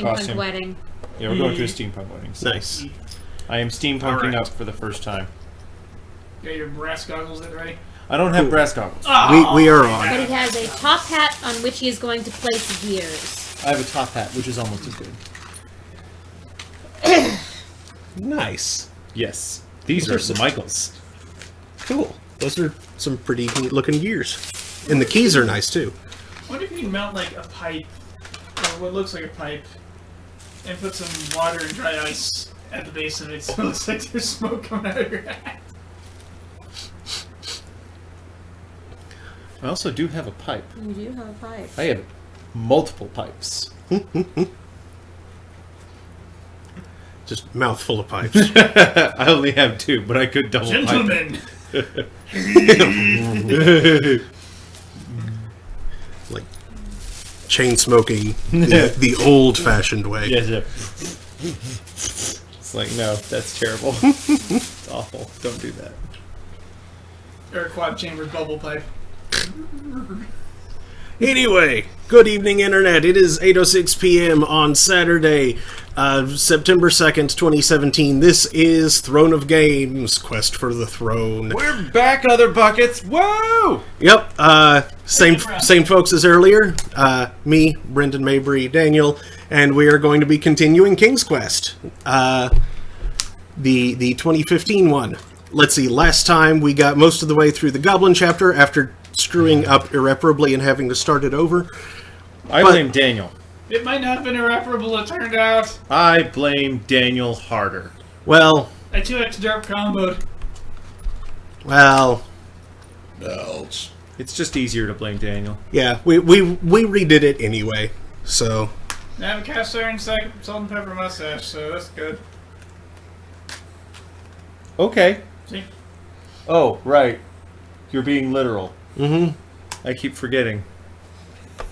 Steampunk wedding. Yeah, we're going to a steampunk wedding. So Nice. I am steampunking Alright. up for the first time. Got your brass goggles in ready? I don't have brass goggles. We are on. But he has a top hat on which he is going to place gears. I have a top hat, which is almost as good. Nice. Yes. These are some Michaels. Cool. Those are some pretty neat looking gears. And the keys are nice too. I wonder if you can mount like a pipe, or what looks like a pipe, and put some water and dry ice at the base of it so it looks like there's smoke coming out of your hat. I also do have a pipe. You do have a pipe. I have multiple pipes. Just mouthful of pipes. I only have two, but I could double pipe. Gentlemen! Like chain smoking the old fashioned way. Yes, yeah. It's like, no, that's terrible. It's awful. Don't do that. Or a quad chambered bubble pipe. Anyway, good evening, Internet. It is 8:06 p.m. on Saturday, September 2nd, 2017. This is Throne of Games, Quest for the Throne. We're back, other buckets. Whoa! Yep, same folks as earlier. Me, Brendan Mabry, Daniel, and we are going to be continuing King's Quest, the 2015 one. Let's see, last time we got most of the way through the Goblin chapter after screwing up irreparably and having to start it over. I blame Daniel. It might not have been irreparable, it turned out. I blame Daniel harder. Well, I too had to drop comboed. It's just easier to blame Daniel. yeah, we redid it anyway, so... Now I have a cast iron sack, salt and pepper mustache, so that's good. Okay. See? Oh, right. You're being literal. Mm-hmm. I keep forgetting.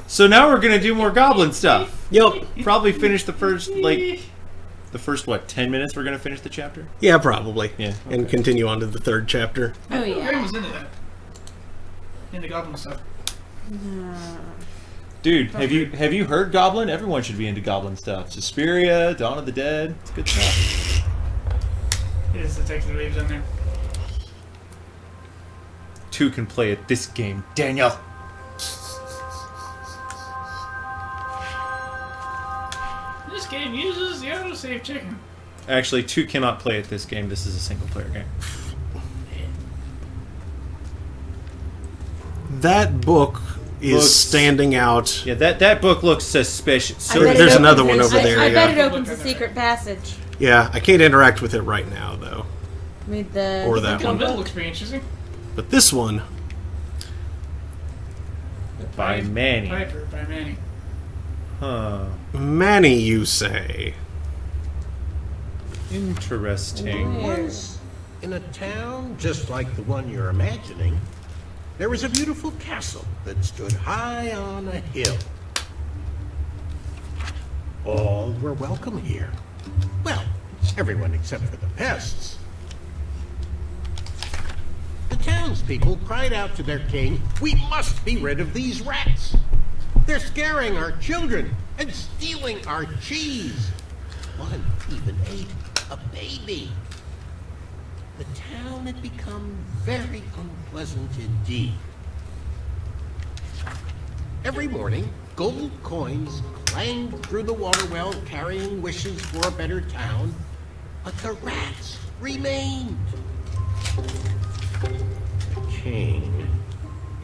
So now we're gonna do more goblin stuff. Yep. Probably finish the first, what, 10 minutes we're gonna finish the chapter? Yeah, probably. Yeah, And okay. continue on to the third chapter. Oh, Graham yeah. was into that. Into goblin stuff. Dude, have you heard Goblin? Everyone should be into Goblin stuff. Suspiria, Dawn of the Dead. It's good stuff. It is Detective Waves in there. Two can play at this game, Daniel. This game uses the autosave chicken. Actually, two cannot play at this game. This is a single-player game. That book is Looks- standing out. Yeah, that book looks suspicious. I So bet it there's opens another one a- over there, I bet yeah. it opens a secret passage. Yeah, I can't interact with it right now, though. With the... Or that The one. middle looks pretty interesting. But this one, by Manny. Piper by Manny. Huh. Manny, you say? Interesting. Once, in a town just like the one you're imagining, there was a beautiful castle that stood high on a hill. All were welcome here. Well, everyone except for the pests. The townspeople cried out to their king, "We must be rid of these rats! They're scaring our children and stealing our cheese! One even ate a baby!" The town had become very unpleasant indeed. Every morning, gold coins clanged through the water well carrying wishes for a better town, but the rats remained. The king,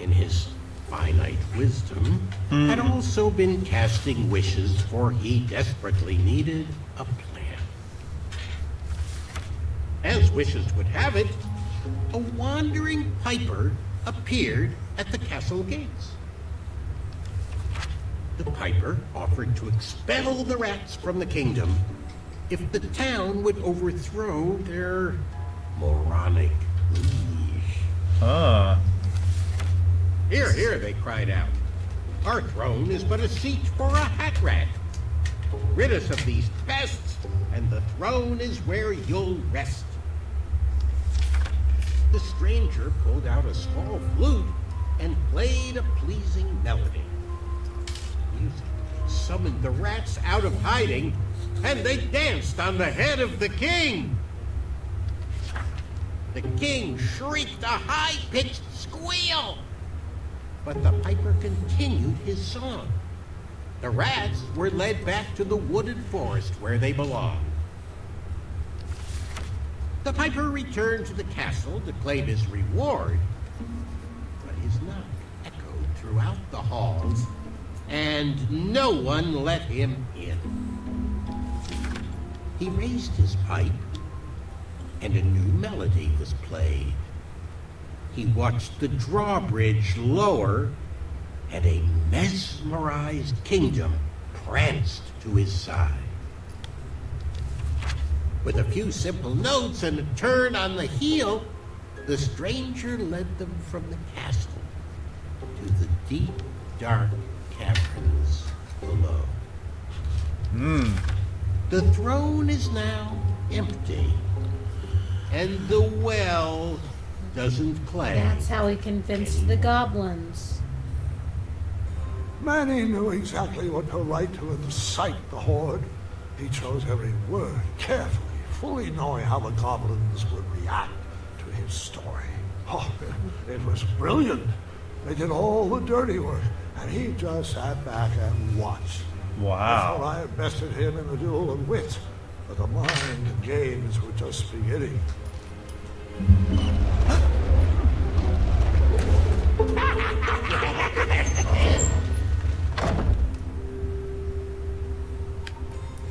in his finite wisdom, had also been casting wishes, for he desperately needed a plan. As wishes would have it, a wandering piper appeared at the castle gates. The piper offered to expel the rats from the kingdom if the town would overthrow their moronic liege. Huh. "Here, here," they cried out. "Our throne is but a seat for a hat rat. Rid us of these pests, and the throne is where you'll rest." The stranger pulled out a small flute and played a pleasing melody. Music summoned the rats out of hiding, and they danced on the head of the king. The king shrieked a high-pitched squeal, but the piper continued his song. The rats were led back to the wooded forest where they belonged. The piper returned to the castle to claim his reward, but his knock echoed throughout the halls, and no one let him in. He raised his pipe, and a new melody was played. He watched the drawbridge lower, and a mesmerized kingdom pranced to his side. With a few simple notes and a turn on the heel, the stranger led them from the castle to the deep, dark caverns below. The throne is now empty, and the well doesn't play. That's how he convinced the goblins. Manny knew exactly what to write to incite the horde. He chose every word carefully, fully knowing how the goblins would react to his story. Oh, it was brilliant. They did all the dirty work, and he just sat back and watched. I thought I had bested him in the duel of wit, but the mind games were just beginning.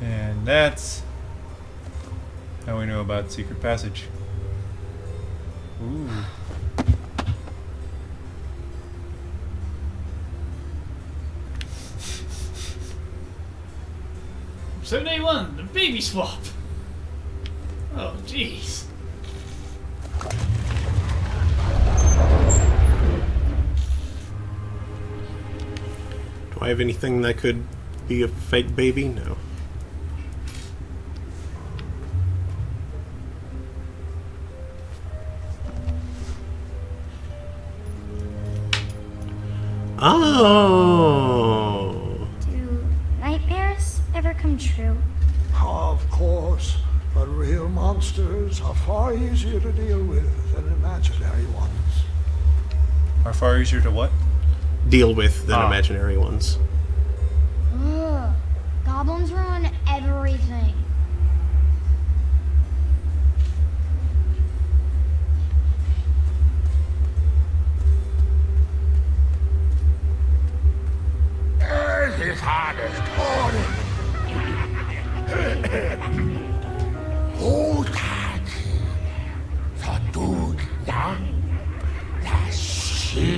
And that's how we know about Secret Passage. Ooh. $781, the baby swap. Oh, jeez. Do I have anything that could be a fake baby? No. Oh. Do nightmares ever come true? Of course, but real monsters are far easier to deal with than imaginary ones. Are far easier to what? Deal with than imaginary ones. Ugh. Goblins ruin everything. His hardest order.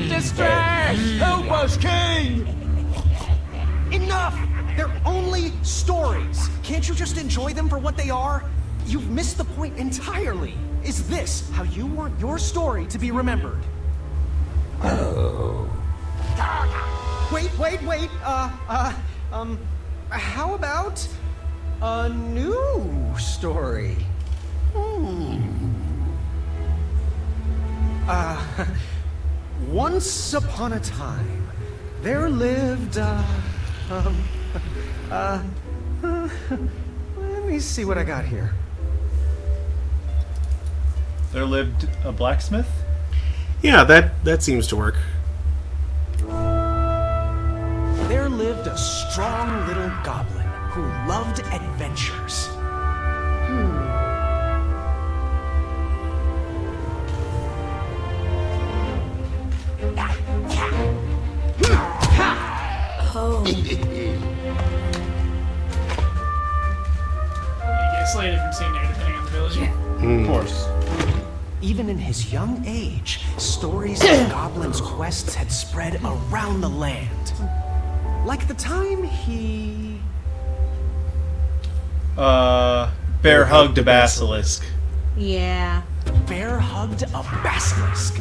Distress! Who was king? Enough! They're only stories. Can't you just enjoy them for what they are? You've missed the point entirely. Is this how you want your story to be remembered? Oh. Wait. How about a new story? Once upon a time, there lived, let me see what I got here. There lived a blacksmith? Yeah, that seems to work. There lived a strong little goblin who loved adventures. Oh. You get a slightly different scene there depending on the villager. Of course. Even in his young age, stories of goblins' quests had spread around the land. Like the time he... Bear hugged a basilisk. Yeah. bear hugged a basilisk.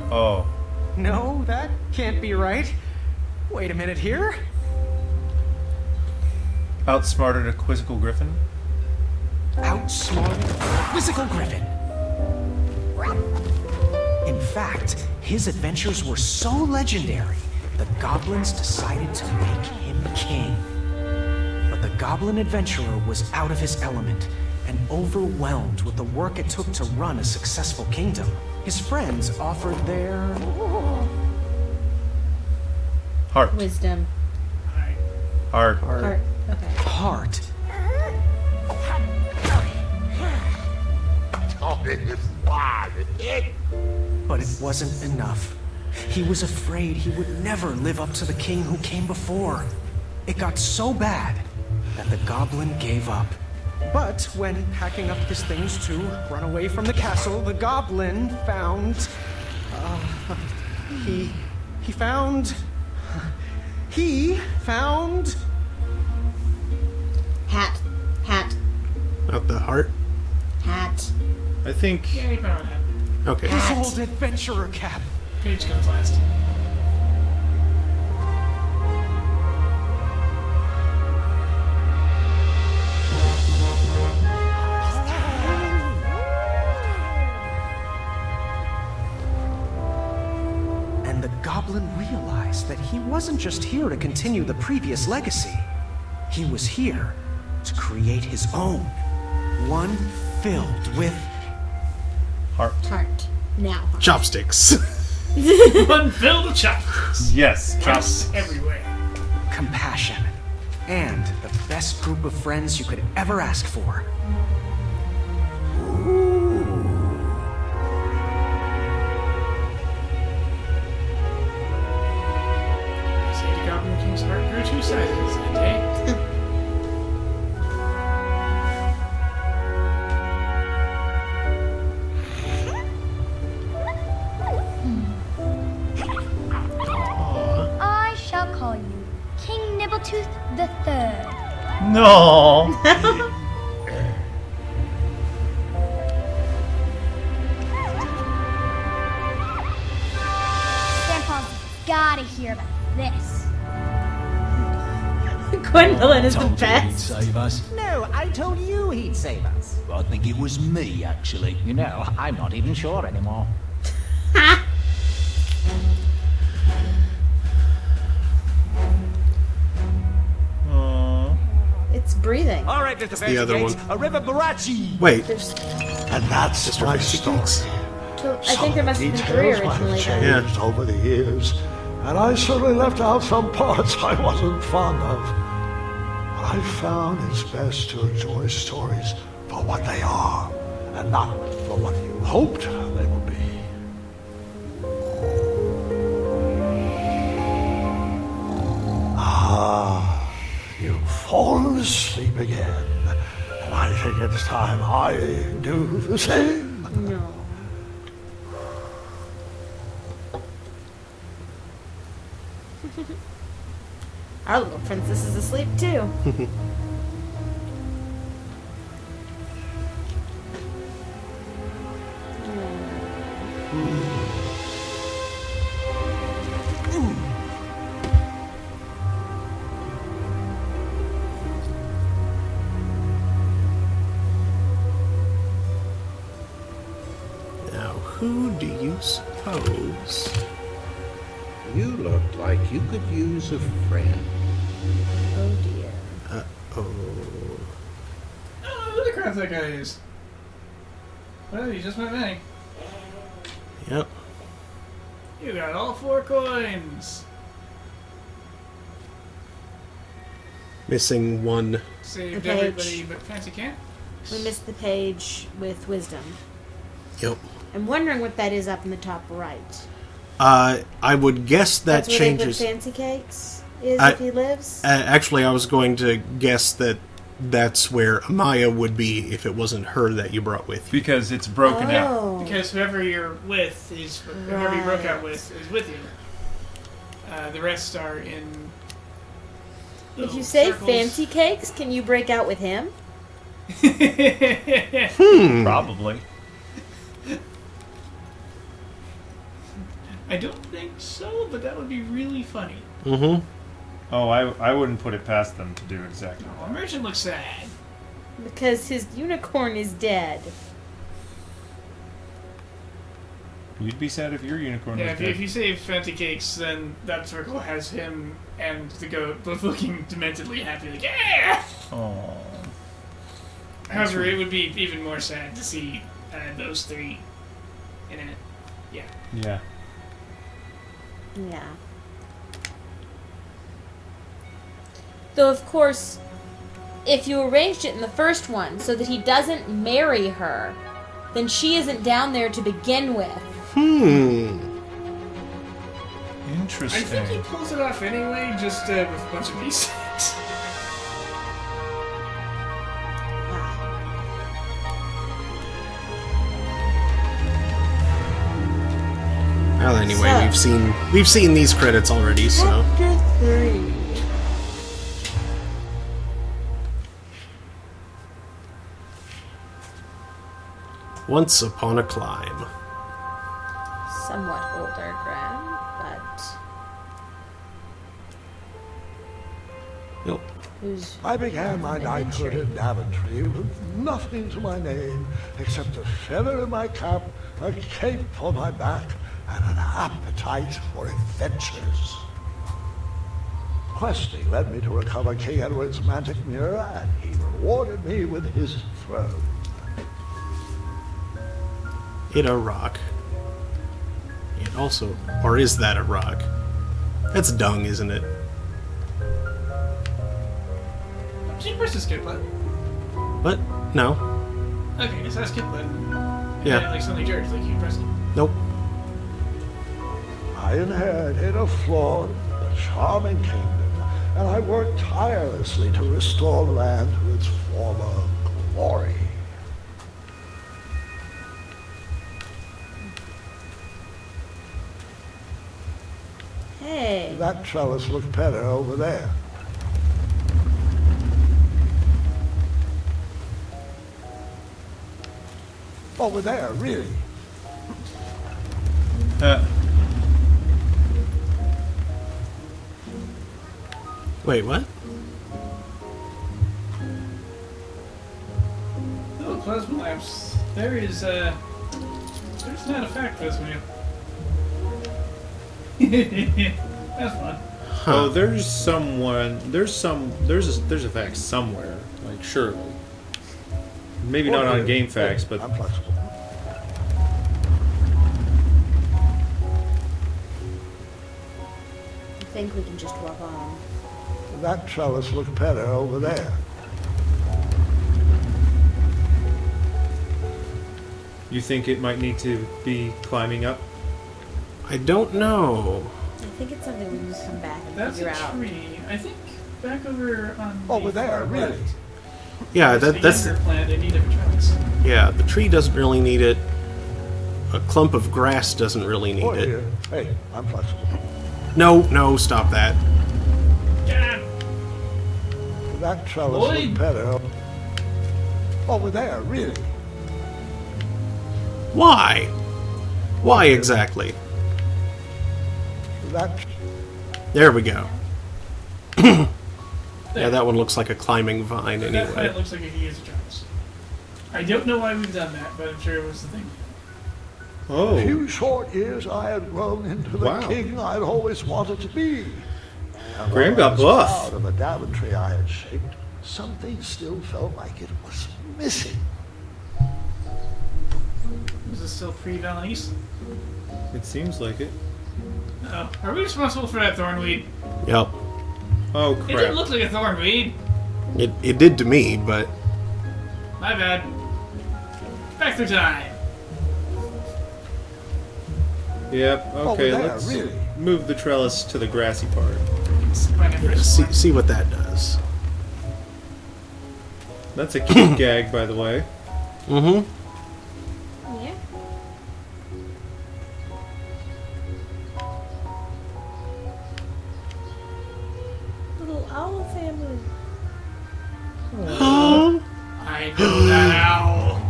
Oh. No, that can't be right. Wait a minute here. Outsmarted a quizzical griffin? Outsmarted a quizzical griffin. In fact, his adventures were so legendary, the goblins decided to make him king. But the goblin adventurer was out of his element and overwhelmed with the work it took to run a successful kingdom. His friends offered their Heart. Wisdom. Heart. Heart. Okay. heart. But it wasn't enough. He was afraid he would never live up to the king who came before. It got so bad that the goblin gave up. But when packing up his things to run away from the castle, the goblin found... He found... Hat. Hat. Not the heart? Hat. I think. Yeah, you found that. Okay. his old adventurer cap. Page comes last. And the goblin realized that he wasn't just here to continue the previous legacy. He was here to create his own. One filled with Heart. Heart. Now. Heart. Chopsticks. One filled with chopsticks. Yes. Chops everywhere. compassion and the best group of friends you could ever ask for. Say the Goblin King's heart grew 2 sizes in a day. I shall call you King Nibbletooth the Third. No. Grandpa's gotta hear about this. Gwendolyn is the Told you he'd best. save us. No, I told you he'd save us. I think it was me, actually. You know, I'm not even sure anymore. It's breathing. All right, Mr. Fancy the other Gates, one. a river Barachi. Wait. There's, And that's my story. I think there must have been 3 Details might have originally. Then. changed over the years, and I certainly left out some parts I wasn't fond of. But I found it's best to enjoy stories for what they are, and not for what you hoped they would be. Ah, you've fallen asleep again, and I think it's time I do the same. No. Our little princess is asleep too. Now, who do you suppose? You look like you could use a friend. Oh dear. Oh. Oh, who the crap that guy is? Well, you just went bang. Yep. You got all 4 coins. Missing one. Saved The page. everybody but Fancy Camp. We missed the page with wisdom. Yep. I'm wondering what that is up in the top right. I would guess that That's where changes. they put Fancy Cakes is I- if he lives. Actually, I was going to guess that that's where Amaya would be if it wasn't her that you brought with you. Because it's broken out. Oh. Because whoever you're with is whoever you broke out with is with you. The rest are in. If little you say circles. Fancy Cakes, can you break out with him? Probably. I don't think so, but that would be really funny. Mm-hmm. Oh, I wouldn't put it past them to do exactly Oh, that. Merchant looks sad. Because his unicorn is dead. You'd be sad if your unicorn Yeah, was if dead. you save Fancy Cakes, then that circle has him and the goat both looking dementedly happy, like, yeah! Aww. However, it would be even more sad to see those three in it. Yeah. Yeah. Yeah. Though, of course, if you arranged it in the first one so that he doesn't marry her, then she isn't down there to begin with. Interesting. I think he pulls it off anyway, just with a bunch of these things. Well, anyway, So- we've seen these credits already, so Chapter 3. Once Upon a Climb. Somewhat older, Graham, but Yep. who's... I began my knighthood in Daventry with nothing to my name except a feather in my cap, a cape on my back, and an appetite for adventures. Questing led me to recover King Edward's magic mirror, and he rewarded me with his throne. It a rock. It also... Or is that a rock? That's dung, isn't it? Did you press the skip button? What? No. Okay, it's that skip button. Yeah. Like suddenly jerks, like you pressed it. Nope. I inherited a flawed but charming kingdom, and I worked tirelessly to restore the land to its former glory. Hey. That trellis looked better over there. Over there, really. Wait, what? Oh, plasma lamps. There is, there's not a fact for this one. That's fun. Oh, there's someone. There's a fact somewhere. Like surely. Maybe not on Game Facts, but I'm flexible. I think we can just walk on. That trellis looked better over there. you think it might need to be climbing up? I don't know. I think it's something we can come back and That's figure a out. tree. I think back over on Over the there, far really? left, Yeah, there's that's the younger plant. They need different trellis. yeah. The tree doesn't really need it. A clump of grass doesn't really need Oh, it. here. Hey, I'm flexible. No, stop that. Yeah. That trellis Lloyd. looked better. Over there, really? Why? Why exactly? That There we go. Yeah, that one looks like a climbing vine That anyway. plant looks like it is a trellis. I don't know why we've done that, but I'm sure it was the thing. A Oh, few short years I had grown into the Wow. king I'd always wanted to be. And Graham while I got was buff. proud of the Daventry I had shaped, something still felt like it was missing. Is this still pre-Valise? it seems like it. Oh, are we responsible for that thornweed? Yep. Oh It didn't crap! look like a thornweed. It did to me, but My bad. Back through time. Yep. Okay, there, let's really? move the trellis to the grassy part. Sprang it first. see what that does. That's a cute gag, by the way. Mm-hmm. Yeah. Little owl family. I know that owl.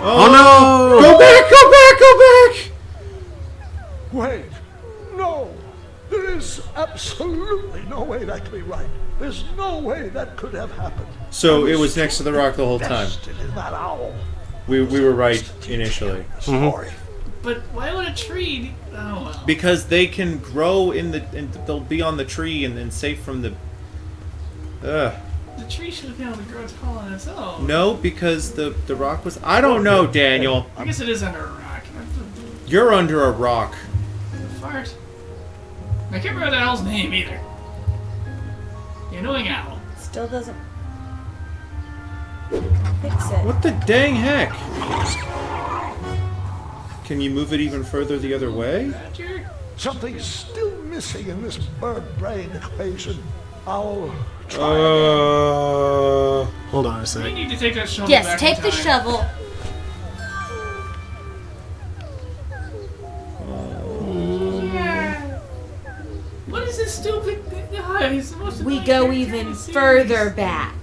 Oh no! Go back! Go back! Go back! Wait, no! There is absolutely no way that could be right. There's no way that could have happened. So it was next to the rock the whole time. Invested in that owl. We were right initially. Story. But why would a tree? Oh well. Because they can grow and they'll be on the tree and safe from the. The tree should have been able to grow tall on its own. No, because the rock was. I don't know, Daniel. I guess it is under a rock. You're under a rock. Fart. I can't remember the owl's name either. The annoying owl. Still doesn't fix it. What the dang heck? Can you move it even further the other way? Something's still missing in this bird brain equation. I'll try Hold on a sec. We need to take that shovel Yes, back take in the time. shovel. Yeah. What is this stupid thing? He's the most We annoying go character in even the series. further back.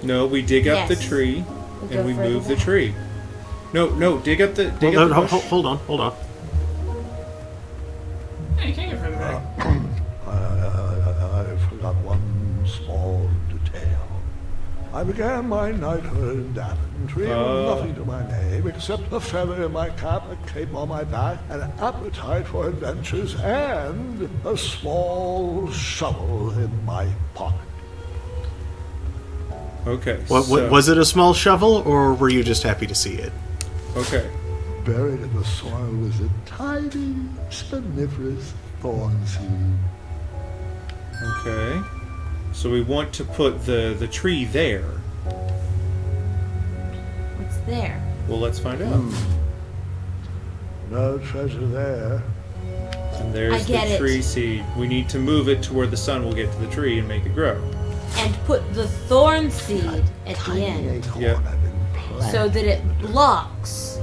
No, we dig up the Yes. tree We go and we further move the back. tree. No, dig up the dig Well, up the no, bush. hold on. Hey, you can't get further back. I forgot one small detail. I began my knighthood in Daventry with nothing to my name except a feather in my cap, a cape on my back, an appetite for adventures, and a small shovel in my pocket. Okay. Was it a small shovel, or were you just happy to see it? Okay. Buried in the soil was a tiny, spiniferous thorn seed. Okay. So we want to put the tree there. What's there? Well, let's find out. No treasure there. And there's I get the it. tree seed. We need to move it to where the sun will get to the tree and make it grow. And put the thorn seed at the end Yep. so that it blocks.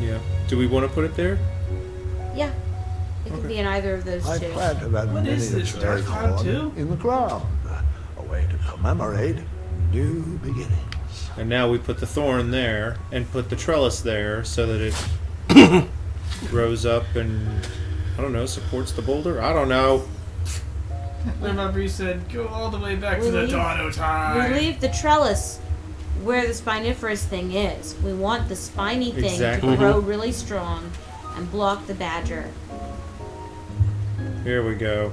Yeah. Do we want to put it there? Yeah. It could be in either of those I two. planted that What is this, miniature Dark Cloud acorn 2? in the ground, a way to commemorate new beginnings. And now we put the thorn there and put the trellis there so that it grows up and, I don't know, supports the boulder? I don't know. Remember you said go all the way back We to the leave- dawn of time. We leave the trellis where the spiniferous thing is. We want the spiny thing Exactly. to grow really strong and block the badger. Here we go.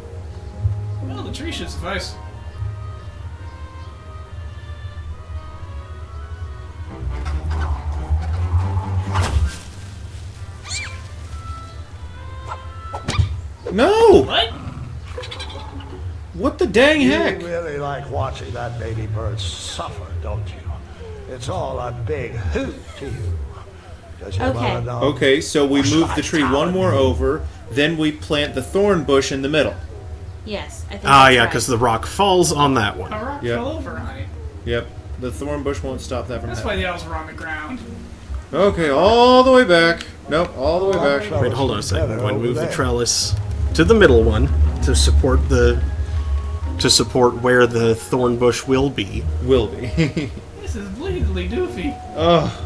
Well, the tree should suffice. No! What? What the dang You heck? really like watching that baby bird suffer, don't you? It's all a big hoot to you. Does your Okay. mother know? Okay, so we Or move should the I tree tell one more you? over, then we plant the thorn bush in the middle. Yes, I think Ah, that's yeah, right. because the rock falls on that one. A rock Yep. fell over on it. Yep. The thorn bush won't stop that from That's why happening. the owls were on the ground. Okay, all the way back. Nope, all the way back. Wait, hold on a second. Better We're going to over move the there. trellis to the middle one to support where the thorn bush will be. Will be. This is bleedingly doofy. Oh,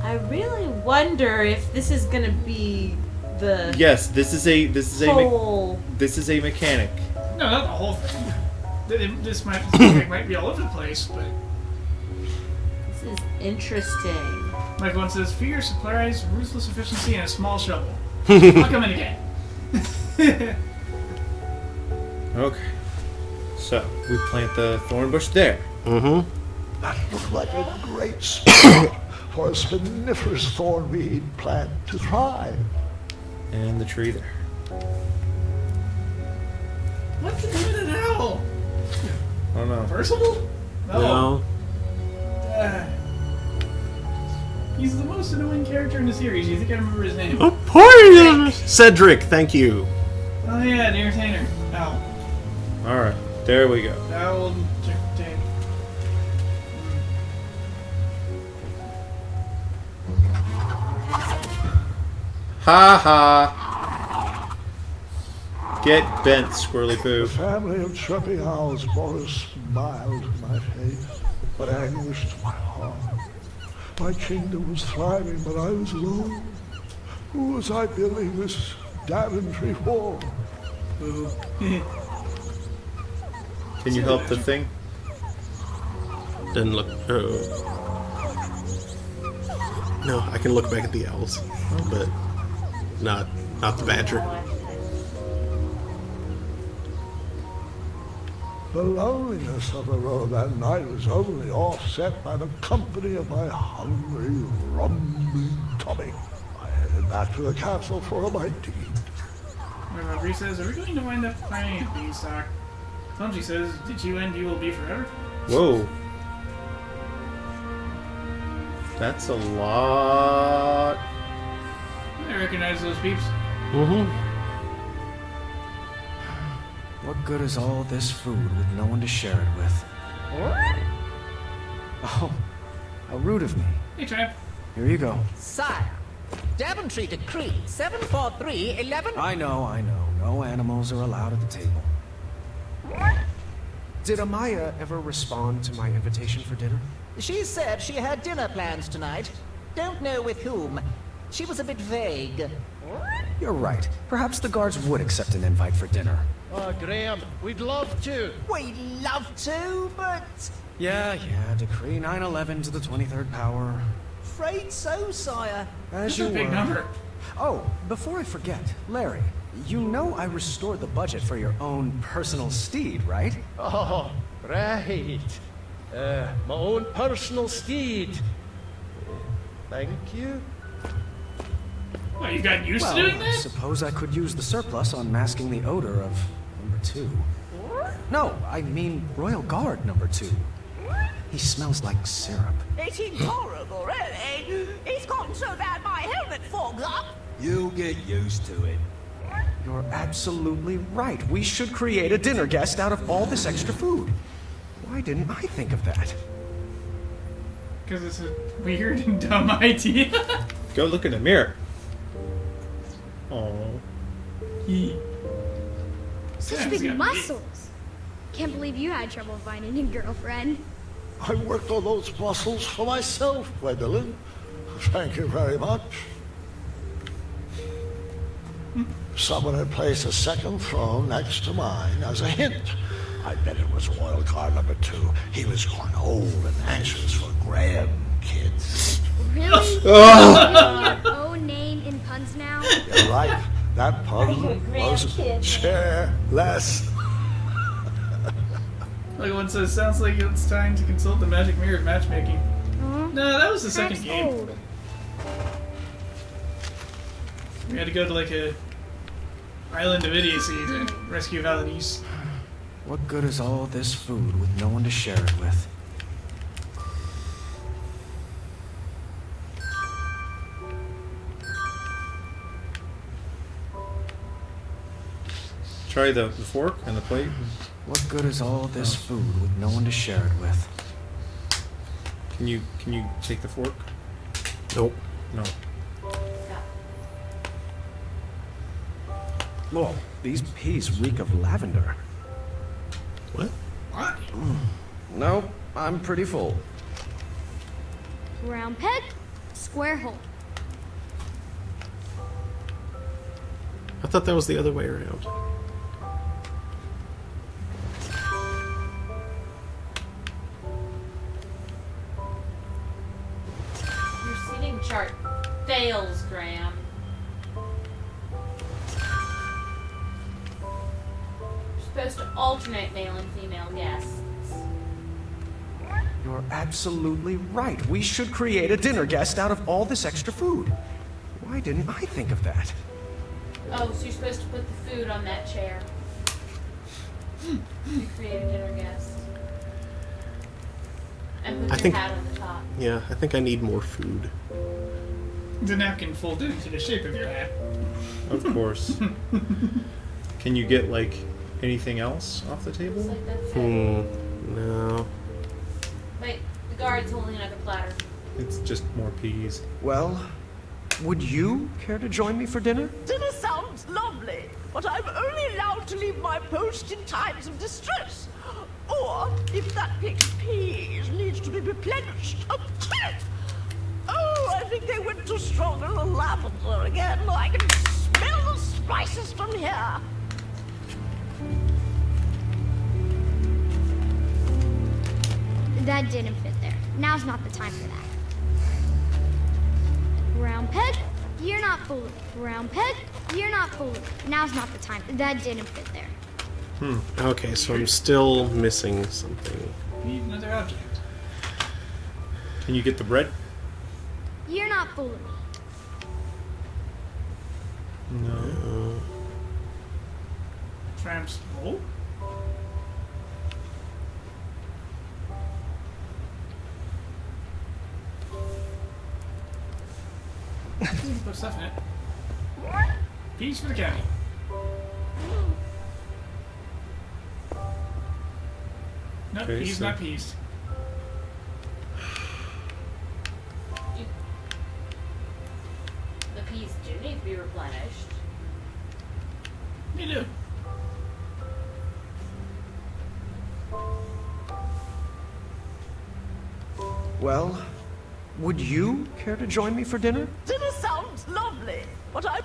I really wonder if this is gonna be the yes. This is a whole. this is a mechanic. No, not the whole thing. This might be all over the place, but This is interesting. like one says, fear, supplies, ruthless efficiency, and a small shovel. I'll come in again. Okay. So we plant the thorn bush there. Mm-hmm. That looked like a great spot for a spiniferous thornweed plant to thrive. And the tree there. What's the name of that owl? I don't know. Percival? No. He's the most annoying character in the series. You think I remember his name? Oh, poor Cedric, thank you. Oh yeah, the entertainer. Owl. Alright, there we go. Owl entertainer. Ha ha. Get bent, Squirrely Poo. The family of chirping owls brought a smile to my face, but anguish to my heart. My kingdom was thriving, but I was alone. Who was I building this Daventry for? Can you help the thing? Doesn't look. No, I can look back at the owls, but not the badger. The loneliness of the road that night was only offset by the company of my hungry, rumbling tummy. I headed back to the castle for a bite to eat. Bree says, are we going to wind up climbing a beanstalk? Clumsy says, did you end You Will Be Forever? Whoa. That's a lot. I recognize those peeps. Mm-hmm. What good is all this food with no one to share it with? Oh, how rude of me. Hey, Tramp. Here you go. Sire, Daventry Decree 74311. I know. No animals are allowed at the table. Did Amaya ever respond to my invitation for dinner? She said she had dinner plans tonight. Don't know with whom. She was a bit vague. You're right. Perhaps the guards would accept an invite for dinner. Oh, Graham, we'd love to. We'd love to, but... Yeah, Decree 911 to the 23rd power. Afraid so, sire. As That's you a big were. number. Oh, before I forget, Larry, you know I restored the budget for your own personal steed, right? Oh, right. My own personal steed. Thank you. Well, you've gotten used Well, to doing that? suppose I could use the surplus on masking the odor of number 2. No, I mean Royal Guard number 2. He smells like syrup. It's intolerable, really. It's gotten so bad my helmet fogs up. You'll get used to it. You're absolutely right. We should create a dinner guest out of all this extra food. Why didn't I think of that? Because it's a weird and dumb idea. Go look in the mirror. Oh. Such Yeah, big it's got muscles. Can't believe you had trouble finding a girlfriend. I worked on those muscles for myself, Gwendolyn. Thank you very much. Someone had placed a second throne next to mine as a hint. I bet it was Royal Guard number 2. He was growing old and anxious for grandkids. Really? Your own name in puns now? You're right. That pun was chairless. Like one says, sounds like it's time to consult the magic mirror of matchmaking. No, that was the second That's game. old. We had to go to like a island of idiocy to rescue Valenice. What good is all this food with no one to share it with? Try the fork and the plate. What good is all this food with no one to share it with? Can you take the fork? Nope. No. Whoa, these peas reek of lavender. What? What? No, I'm pretty full. Round peg, square hole. I thought that was the other way around. Your seating chart fails, Graham. You're supposed to alternate male and female guests. You're absolutely right. We should create a dinner guest out of all this extra food. Why didn't I think of that? Oh, so you're supposed to put the food on that chair. You create a dinner guest. And put I your think- hat on the top. Yeah, I think I need more food. The napkin folded into the shape of your hat. Of course. Can you get like anything else off the Looks table? like that's it. No. Wait, the guard's holding another platter. It's just more peas. Well, would you care to join me for dinner? Dinner sounds lovely, but I'm only allowed to leave my post in times of distress. Or if that pig's peas needs to be replenished. Oh, I think they went too strong in the lavender again. I can smell the spices from here. That didn't fit there. Now's not the time for that. Round peg, you're not fooling. Round peg, you're not fooling. Now's not the time. That didn't fit there. Okay, so I'm still missing something. Need another object. Can you get the bread? You're not fooling me. No. Tramps bowl? Put stuff in it. Peas for the county. No, Okay, peas, so- not peas. The peas do need to be replenished. You do. Well, would you care to join me for dinner? Dinner sounds lovely, but I'm...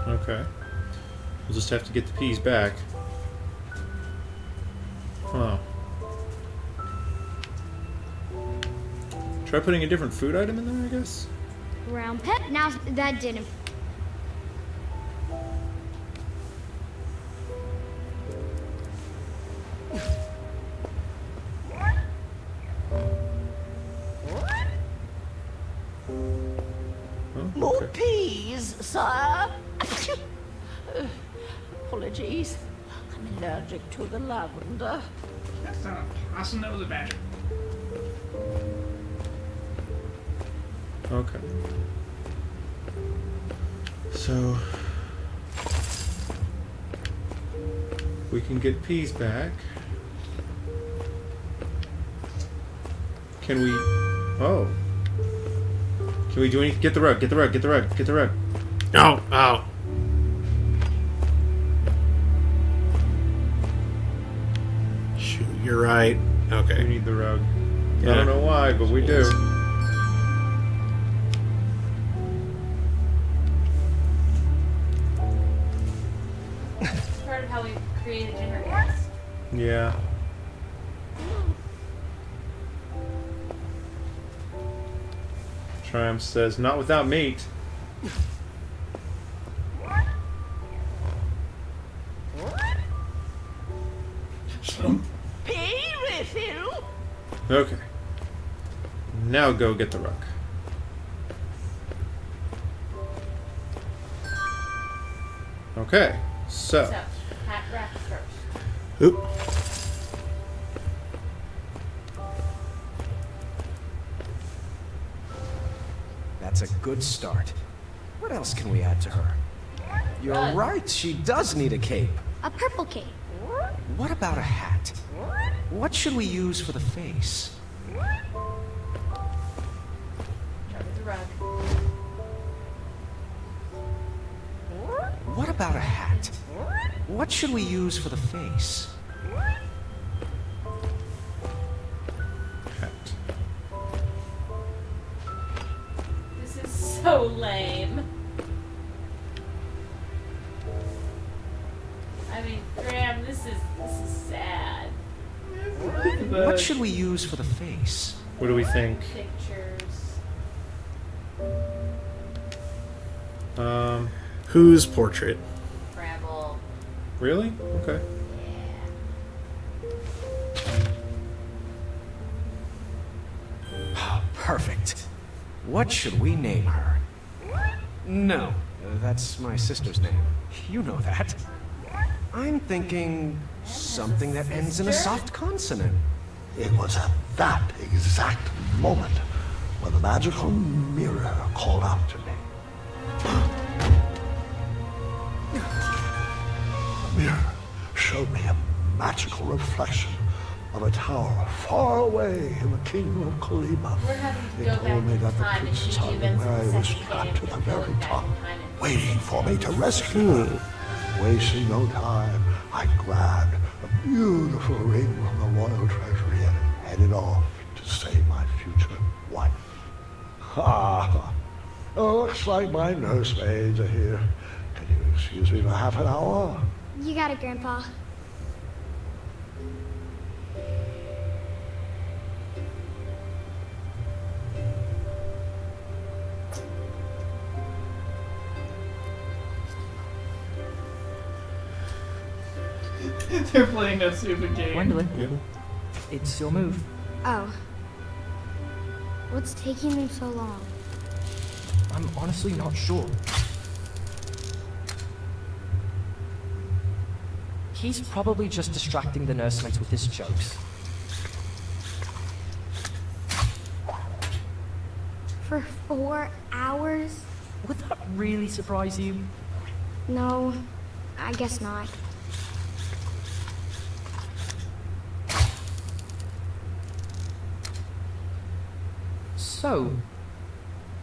Okay. We'll just have to get the peas back. Huh. Try putting a different food item in there, I guess? Round peg, now that didn't. Oh, More okay. peas, sire. Apologies. I'm allergic to the lavender. That's not a possum, that was a badger. Okay. So we can get peas back. Can we? Oh. Can we do anything? Get the rug. Get the rug. Get the rug. Get the rug. Oh, oh. Shoot, you're right. We Okay. need the rug. Yeah. I don't know why, but we do. It's part of how we created dinner guests. Yeah. Triumph says, not without meat. Pea refill? Okay. Now go get the rug. Okay, So, so hat wrap first. Oop. That's a good start. What else can we add to her? You're Rug. right, she does need a cape. A purple cape. What about a hat? What should we use for the face? Start with the rug. What about a hat? What should we use for the face? hat. This is so lame. I mean, Graham, this is sad. What should we use for the face? What do we think? Pictures. Whose portrait? Bramble. Really? Okay. Perfect. What should we name her? No, that's my sister's name. You know that. I'm thinking something that ends in a soft consonant. It was at that exact moment when the magical mirror called out to me. The mirror showed me a magical reflection of a tower far away in the kingdom of Kaliba. We're having to It go told me back that in the time and prince do told the me events where I of the was second trapped game to the and go very back top, in time and- waiting for me to rescue her. Wasting no time, I grabbed a beautiful ring from the royal treasury and headed off to save my future wife. Ah, oh, looks like my nursemaids are here. Can you excuse me for half an hour? You got it, Grandpa. They're playing that stupid game. Gwendolyn, it's your move. Oh. What's taking them so long? I'm honestly not sure. He's probably just distracting the nursemaids with his jokes. For 4 hours? Would that really surprise you? No, I guess not. So,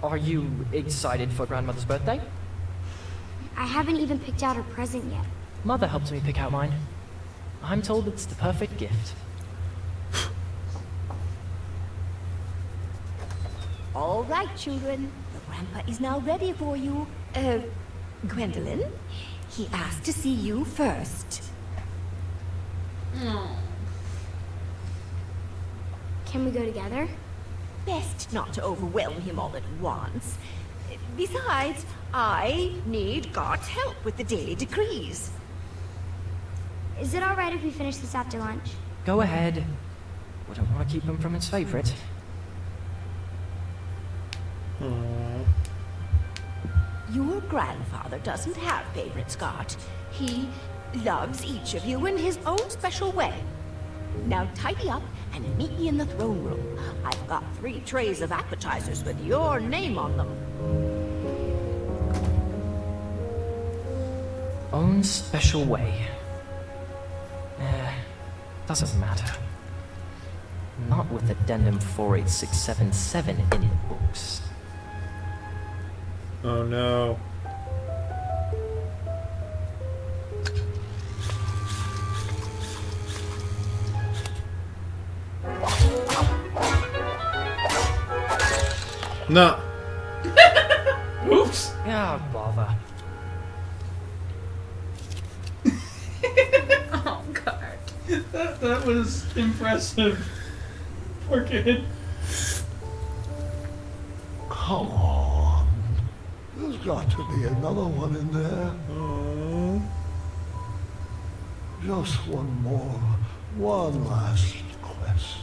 are you excited for Grandmother's birthday? I haven't even picked out her present yet. Mother helped me pick out mine. I'm told it's the perfect gift. All right, children. The grandpa is now ready for you. Gwendolyn, he asked to see you first. Can we go together? Best not to overwhelm him all at once. Besides, I need God's help with the daily decrees. Is it alright if we finish this after lunch? Go ahead. Wouldn't want to keep him from his favorite. Your grandfather doesn't have favorites, Scott. He loves each of you in his own special way. Now tidy up and meet me in the throne room. I've got 3 trays of appetizers with your name on them. Own special way. Doesn't matter. Not with addendum 48677 in the books. Oh no. No. Oops. Yeah, bother. Oh, God. That was impressive. Poor kid. Come on. There's got to be another one in there. Just one more. One last quest.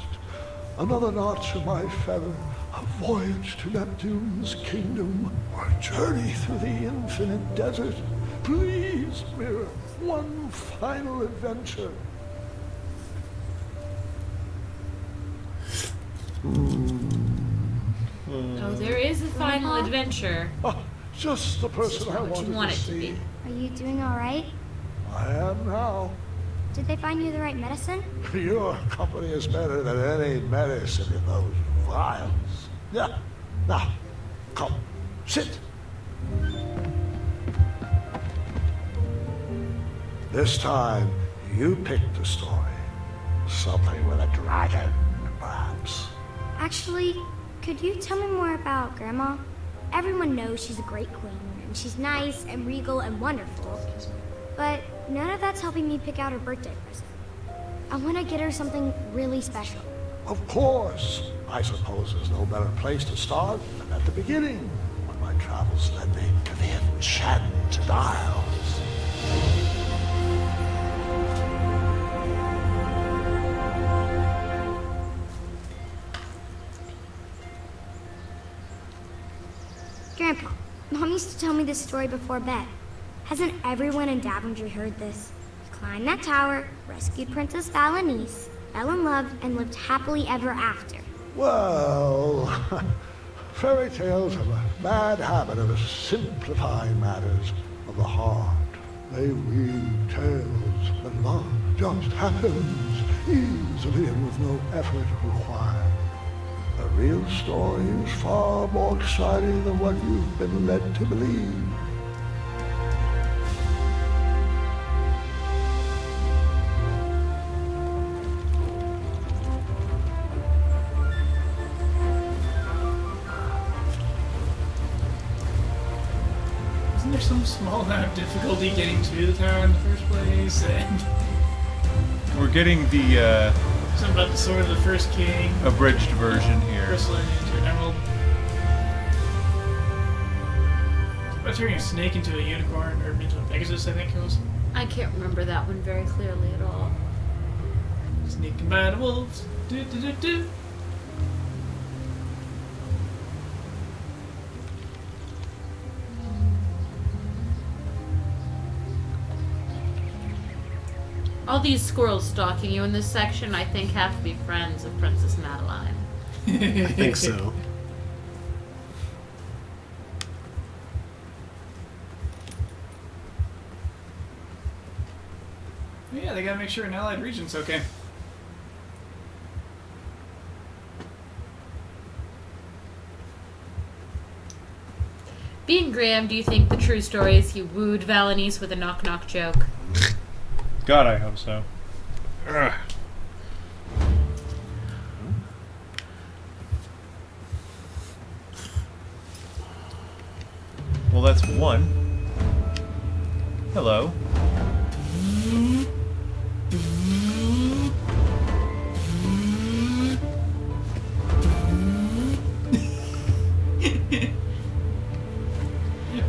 Another notch of my feather. A voyage to Neptune's kingdom. Or a journey through the infinite desert. Please, Mirror. One final adventure. Oh, there is a final adventure. Just the person I what you wanted want to it to see. be. Are you doing alright? I am now. Did they find you the right medicine? Your company is better than any medicine in those vials. Yeah. Now, come, sit. This time, you picked the story. Something with a dragon, perhaps. Actually, could you tell me more about Grandma? Everyone knows she's a great queen, and she's nice and regal and wonderful. But none of that's helping me pick out her birthday present. I want to get her something really special. Of course. I suppose there's no better place to start than at the beginning, when my travels led me to the Enchanted Isles. Grandpa, Mom used to tell me this story before bed. Hasn't everyone in Daventry heard this? You climbed that tower, rescued Princess Valenice, fell in love, and lived happily ever after. Well, fairy tales have a bad habit of simplifying matters of the heart. They weave tales that love just happens easily and with no effort required. A real story is far more exciting than what you've been led to believe. Isn't there some small amount of difficulty getting to the tower in the first place? And We're getting the something about the sword of the first king. abridged version here. First learning into an emerald. About turning a snake into a unicorn or into a Pegasus, I think it was. I can't remember that one very clearly at all. Sneaking by the wolves. Do do do do. All these squirrels stalking you in this section, I think, have to be friends of Princess Madeline. I think so. Yeah, they gotta make sure an allied region's okay. Being Graham, do you think the true story is he wooed Valanice with a knock-knock joke? God, I hope so. Ugh. Well, that's one. Hello.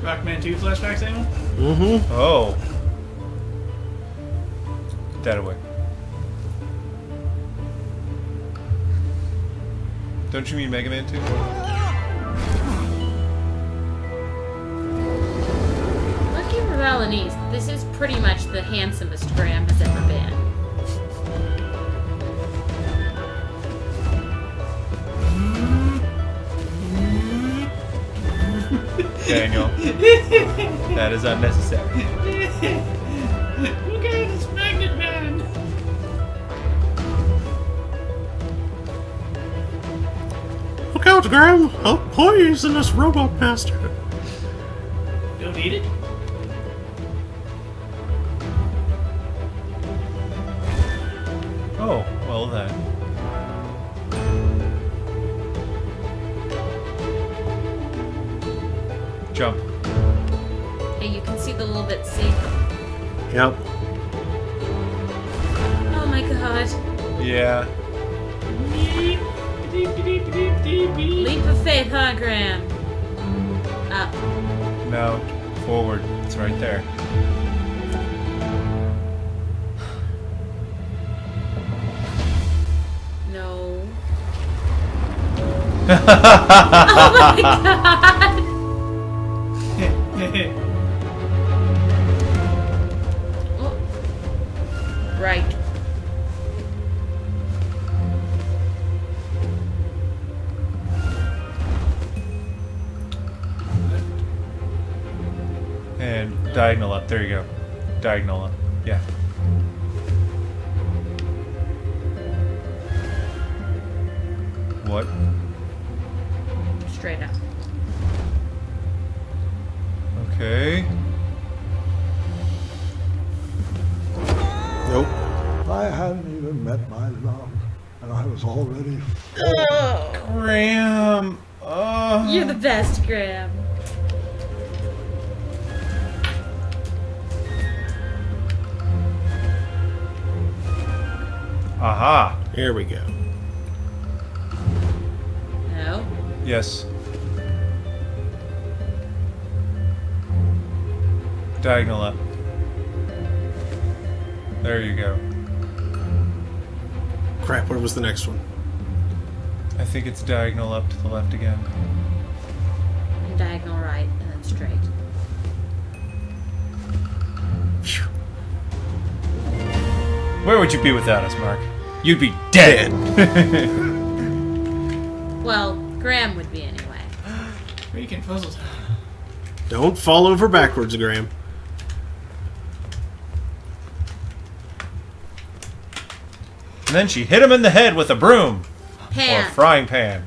Rockman 2 flashbacks, anyone? Mm-hmm. Oh. Put that away. Don't you mean Mega Man 2? Lucky for Valanice, this is pretty much the handsomest Graham has ever been. Daniel. That is unnecessary. Look at this magnet man! Look out, Graham! A poisonous robot master. Don't eat it? Oh, well then. Jump. Hey, you can see the little bit C. Yep. Oh my god. Yeah. Leap of faith, huh, Graham? Up. No. Forward. It's right there. No. Oh my god! Oh. Right. And diagonal up. There you go. Diagonal up. Yeah. What? Straight up. Okay. Nope. I hadn't even met my love, and I was already Graham. You're the best, Graham. Aha. Here we go. No. Yes. Diagonal up. There you go. Crap, where was the next one? I think it's diagonal up to the left again. And diagonal right, and then straight. Phew. Where would you be without us, Mark? You'd be dead. Well, Graham would be anyway. Freaking puzzles. Don't fall over backwards, Graham. And then she hit him in the head with a broom. Pan. Or frying pan.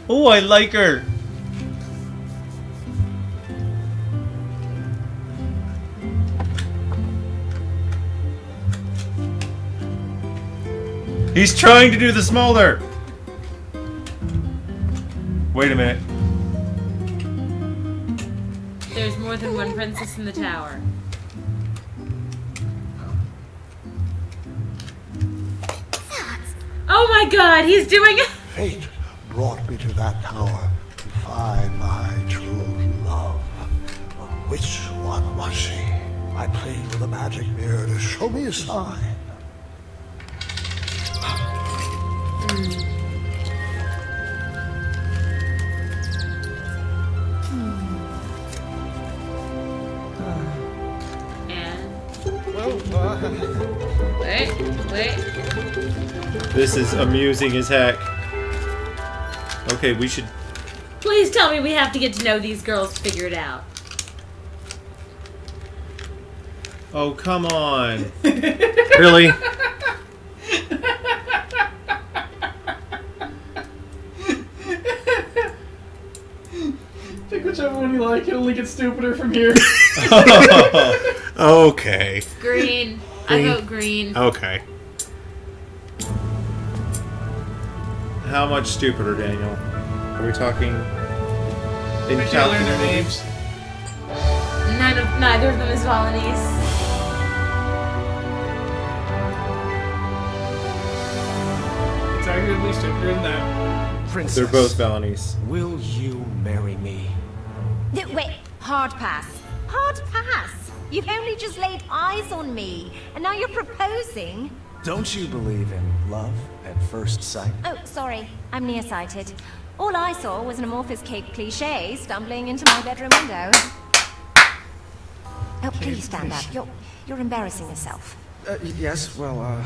Oh, I like her. He's trying to do the smolder. Wait a minute. There's more than one princess in the tower. Oh my god, he's doing it! Fate brought me to that tower to find my true love. Which one was she? I played with a magic mirror to show me a sign. Wait. This is amusing as heck. Okay, we should... Please tell me we have to get to know these girls to figure it out. Oh, come on. Really? Pick whichever one you like. It only gets stupider from here. Okay. Green. I vote green. Okay. How much stupider, Daniel? Are we talking... Wait till I learn their names. Neither of them is Balinese. It's arguably stupider than that. Princess, They're both Balinese. will you marry me? Wait, hard pass. Hard pass. You've only just laid eyes on me, and now you're proposing. Don't you believe in love at first sight? Oh, sorry. I'm nearsighted. All I saw was an amorphous cake cliché stumbling into my bedroom window. Oh, please stand up. You're embarrassing yourself. Yes, well,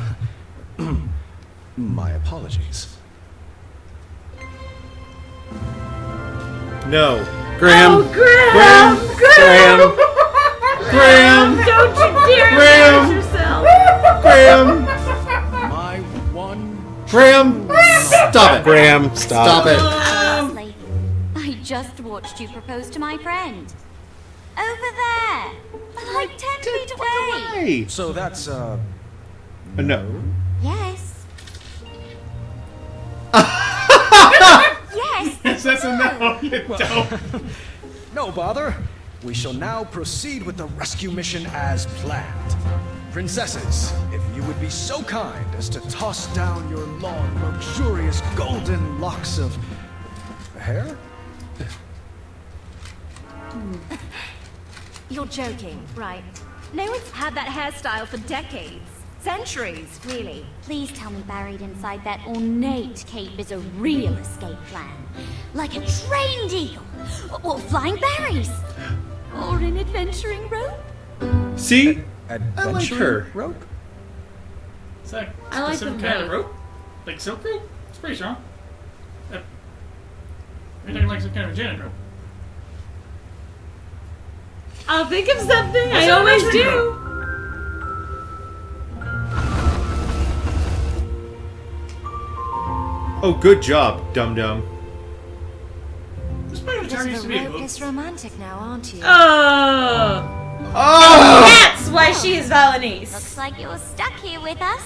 my apologies. No. Graham. Oh, Graham! Graham. Graham! Don't you dare Graham! embarrass yourself! Graham! My one... Graham! Stop it! Graham, stop. Stop it! Honestly, I just watched you propose to my friend. Over there. Like 10 feet away. Hey! So that's, No. Yes. Yes. Yes, that's a no. You don't. no bother. We shall now proceed with the rescue mission as planned. Princesses, if you would be so kind as to toss down your long, luxurious golden locks of... hair? You're joking, right? No one's had that hairstyle for decades. Centuries, really. Please tell me buried inside that ornate cape is a real escape plan. Like a trained eagle, or flying berries, or an adventuring rope. See? I like Adventuring her. rope? Is that I like specific them kind of both. rope? Like silk rope? It's pretty strong. Are you talking like some kind of enchanted rope? I'll think of something. What's I that always adventuring do. rope? Oh, good job, dum-dum. This part of the tower used to be a book. Hopeless romantic now, aren't you? Oh. Oh! That's why she is Balinese. Looks like you're stuck here with us.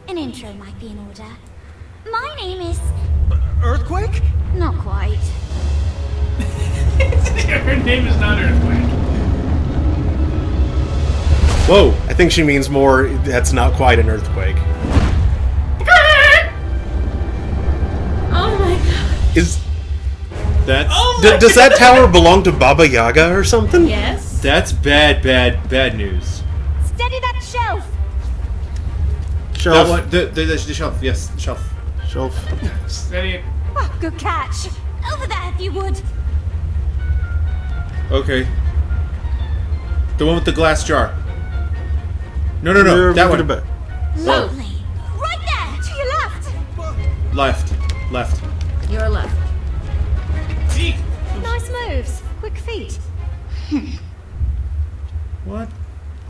An intro might be in order. My name is... Earthquake? Not quite. Her name is not Earthquake. Whoa, I think she means more, that's not quite an earthquake. Oh my god. Is... That's... does that tower belong to Baba Yaga or something? Yes. That's bad news. Steady that shelf! Shelf. That one, the shelf, yes, the shelf. Shelf. Steady it. Oh, good catch. Over there, if you would. Okay. The one with the glass jar. No, that one. Lovely. Right there, to your left. Left. You're left. See? Nice moves. Quick feet. What?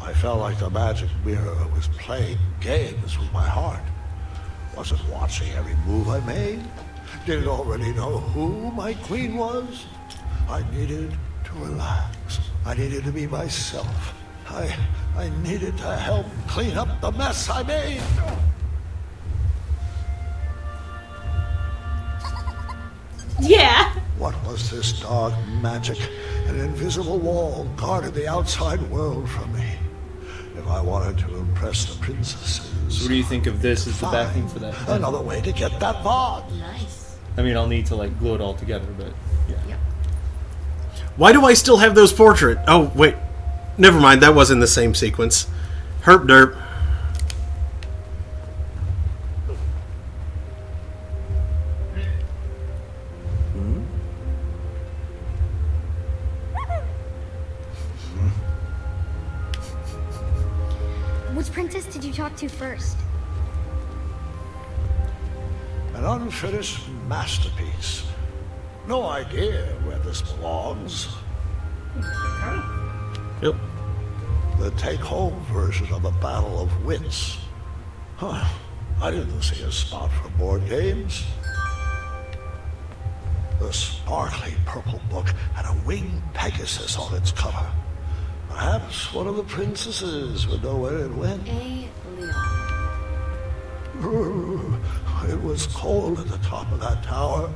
I felt like the magic mirror was playing games with my heart. Wasn't watching every move I made. Didn't already know who my queen was. I needed to relax. I needed to be myself. I needed to help clean up the mess I made. Yeah. What was this dark magic? An invisible wall guarded the outside world from me. If I wanted to impress the princesses... So what do you think of this as the backing for that? Another way to get that vase. Nice. I mean, I'll need to, like, glue it all together, but, yeah. Yep. Why do I still have those portraits? Oh, wait. Never mind, that was in the same sequence. Herp derp. Which princess did you talk to first? An unfinished masterpiece. No idea where this belongs. Yep. The take-home version of a battle of wits. Huh. I didn't see a spot for board games. The sparkly purple book had a winged Pegasus on its cover. Perhaps one of the princesses would know where it went. A. Leon. It was cold at the top of that tower.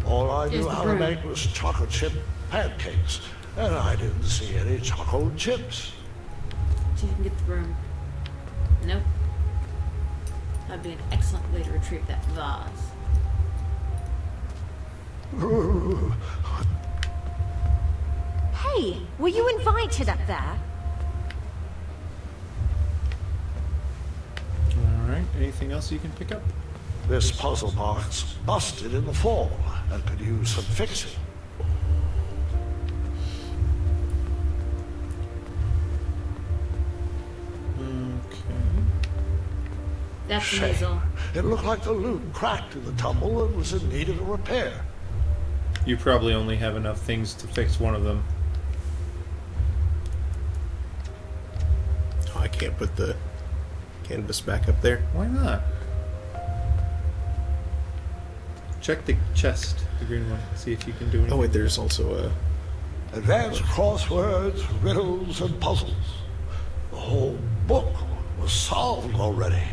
All I knew how to make was chocolate chip pancakes, and I didn't see any chocolate chips. See if you can get the broom. Nope. That'd be an excellent way to retrieve that vase. Hey, were you invited up there? Alright, anything else you can pick up? This puzzle box busted in the fall and could use some fixing. That's the Shame. Maisel. It looked like the loot cracked in the tumble and was in need of a repair. You probably only have enough things to fix one of them. Oh, I can't put the canvas back up there. Why not? Check the chest, the green one. See if you can do anything. Oh wait, there's also a... Advanced crosswords, riddles, and puzzles. The whole book was solved already.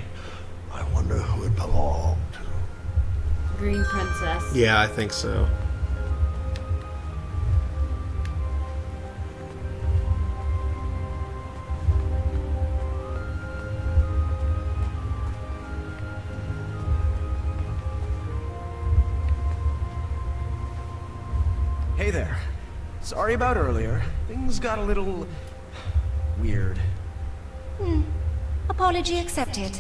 I wonder who it belonged to. Green Princess. Yeah, I think so. Hey there. Sorry about earlier. Things got a little... weird. Apology accepted.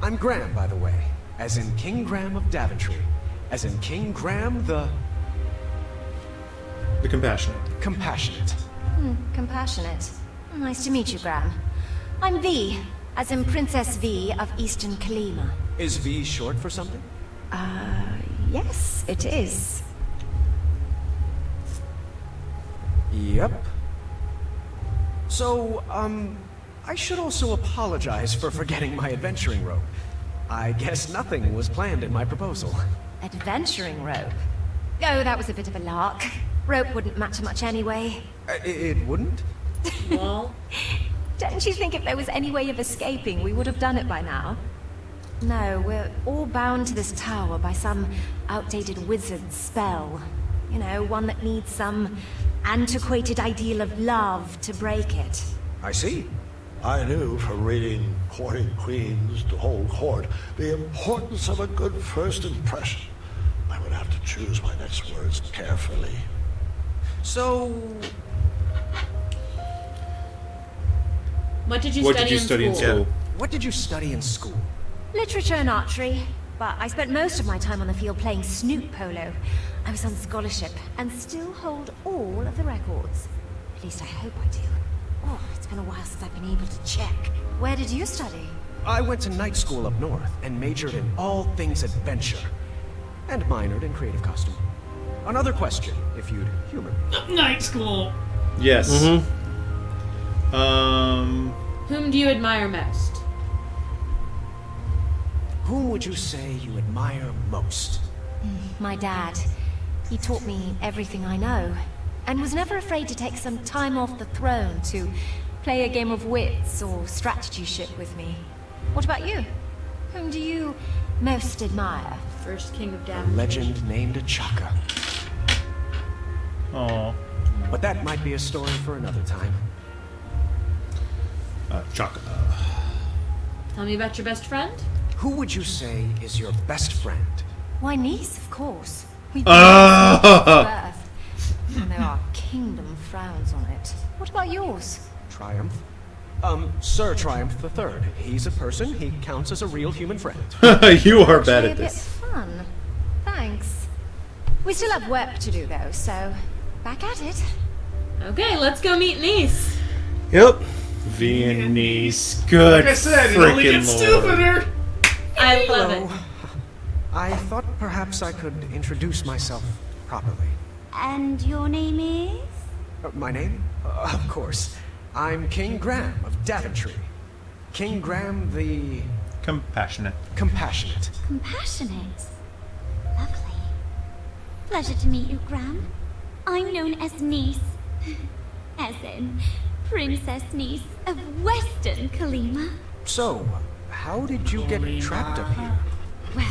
I'm Graham, by the way. As in King Graham of Daventry. As in King Graham the... The Compassionate. Compassionate. Compassionate. Nice to meet you, Graham. I'm V, as in Princess V of Eastern Kalima. Is V short for something? Yes, it is. Yep. So, I should also apologize for forgetting my adventuring rope. I guess nothing was planned in my proposal. Adventuring rope? Oh, that was a bit of a lark. Rope wouldn't matter much anyway. It wouldn't? Well, Don't you think if there was any way of escaping, we would have done it by now? No, we're all bound to this tower by some outdated wizard's spell. You know, one that needs some antiquated ideal of love to break it. I see. I knew from reading Courting Queens to Hold Court the importance of a good first impression. I would have to choose my next words carefully. So... what did you What study, did you study in school? What did you study in school? Literature and archery, but I spent most of my time on the field playing snoot polo. I was on scholarship and still hold all of the records. At least I hope I do. Oh, it's been a while since I've been able to check. Where did you study? I went to night school up north and majored in all things adventure. And minored in creative costume. Another question, if you'd humor me. Night school. Yes. whom do you admire most? Whom would you say you admire most? My dad. He taught me everything I know, and was never afraid to take some time off the throne to play a game of wits or strategy ship with me. What about you? Whom do you most admire? First king of A Daventry. legend named Achaka. Oh. But that might be a story for another time. Chaka. Tell me about your best friend? Who would you say is your best friend? My niece, of course. We Ah! birth. I know our kingdom frowns on it. What about yours? Triumph. Sir Triumph III. He's a person. He counts as a real human friend. You are bad Actually at a bit this. fun. Thanks. We still have work to do though, so back at it. Okay, let's go meet Nice. Yep. Viennese. Good Like I said, it only freaking gets lord. stupider. I love it. I thought perhaps I could introduce myself properly. And your name is? My name? Of course. I'm King Graham of Daventry. King Graham the... Compassionate. Compassionate. Compassionate. Lovely. Pleasure to meet you, Graham. I'm known as Nice. As in, Princess Nice of Western Kalima. So, how did you get trapped up here? Well,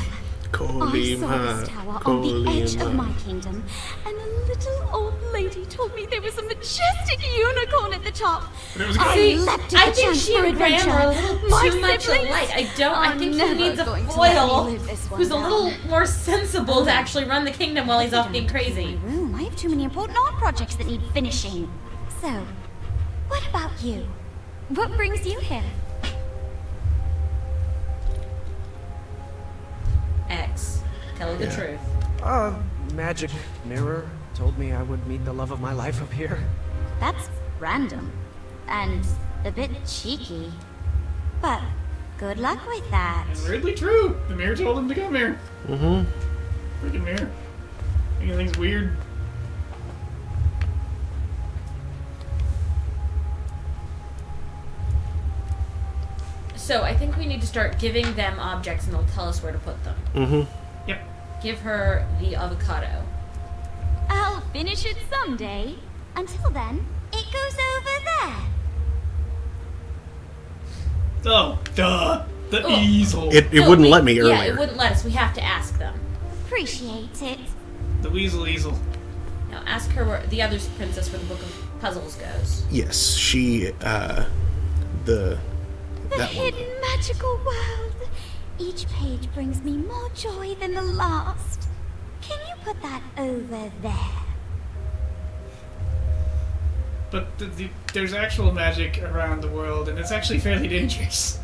I saw this tower on the edge of my kingdom, and a little old lady told me there was a majestic unicorn at the top. See, leapt at I the think chance she for and Graham adventure. are a little My too much siblings alike. I are think he never needs a going to let me foil live this one who's a down. little more sensible to actually run the kingdom while he's off being crazy. Room. I have too many important art projects that need finishing. So, what about you? What brings you here? X. Tell her the truth. Magic mirror told me I would meet the love of my life up here. That's random. And a bit cheeky. But good luck with that. And weirdly true. The mirror told him to come here. Mm-hmm. Freaking mirror. Making things weird. So I think we need to start giving them objects and they'll tell us where to put them. Mm-hmm. Yep. Give her the avocado. I'll finish it someday. Until then, it goes over there. Oh, duh. The Oh. easel. It No, wouldn't let me earlier. Yeah, it wouldn't let us. We have to ask them. Appreciate it. The weasel easel. Now ask her where the other princess where the book of puzzles goes. Yes, she, The that one. hidden magical world. Each page brings me more joy than the last. Can you put that over there? But there's actual magic around the world, and it's actually fairly dangerous.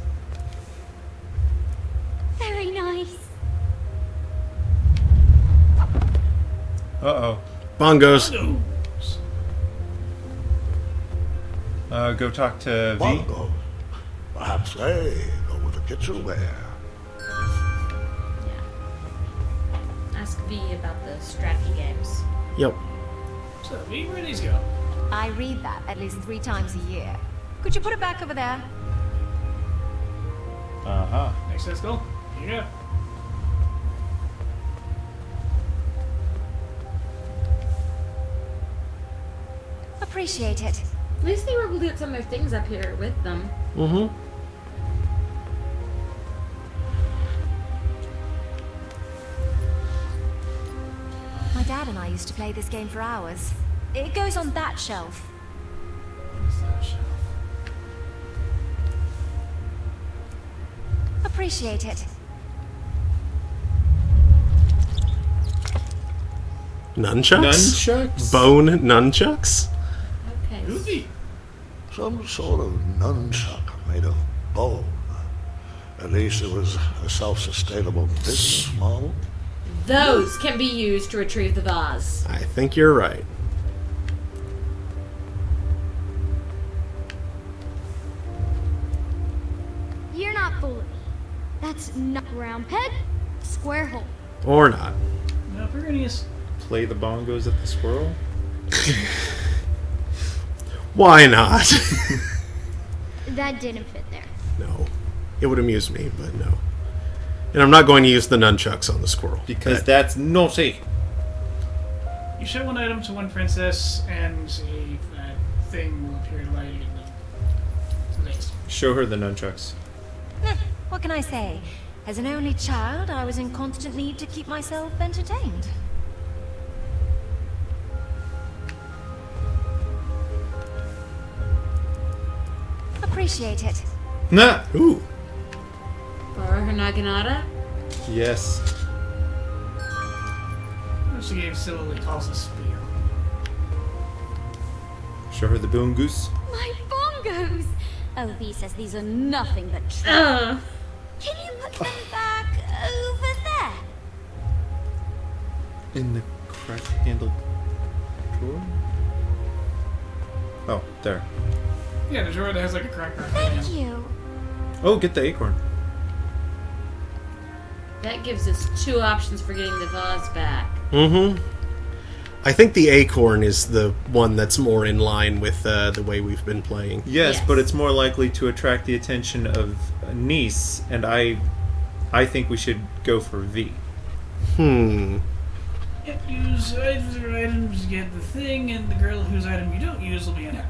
Very nice. Uh-oh. Bongos. Go talk to V. Bongo. Perhaps they go with the kitchenware. Ask V about the strategy games. Yep. So, where do these go? I read that at least 3 times a year. Could you put it back over there? Uh-huh. Next let's go. Here you go. Appreciate it. At least they were able to get some of their things up here with them. Mm-hmm. My dad and I used to play this game for hours. It goes on that shelf. Appreciate it. Nunchucks? Nunchucks? Bone nunchucks? Okay. Goofy. Some sort of nunchuck made of bone. At least it was a self-sustainable business model. Those can be used to retrieve the vase. I think you're right. You're not fooling me. That's not round peg, square hole. Or not. No, Perennius. Play the bongos at the squirrel? Why not? That didn't fit there. No. It would amuse me, but no. And I'm not going to use the nunchucks on the squirrel. Because that's naughty. You show one item to one princess, and a thing will appear lighting in the next. Show her the nunchucks. What can I say? As an only child, I was in constant need to keep myself entertained. Appreciate it. Nah. Ooh. Borrow her naginata? Yes. Which the game similarly calls a spear. Show her the boom goose. My bongos! Oh, V says these are nothing but trouble. Can you put them back over there? In the crack-handled drawer? Oh, there. Yeah, the drawer that has like a cracker. Thank you. Oh, get the acorn. That gives us 2 options for getting the vase back. Mm-hmm. I think the acorn is the one that's more in line with the way we've been playing. Yes, but it's more likely to attract the attention of a niece, and I think we should go for V. Hmm. Yep, use either items, get the thing, and the girl whose item you don't use will be unhappy.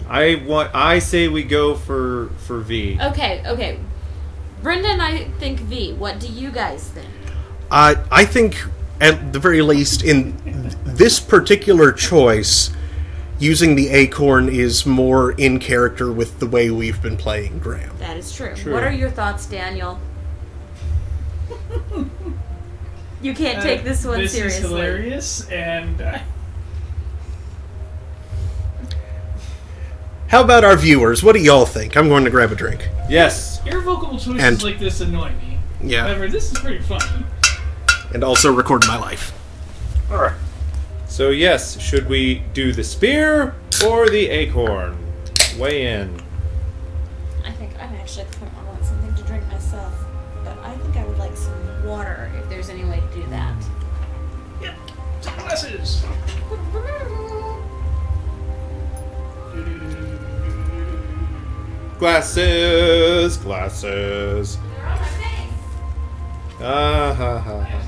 I say we go for V. Okay. Brenda and I think V. What do you guys think? I think, at the very least, in this particular choice, using the acorn is more in character with the way we've been playing Graham. That is true. What are your thoughts, Daniel? You can't take this one seriously. This is hilarious, and... How about our viewers? What do y'all think? I'm going to grab a drink. Yes. Irrevocable choices And- like this annoy me. Yeah. However, this is pretty funny. And also record my life. Alright. So yes, should we do the spear or the acorn? Weigh in. I think I'm actually at the point where I want something to drink myself, but I think I would like some water if there's any way to do that. Yep. Sunglasses. Glasses. Ah ha ha ha.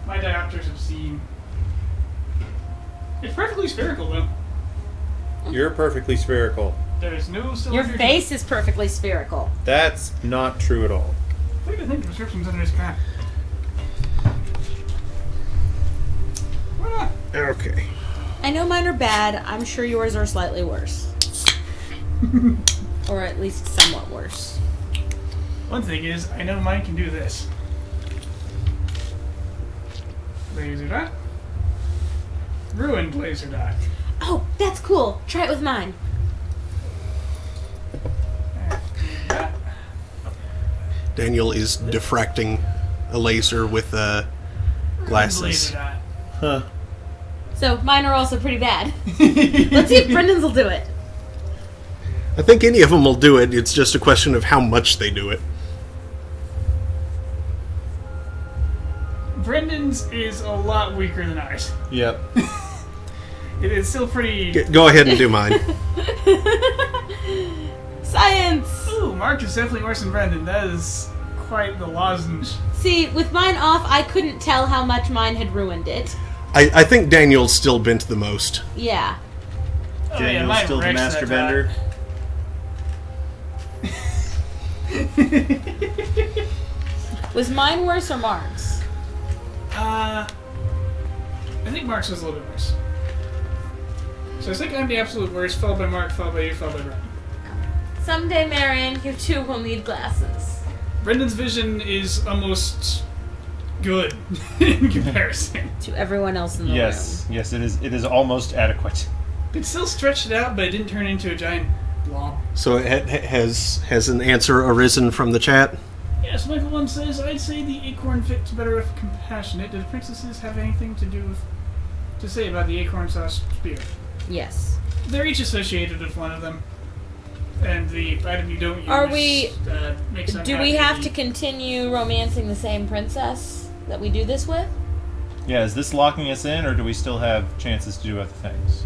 My diopters have seen. It's perfectly spherical, though. You're perfectly spherical. There's no Your cylinder. face is perfectly spherical. That's not true at all. Look at the thing, the prescription's under his crap. Why not? Okay. I know mine are bad. I'm sure yours are slightly worse. Or at least somewhat worse. One thing is, I know mine can do this. Laser dot. Ruined laser dot. Oh, that's cool. Try it with mine. Daniel is diffracting a laser with glasses. Laser dot. Huh. So mine are also pretty bad. Let's see if Brendan's will do it. I think any of them will do it. It's just a question of how much they do it. Brendan's is a lot weaker than ours. Yep. It is still pretty... Go ahead and do mine. Science! Ooh, Mark is definitely worse than Brendan. That is quite the lozenge. See, with mine off, I couldn't tell how much mine had ruined it. I think Daniel's still bent the most. Yeah. Oh, Daniel's mine still the wrecks master that bender. Was mine worse or Mark's? I think Mark's was a little bit worse. So I think I'm the absolute worst, followed by Mark, followed by you, followed by Brendan. Someday, Marion, you too will need glasses. Brendan's vision is almost good in comparison. To everyone else in the room. Yes, it is. It is almost adequate. It still stretched it out, but it didn't turn into a giant blob. So has an answer arisen from the chat? Yes, Michael 1 says, I'd say the acorn fits better with compassionate. Do the princesses have anything to say about the acorn sauce spear? Yes. They're each associated with one of them. And the item you don't use Are we... makes them do we have to continue romancing the same princess that we do this with? Yeah, is this locking us in, or do we still have chances to do other things?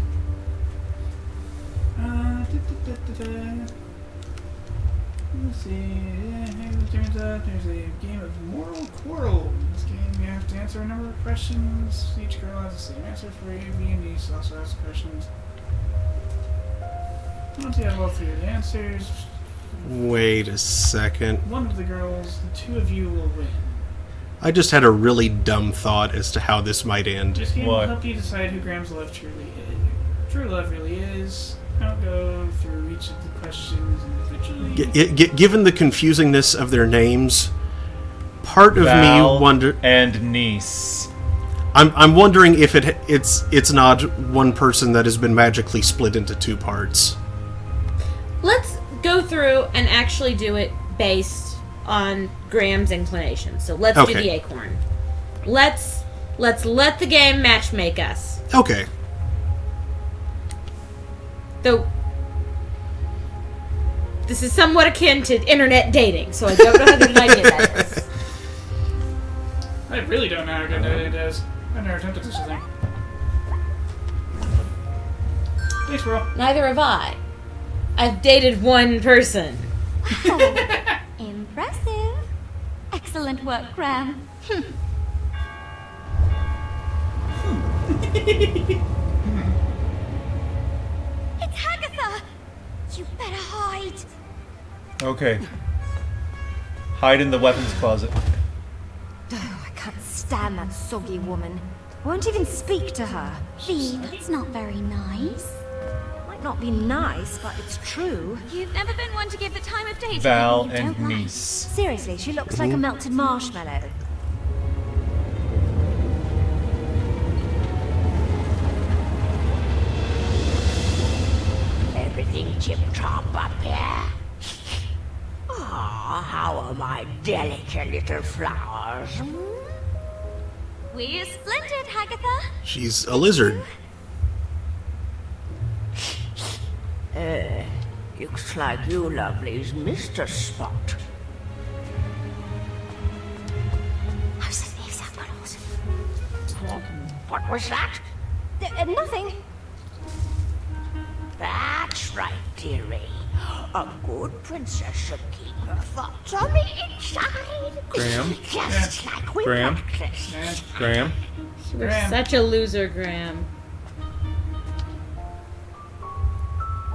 Let's see. It turns out there's a game of Moral Quirrell. In this game, you have to answer a number of questions. Each girl has the same answer for A, B, and D. So also ask questions. Once you have all three of the answers, Wait a second. one of the girls, the two of you will win. I just had a really dumb thought as to how this might end. This game will help you decide who Graham's love truly is. True love really is. I'll go through each of the questions individually. Given the confusingness of their names, part of Val me wonder and niece. I'm wondering if it's not one person that has been magically split into two parts. Let's go through and actually do it based on Graham's inclination. So let's do the acorn. Let's let the game matchmake us. Okay. Though this is somewhat akin to internet dating, so I don't know how good an idea that is. I really don't know how good it is. I've never attempted such a thing. Thanks, bro. Neither have I. I've dated one person. Impressive. Excellent work, Graham. It's Hagatha! You better hide. Okay. Hide in the weapons closet. Oh, I can't stand that soggy woman. Won't even speak to her. Lee, that's not very nice. Might not be nice, but it's true. You've never been one to give the time of day to Val people you and don't like. niece. Seriously, she looks like a melted marshmallow. Everything tip-top up here. Ah, how are my delicate little flowers? We're splendid, Hagatha. She's a lizard. Looks like you lovelies missed a spot. What was that? Nothing. That's right, dearie. A good princess should keep her thoughts on the inside. Graham? Just like we Graham? practice. Graham? You're such a loser, Graham.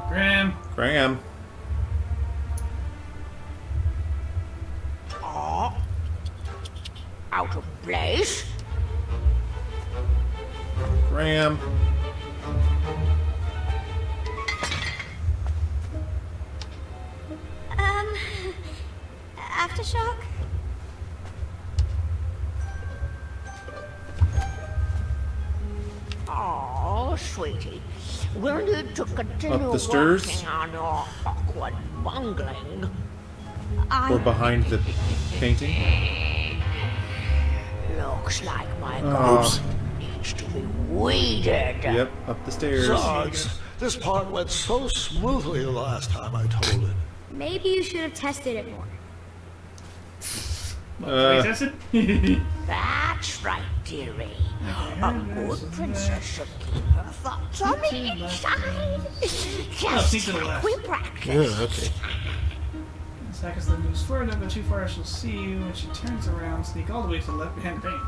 Graham. Graham. Oh. Out of place? Graham. Aftershock? Oh, sweetie. We'll need to continue Up the stairs? working on your awkward bungling. Or behind the painting? Looks like my Oh. garden needs to be weeded. Yep, up the stairs. Zods, this part went so smoothly the last time I told it. Maybe you should have tested it more. That's right, dearie. A good princess should keep her thoughts on the inside. Just like we practice. Yeah, okay. Hagatha moves forward, don't go too far, she'll see you. When she turns around, sneak all the way to the left behind the paint.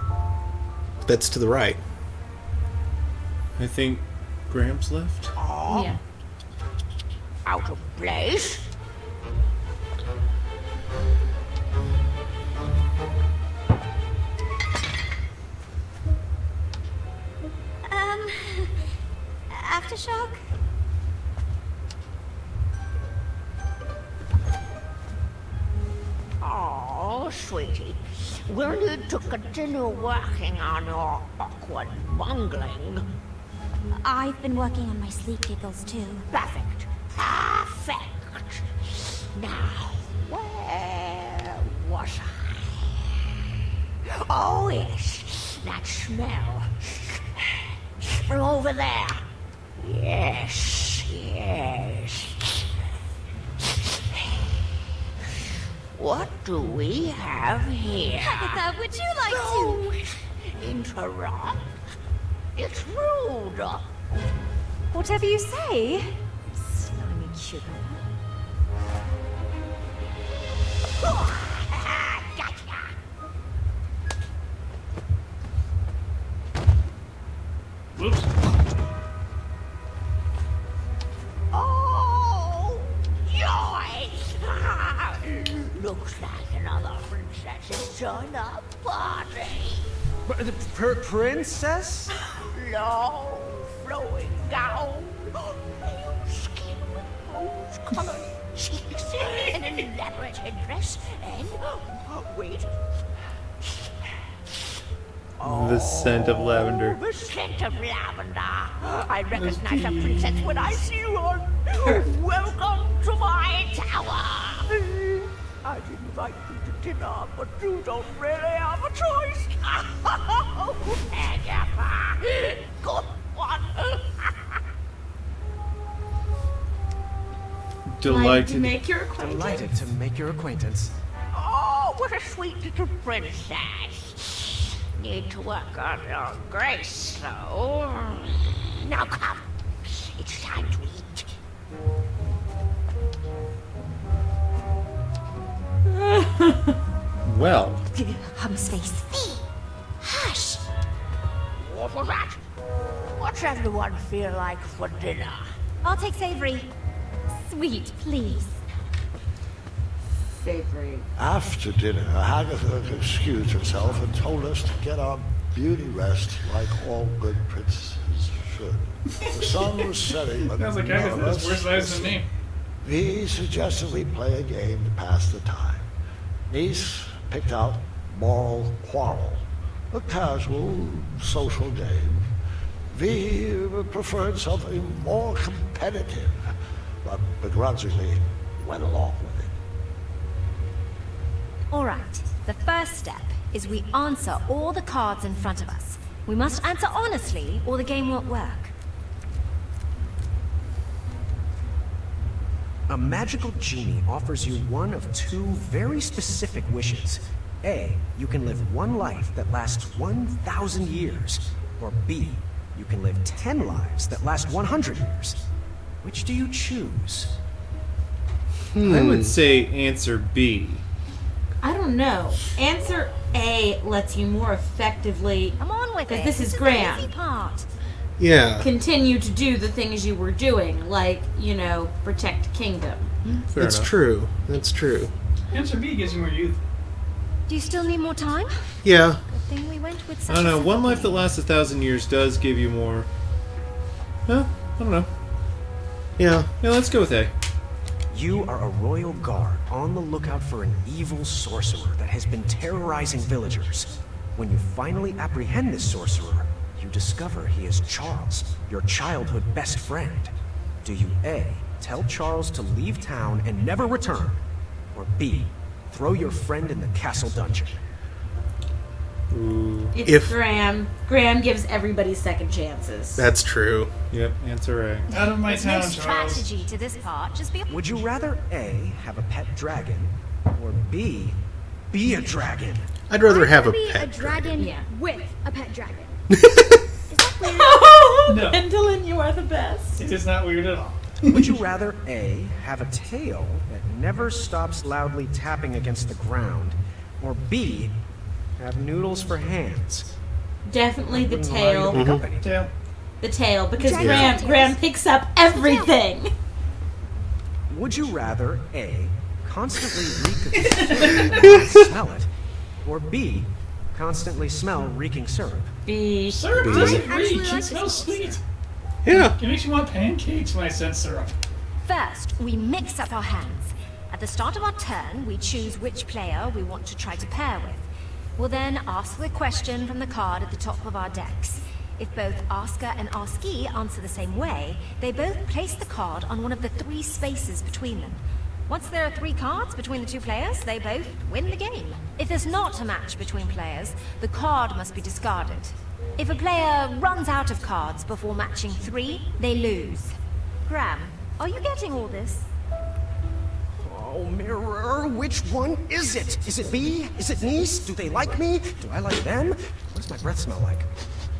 That's to the right. I think Graham's left? Oh. Yeah. Out of place? Aftershock? Oh, sweetie. We'll need to continue working on your awkward bungling. I've been working on my sleep giggles too. Perfect. Perfect. Now, where was I? Oh, yes. That smell. From over there. Yes, yes. What do we have here? Hagatha, would you like to interrupt? It's rude. Whatever you say. Slimy sugar. Whoops. Oh, joy! Looks like another princess has joined our party. Princess? Long, flowing gown, pale skin with rose-colored cheeks, an elaborate headdress, and wait. The scent of lavender. The scent of lavender. I recognize a princess when I see one. Welcome to my tower. I'd invite you to dinner, but you don't really have a choice. Agatha, good one. Delighted to make your acquaintance. Delighted to make your acquaintance. Oh, what a sweet little princess. Need to work on your grace, though. Now come, it's time to eat. Well. Hum's face. Hush! What was that? What's everyone feel like for dinner? I'll take savory. Sweet, please. Savory. After dinner, Agatha excused herself and told us to get our beauty rest like all good princesses should. The sun was setting, but Sounds like none of Agatha's us worse eyes than me. He suggested we play a game to pass the time. Niece picked out Moral Quarrel, a casual social game. V preferred something more competitive, but begrudgingly went along with it. All right. The first step is we answer all the cards in front of us. We must answer honestly, or the game won't work. A magical genie offers you one of two very specific wishes. A, you can live one life that lasts 1,000 years. Or B, you can live 10 lives that last 100 years. Which do you choose? I would say answer B. I don't know. Answer A lets you more effectively. Come on with it. Because this is the Graham. easy part. Yeah. Continue to do the things you were doing, like, protect kingdom. That's true. That's true. Answer B gives you more youth. Do you still need more time? Yeah. Good thing we went with I don't know. One life that lasts 1,000 years does give you more. Huh? I don't know. Yeah. Yeah, let's go with A. You are a royal guard on the lookout for an evil sorcerer that has been terrorizing villagers. When you finally apprehend this sorcerer, you discover he is Charles, your childhood best friend. Do you A, tell Charles to leave town and never return, or B, throw your friend in the castle dungeon? It's Graham. Graham gives everybody second chances. That's true. Yep, answer A. Out of my There's town, no Charles. strategy to this part. Just be. Would you rather A, have a pet dragon, or B, be a dragon? I'd rather have a Be pet a dragon with a pet dragon. No. Pendulin, you are the best. It is not weird at all. Would you rather A, have a tail that never stops loudly tapping against the ground, or B, have noodles for hands? Definitely the Wouldn't allow you to tail. pick up anything. Tail. The tail, because Dragon Graham picks up everything. Would you rather A, constantly reek of syrup and smell it, or B, constantly smell reeking syrup? B. Syrup B. doesn't I reek. actually It like smells sweet. Yeah. It makes you want pancakes when I sense syrup. First, we mix up our hands. At the start of our turn, we choose which player we want to try to pair with. We'll then ask the question from the card at the top of our decks. If both asker and askee answer the same way, they both place the card on one of the 3 spaces between them. Once there are 3 cards between the 2 players, they both win the game. If there's not a match between players, the card must be discarded. If a player runs out of cards before matching 3, they lose. Graham, are you getting all this? Oh, Mirror, which one is it? Is it me? Is it Niece? Do they like me? Do I like them? What does my breath smell like?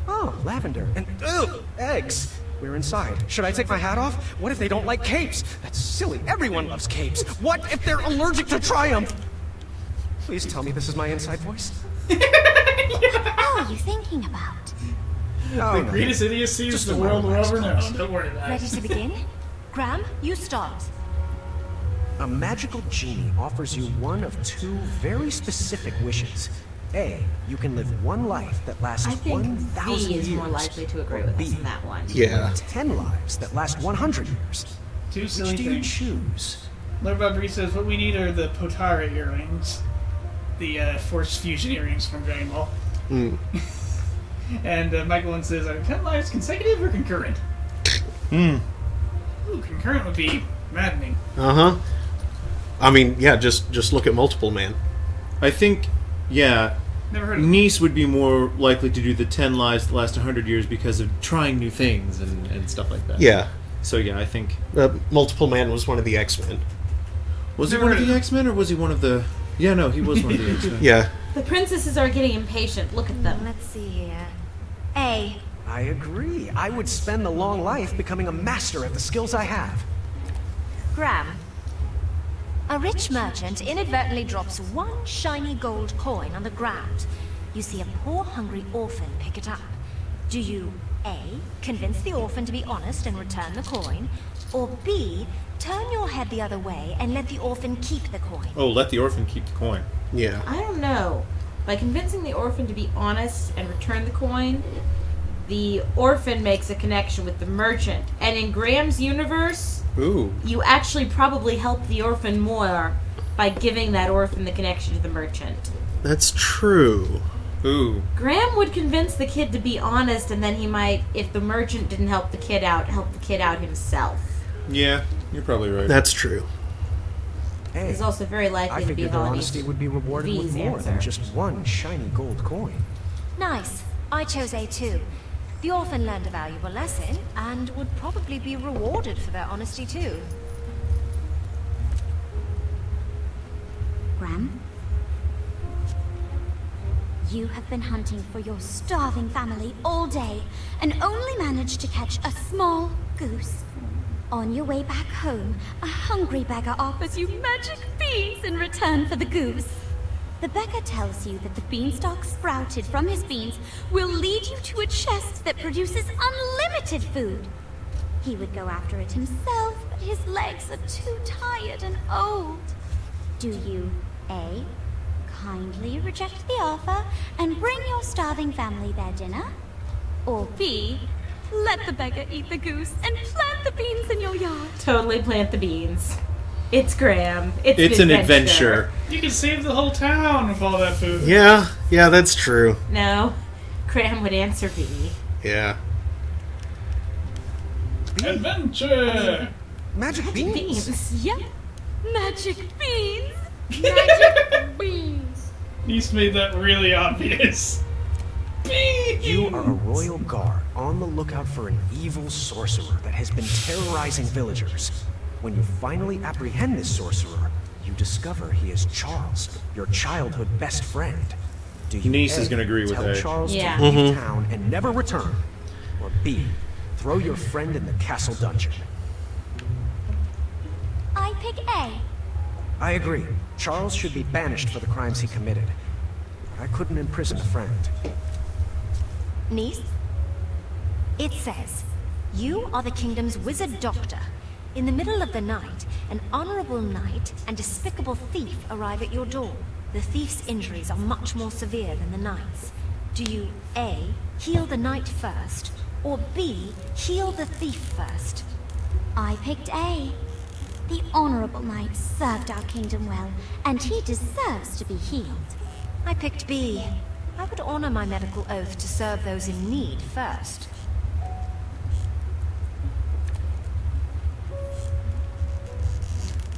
Oh, lavender. And, ugh, eggs. We're inside. Should I take my hat off? What if they don't like capes? That's silly. Everyone loves capes. What if they're allergic to Triumph? Please tell me this is my inside voice. What are you thinking about? Oh, The greatest idiocy is the world will ever know. Don't worry about Ready it. to begin? Graham, you start. A magical genie offers you one of two very specific wishes. A, you can live one life that lasts I think 1,000 B years. is more likely to agree with us on that one. Yeah. 10 lives that last 100 years. Two silly Which do you things. choose? Lord Valkyrie says, what we need are the Potara earrings. The Force Fusion earrings from Dragon Ball. And Michael Lynn says, are 10 lives consecutive or concurrent? Ooh, concurrent would be maddening. Uh-huh. I mean, yeah, just look at Multiple Man. I think, yeah, Never heard of Nice would be more likely to do the 10 lives that last 100 years because of trying new things and stuff like that. Yeah. So yeah, I think... Multiple Man was one of the X-Men. Was he one of the X-Men, or was he one of the... Yeah, no, he was one of the X-Men. Yeah. The princesses are getting impatient. Look at them. Let's see here. A. I agree. I would spend a long life becoming a master at the skills I have. Graham. A rich merchant inadvertently drops one shiny gold coin on the ground. You see a poor, hungry orphan pick it up. Do you A. convince the orphan to be honest and return the coin, or B. turn your head the other way and let the orphan keep the coin? Oh, let the orphan keep the coin. Yeah. I don't know. By convincing the orphan to be honest and return the coin, the orphan makes a connection with the merchant. And in Graham's universe, Ooh. you actually probably help the orphan more by giving that orphan the connection to the merchant. That's true. Ooh. Graham would convince the kid to be honest, and then he might, if the merchant didn't help the kid out himself. Yeah, you're probably right. That's true. Hey, He's also very I likely to be figured their Holiday honesty would be rewarded with V's more than answer. just one shiny gold coin. Nice. I chose A too. The orphan learned a valuable lesson and would probably be rewarded for their honesty too. Graham? You have been hunting for your starving family all day and only managed to catch a small goose. On your way back home, a hungry beggar offers you magic beans in return for the goose. The beggar tells you that the beanstalk sprouted from his beans will lead you to a chest that produces unlimited food. He would go after it himself, but his legs are too tired and old. Do you A. kindly reject the offer and bring your starving family their dinner? Or B. let the beggar eat the goose and plant the beans in your yard? Totally plant the beans. It's Graham. It's an adventure. You can save the whole town with all that food. Yeah, that's true. No, Graham would answer B. Yeah. Adventure! Magic beans. Yep. Magic beans. Magic beans. Nice made that really obvious. Beans! You are a royal guard on the lookout for an evil sorcerer that has been terrorizing villagers. When you finally apprehend this sorcerer, you discover he is Charles, your childhood best friend. Do you Niece A, is gonna agree with tell that. Charles Yeah. to leave town and never return, or B, throw your friend in the castle dungeon? I pick A. I agree. Charles should be banished for the crimes he committed. But I couldn't imprison a friend. Niece? It says, you are the kingdom's wizard doctor. In the middle of the night, an honorable knight and despicable thief arrive at your door. The thief's injuries are much more severe than the knight's. Do you A, heal the knight first, or B, heal the thief first? I picked A. The honorable knight served our kingdom well, and he deserves to be healed. I picked B. I would honor my medical oath to serve those in need first.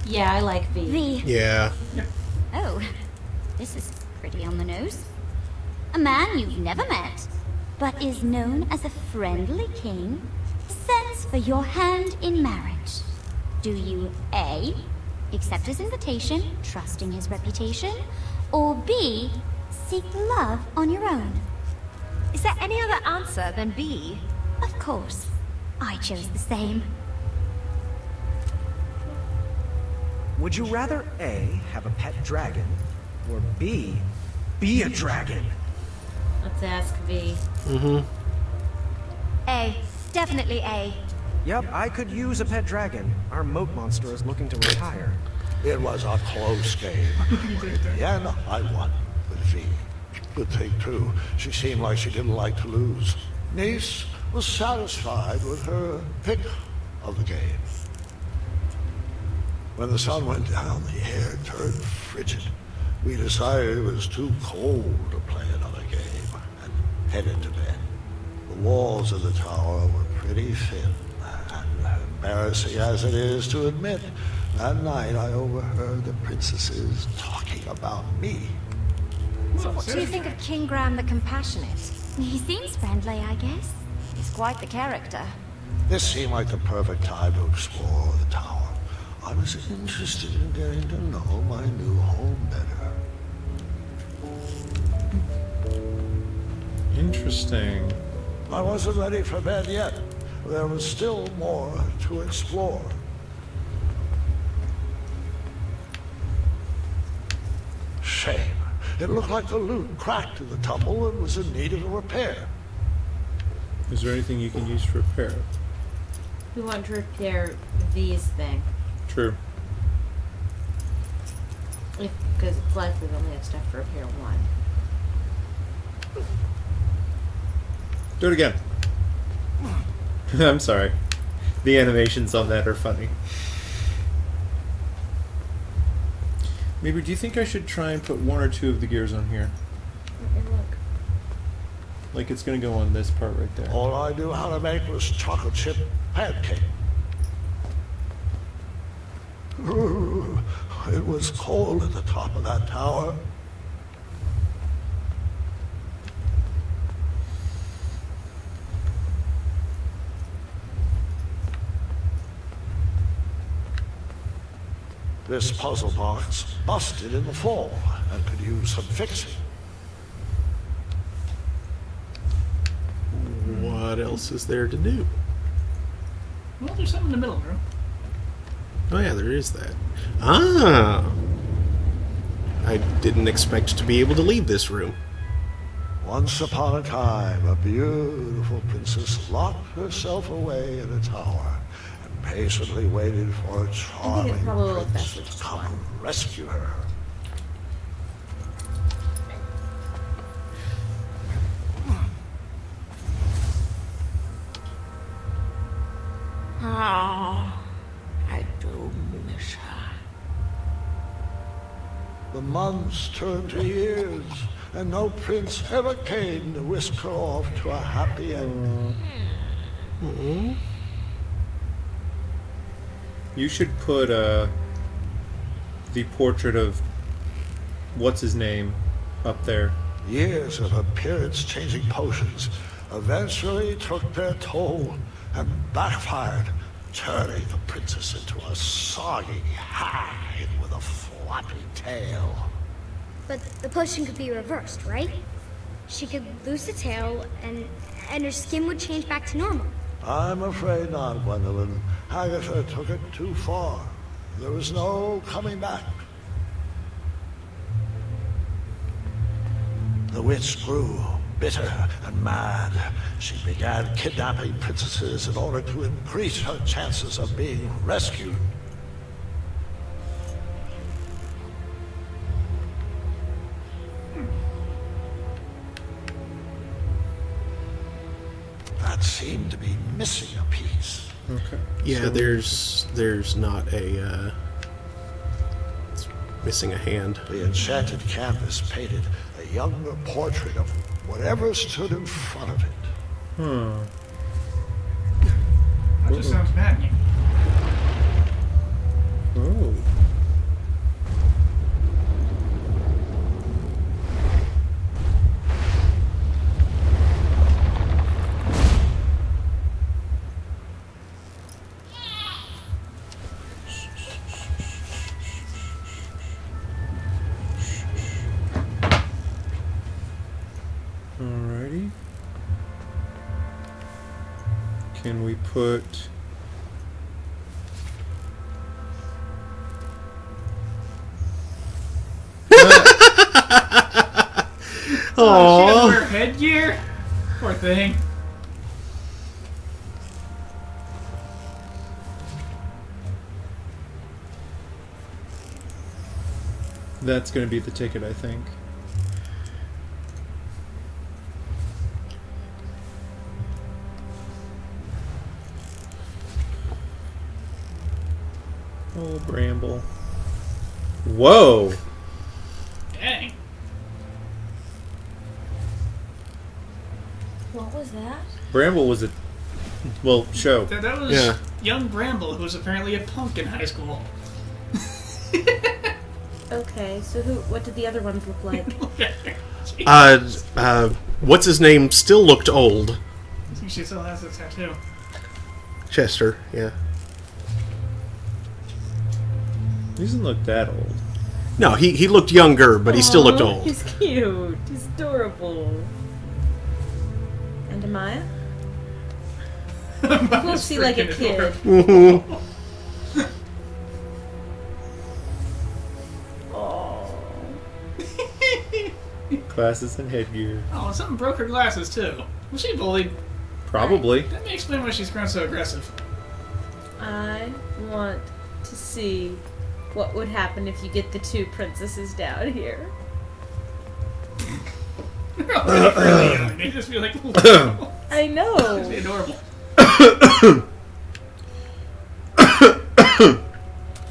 Yeah, I like V. V. Yeah. Oh, this is pretty on the nose. A man you've never met, but is known as a friendly king, sends for your hand in marriage. Do you A, accept his invitation, trusting his reputation, or B, seek love on your own? Is there any other answer than B? Of course. I chose the same. Would you rather A, have a pet dragon, or B, be a dragon? Let's ask V. Definitely A. Yep, I could use a pet dragon. Our moat monster is looking to retire. It was a close game. In the end, I won with V. Good thing, too. She seemed like she didn't like to lose. Nice was satisfied with her pick of the game. When the sun went down, the air turned frigid. We decided it was too cold to play another game and headed to bed. The walls of the tower were pretty thin, and embarrassing as it is to admit, that night I overheard the princesses talking about me. So what do you think of King Graham the Compassionate? He seems friendly, I guess. He's quite the character. This seemed like the perfect time to explore the tower. I was interested in getting to know my new home better. Interesting. I wasn't ready for bed yet. There was still more to explore. Shame. It looked like the loot cracked in the tumble and was in need of a repair. Is there anything you can use to repair it? We want to repair V's thing. True. Because it's likely we only have stuff to repair one. Do it again. I'm sorry. The animations on that are funny. Maybe do you think I should try and put one or two of the gears on here? Okay, look. Like it's gonna go on this part right there. All I knew how to make was chocolate chip pancake. It was cold at the top of that tower. This puzzle box busted in the fall and could use some fixing. What else is there to do? Well, there's something in the middle, bro. Oh yeah, there is that. Ah! I didn't expect to be able to leave this room. Once upon a time, a beautiful princess locked herself away in a tower and patiently waited for a charming prince to come and rescue her. Oh, I do miss her. The months turned to years, and no prince ever came to whisk her off to a happy end. You should put the portrait of what's his name up there. Years of appearance-changing potions eventually took their toll and backfired, turning the princess into a soggy hag with a floppy tail. But the potion could be reversed, right? She could lose the tail, and her skin would change back to normal. I'm afraid not, Gwendolyn. Agatha took it too far. There was no coming back. The witch grew bitter and mad. She began kidnapping princesses in order to increase her chances of being rescued. That seemed to be missing a piece. Okay. Yeah, So- there's not a it's missing a hand. The enchanted canvas painted a younger portrait of whatever stood in front of it. That just sounds bad. Oh. Alrighty. Can we put... Oh, she had to wear headgear? Poor thing. That's going to be the ticket, I think. Oh, Bramble. Whoa! Dang. What was that? Bramble was a... Well, show. That was young Bramble, who was apparently a punk in high school. Okay, so what did the other ones look like? What's his name still looked old. I think she still has that tattoo. Chester, yeah. He doesn't look that old. No, he looked younger, but he still looked old. He's cute. He's adorable. And Amaya? Looks he like a kid. Mm-hmm. Glasses and headgear. Oh, something broke her glasses, too. Was she bullied? Probably. That may explain why she's grown so aggressive. I want to see what would happen if you get the two princesses down here. Really young. They just feel like... I know. It'd be adorable.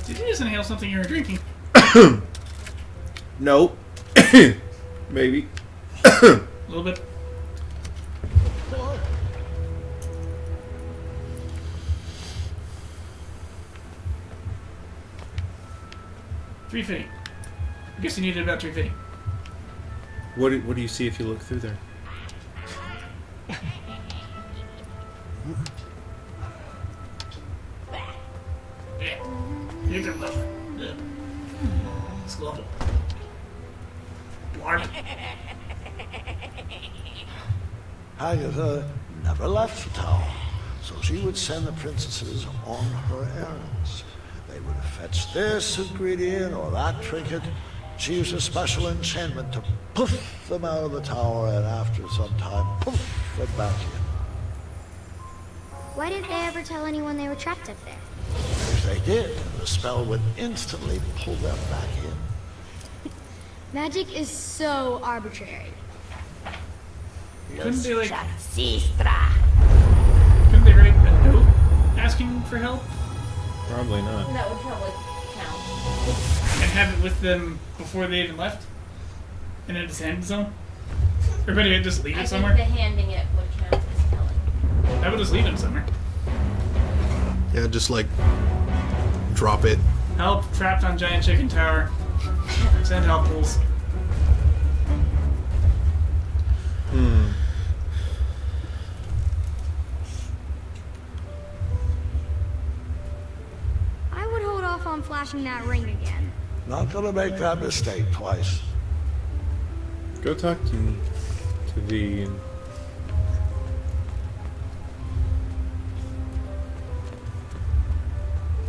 Did you just inhale something you were drinking? Nope. Maybe. A little bit. Tree fitting. I guess you needed about tree fitting. What do you see if you look through there? Yeah. You can love it. It's lovely. Blarney. Agatha never left the tower, so she would send the princesses on her errands. They would fetch this ingredient or that trinket. She used a special enchantment to poof them out of the tower, and after some time, poof them back in. Why didn't they ever tell anyone they were trapped up there? If they did, the spell would instantly pull them back in. Magic is so arbitrary. Couldn't they, like... Couldn't they write a note asking for help? Probably not. That would probably count. And have it with them before they even left? And then just hand it to them? Or better yet, just leave it somewhere? I think the handing it would count as telling. I would just leave it somewhere. Yeah, just like drop it. Help, trapped on giant chicken tower. Send help pools. I would hold off on flashing that ring again. Not gonna make that mistake twice. Go talk to V and...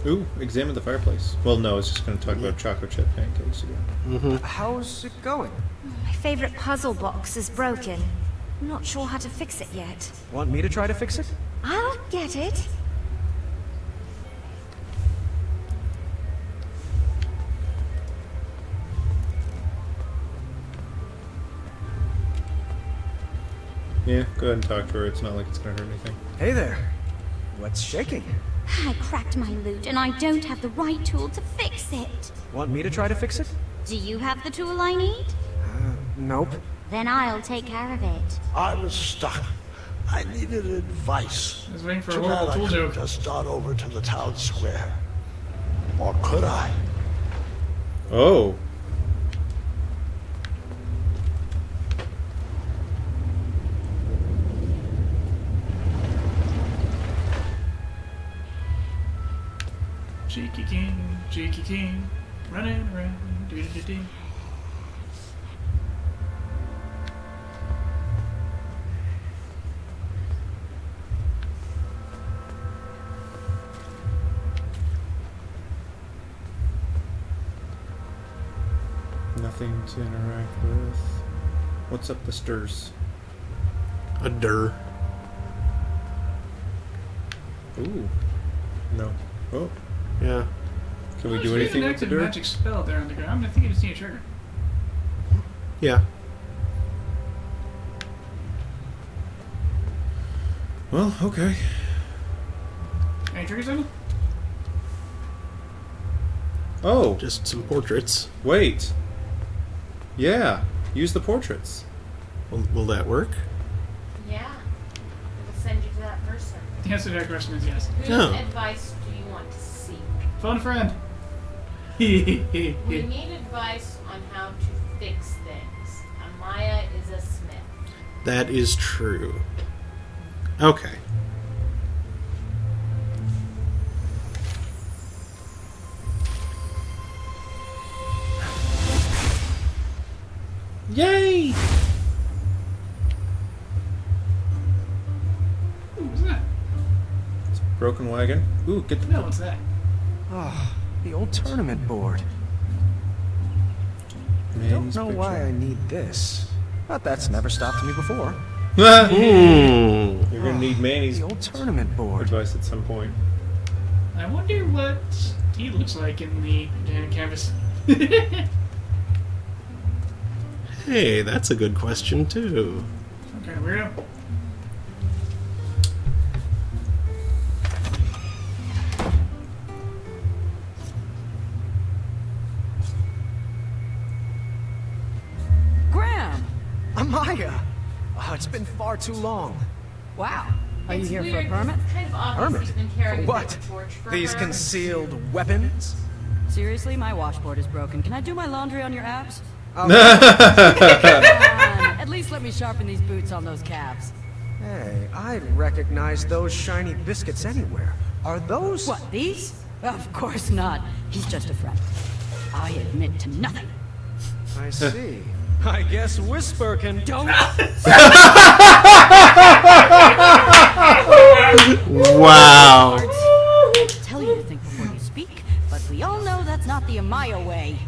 Ooh, examine the fireplace. Well, no, it's just going to talk about chocolate chip pancakes again. How's it going? My favorite puzzle box is broken. I'm not sure how to fix it yet. Want me to try to fix it? I'll get it. Yeah, go ahead and talk to her. It's not like it's going to hurt anything. Hey there. What's shaking? I cracked my lute and I don't have the right tool to fix it. Want me to try to fix it? Do you have the tool I need? Nope. Then I'll take care of it. I was stuck. I needed advice. I was waiting for a Too bad horrible I tool couldn't joke. just dart over to the town square. Or could I? Oh. Cheeky king, running around, do-do-do-do. Nothing to interact with. What's up the stairs? A dir. Ooh. No. Oh. Yeah. Can we do anything with with the an active dirt? magic spell there on the ground. I think you just need a trigger. Yeah. Well, okay. Any triggers on it? Oh, Just some portraits. wait. Yeah, use the portraits. Will that work? Yeah. It'll send you to that person. The answer to that question is yes. Whose Oh. advice do you want to seek? Phone a friend. We need advice on how to fix things. Amaya is a smith. That is true. Okay. Yay! Ooh, what's that? Broken wagon. Ooh, get the. No, what's that? Oh, the old tournament board. I don't know why I need this, but that's never stopped me before. You're gonna need Manny's The old tournament board. advice at some point. I wonder what he looks like in the canvas. Hey, that's a good question, too. Some kind of weirdo. Graham! Amaya! Oh, it's been far too long. Wow. Are you It's here weird, for a permit? It's kind of obvious Hermit? he's been carrying What? a torch for These her. concealed weapons? Seriously, my washboard is broken. Can I do my laundry on your abs? Oh. Come on. At least let me sharpen these boots on those calves. Hey, I'd recognize those shiny biscuits anywhere. Are those... What, these? Of course not. He's just a friend. I admit to nothing. I see. I guess Whisper can... Don't... Wow. I tell you to think before you speak, but we all know that's not the Amaya way.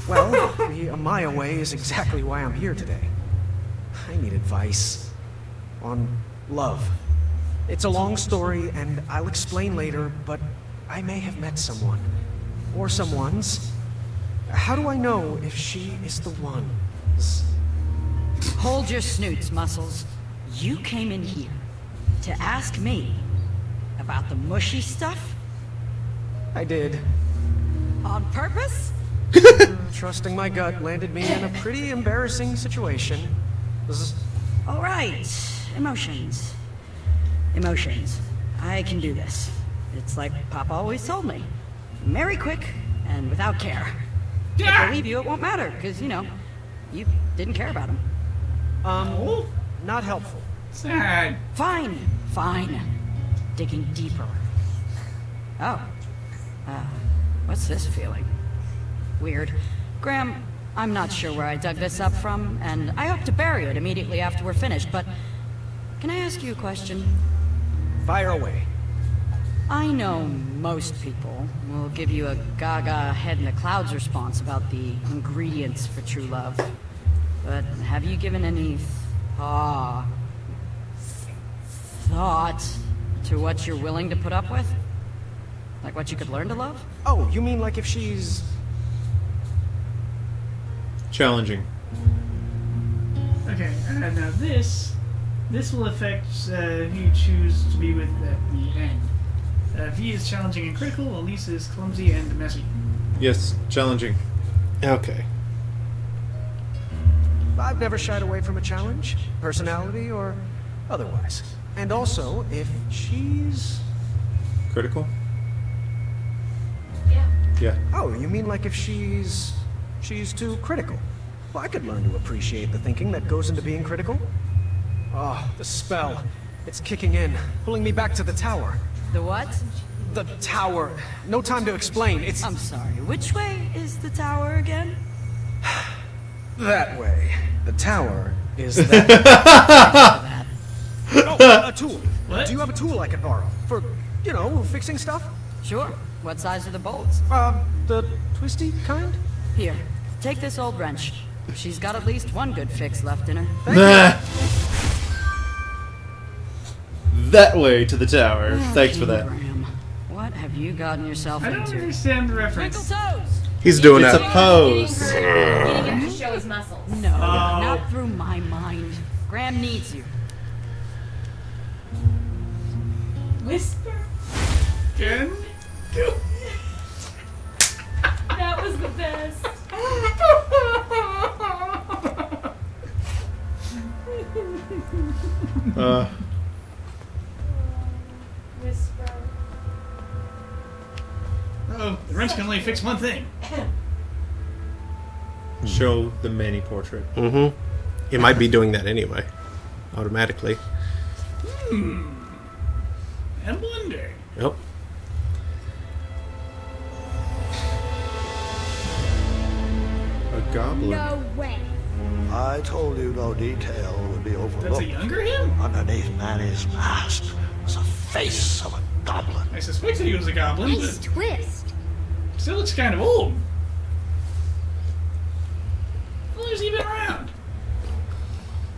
Well, the Amaya way is exactly why I'm here today. I need advice on love. It's a long story, and I'll explain later, but I may have met someone. Or someone's. How do I know if she is the one? Hold your snoots, Muscles. You came in here to ask me about the mushy stuff? I did. On purpose? Trusting my gut landed me in a pretty embarrassing situation. All right. Emotions. Emotions. I can do this. It's like Papa always told me. Marry quick and without care. If I believe you, it won't matter, because, you know, you didn't care about him. Not helpful. Sad. Fine. Fine. Digging deeper. Oh. What's this feeling? Weird. Graham, I'm not sure where I dug this up from, and I hope to bury it immediately after we're finished, but can I ask you a question? Fire away. I know most people will give you a gaga head in the clouds response about the ingredients for true love. But have you given any thought to what you're willing to put up with? Like what you could learn to love? Oh, you mean like if she's... Challenging. Okay, now this will affect who you choose to be with at the end. V is challenging and critical, Elise is clumsy and messy. Yes, challenging. Okay. I've never shied away from a challenge, personality or otherwise. And also, if she's... Critical? Yeah. Yeah. Oh, you mean like if she's too critical? Well, I could learn to appreciate the thinking that goes into being critical. Oh, the spell. It's kicking in, pulling me back to the tower. The what? The tower. No time to explain. It's... I'm sorry, which way is the tower again? that way. The tower is that. Oh, a tool. What? Do you have a tool I could borrow? For, you know, fixing stuff? Sure. What size are the bolts? The twisty kind? Here, take this old wrench. She's got at least one good fix left in her. That way to the tower. Thanks for that. Graham, what have you gotten yourself I don't into? understand the reference. He's doing It's a a pose. Getting him to show his muscles. No, not through my mind. Graham needs you. Whisper. Again? That was the best. Whisper. Oh, the wrench can only fix one thing. Show the mini portrait. Mm-hmm. It might be doing that anyway, automatically. And blender. Yep. A goblin. No way. I told you no detail would be overlooked. That's a younger him? Underneath Manny's mask was a face of a goblin. I suspected he was a goblin, Nice but twist. still looks kind of old. How long has he been around?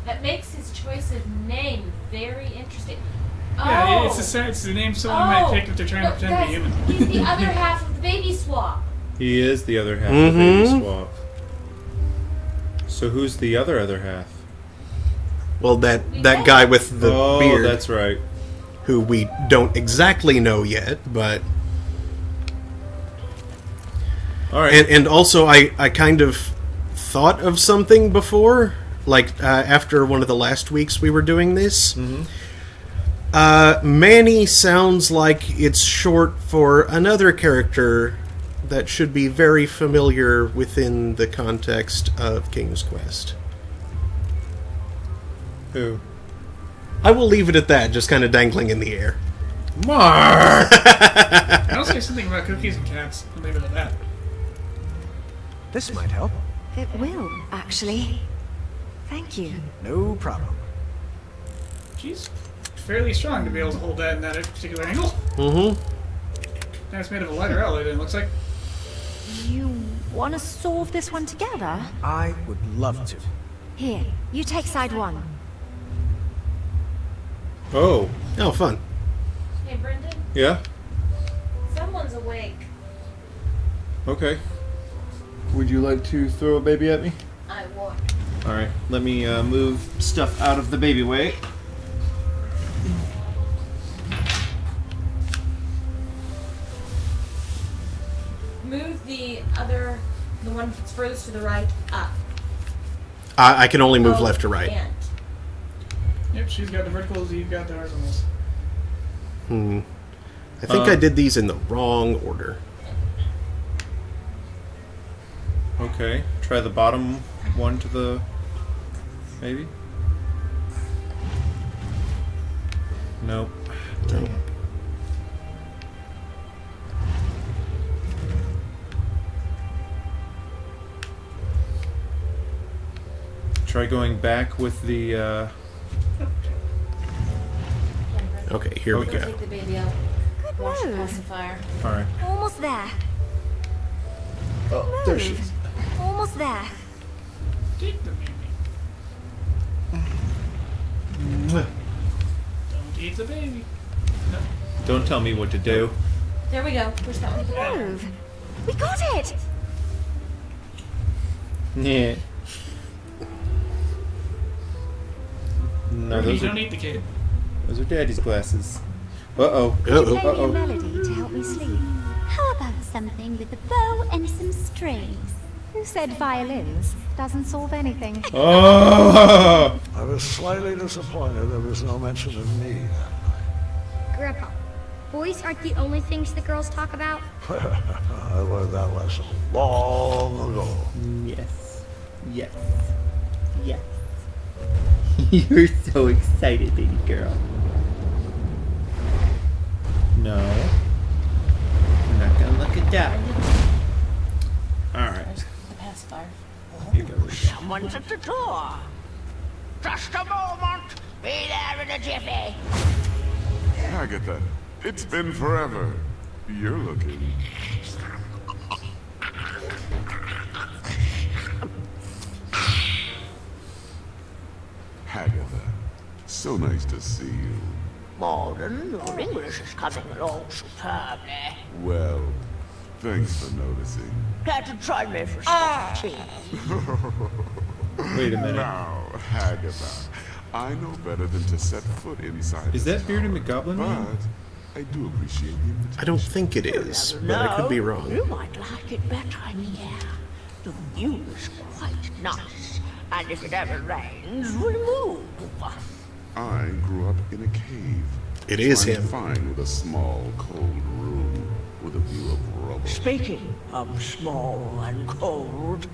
That makes his choice of name very interesting. Yeah, Oh. it's the name someone might pick if they're trying to pretend to be human. He's the other half of the baby swap. He is the other half of the baby swap. So who's the other half? Well, that guy with the beard. That's right. Who we don't exactly know yet, but... All right. And also, I kind of thought of something before, like after one of the last weeks we were doing this. Mm-hmm. Manny sounds like it's short for another character that should be very familiar within the context of King's Quest. Who? I will leave it at that, just kind of dangling in the air. Mark! I'll say something about cookies and cats. I'll leave it at that. This might help. It will, actually. Thank you. No problem. She's fairly strong to be able to hold that in that particular angle. Mm-hmm. Now it's made of a lighter alloy, it looks like. You want to solve this one together? I would love to. Here, you take side one. Oh. Oh, fun. Hey, Brendan. Yeah? Someone's awake. Okay. Would you like to throw a baby at me? I would. Alright, let me move stuff out of the baby way. Move the one that's furthest to the right, up. I can only move Oh, left to right. can't. Yep, she's got the verticals, you've got the horizontals. I think I did these in the wrong order. Okay, try the bottom one to the... maybe? Nope. Dang it. Try going back with the, Okay, here we go. Take the baby out. Good Wash the move. pacifier. Alright. Almost there. Oh, there she is. Almost there. Take the baby. Mwah. Don't eat the baby. No. Don't tell me what to do. There we go. Push that one. Good move. We got it! Yeah. No, Ruby, those don't are, eat the kid. those are Daddy's glasses. Uh-oh. Play me a Uh-oh. melody to help me sleep. How about something with a bow and some strings? Who said violins? Doesn't solve anything. Oh! I was slightly disappointed there was no mention of me that Grandpa, boys aren't the only things the girls talk about. night. I learned that lesson long ago. Yes. Yes. Yes. You're so excited, baby girl. No. I'm not gonna look at that. Alright. The pacifier. Here you go. Someone's at the door. Just a moment. Be there in a jiffy. Agatha, it's been forever. You're looking. Agatha, so nice to see you. Malden, your English is coming along superbly. Well, thanks for noticing. Care to join me for some tea? Wait a minute. Now, Hagatha, I know better than to set foot inside. Is the that Bearded tower, McGoblin man? But I do appreciate the invitation. I don't think it is, but I could be wrong. You might like it better in here. The view is quite nice, and if it ever rains, we'll move. I grew up in a cave. It is I'm him. fine with a small, cold room with a view of rubble. Speaking of small and cold,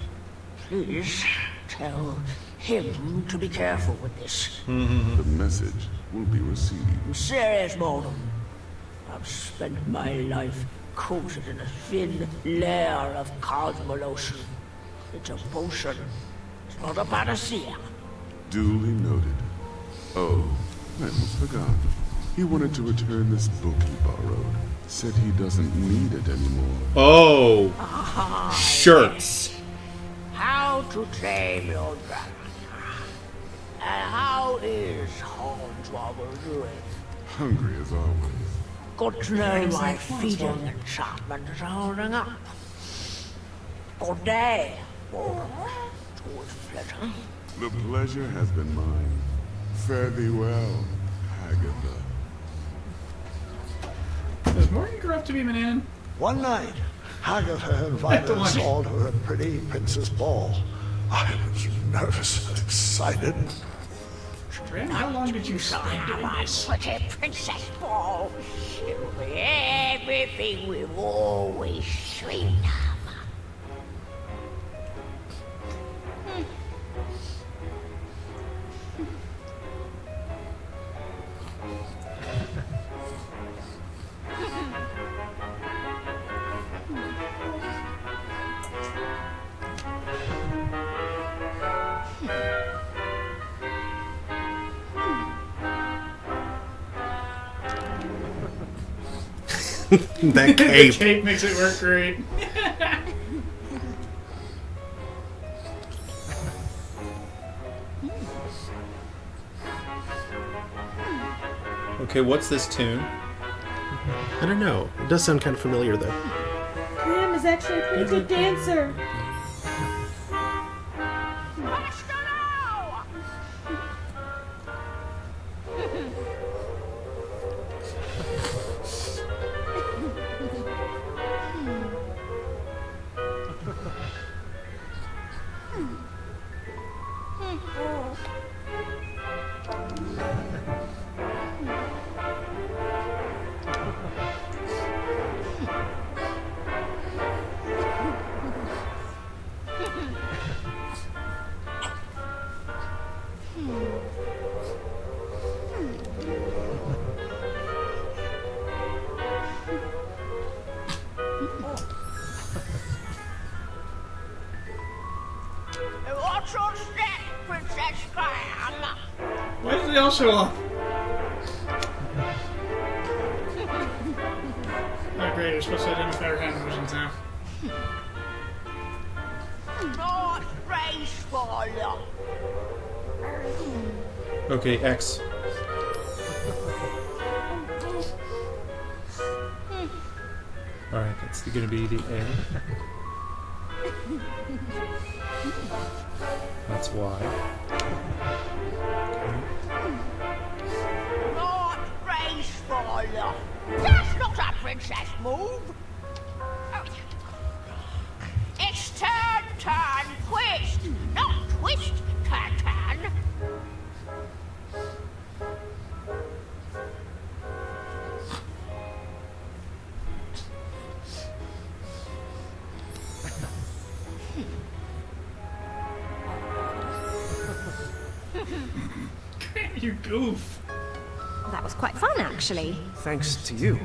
please tell him to be careful with this. The message will be received. I'm serious, Malden. I've spent my life coated in a thin layer of cosmolotion. It's a potion. It's not a panacea. Duly noted. Oh, I almost forgot. He wanted to return this book he borrowed. Said he doesn't need it anymore. Oh, Aha, shirts. How to tame your dragon. And how is Hornswoggle doing? Hungry as always. Good to know my feeding enchantment is holding up. Good day. Oh, it's always a pleasure. The pleasure has been mine. Fare thee well, Hagatha. Does Morgan grow up to be Manan? One night, Hagatha invited us all to her pretty princess ball. I was nervous and excited. Graham, how long did you spend doing this? Pretty princess ball. It'll be everything we've always dreamed of. That The cape. cape makes it work great. Okay, what's this tune? I don't know. It does sound kind of familiar, though. Graham is actually a pretty good dancer. What's your step, Princess Graham? Why did they all show up? Oh great, you're supposed to identify our hand motions now. Not graceful. Okay, X. Alright, that's gonna be the A. That's Y. Not graceful. That's not a princess move. It's turn, turn, twist. Not twist, turn, turn. You goof. That was quite fun, actually. Thanks to you.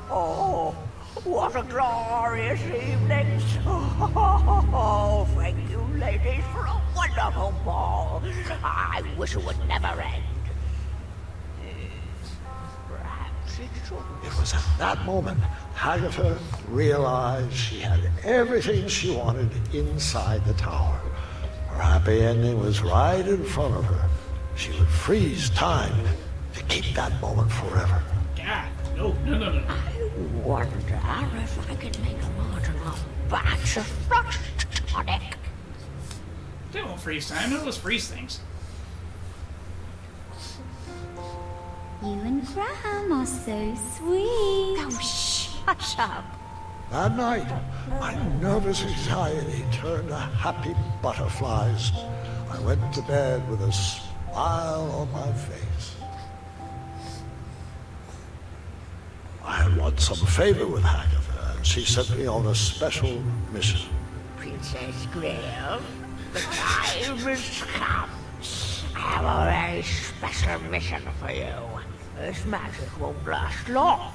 Oh, what a glorious evening. Oh, thank you, ladies, for a wonderful ball. I wish it would never end. Perhaps it should. It was at that moment Hagatha realized she had everything she wanted inside the tower. Her happy ending was right in front of her. She would freeze time to keep that moment forever. God, no. I wonder if I could make a large enough batch of frost tonic. They won't freeze time. None of us freeze things. You and Graham are so sweet. Oh, shut up. That night, my nervous anxiety turned to happy butterflies. I went to bed with a smile on my face. I had won some favor with Hagatha, and she sent me on a special mission. Princess Graham, the time has come. I have a very special mission for you. This magic won't last long,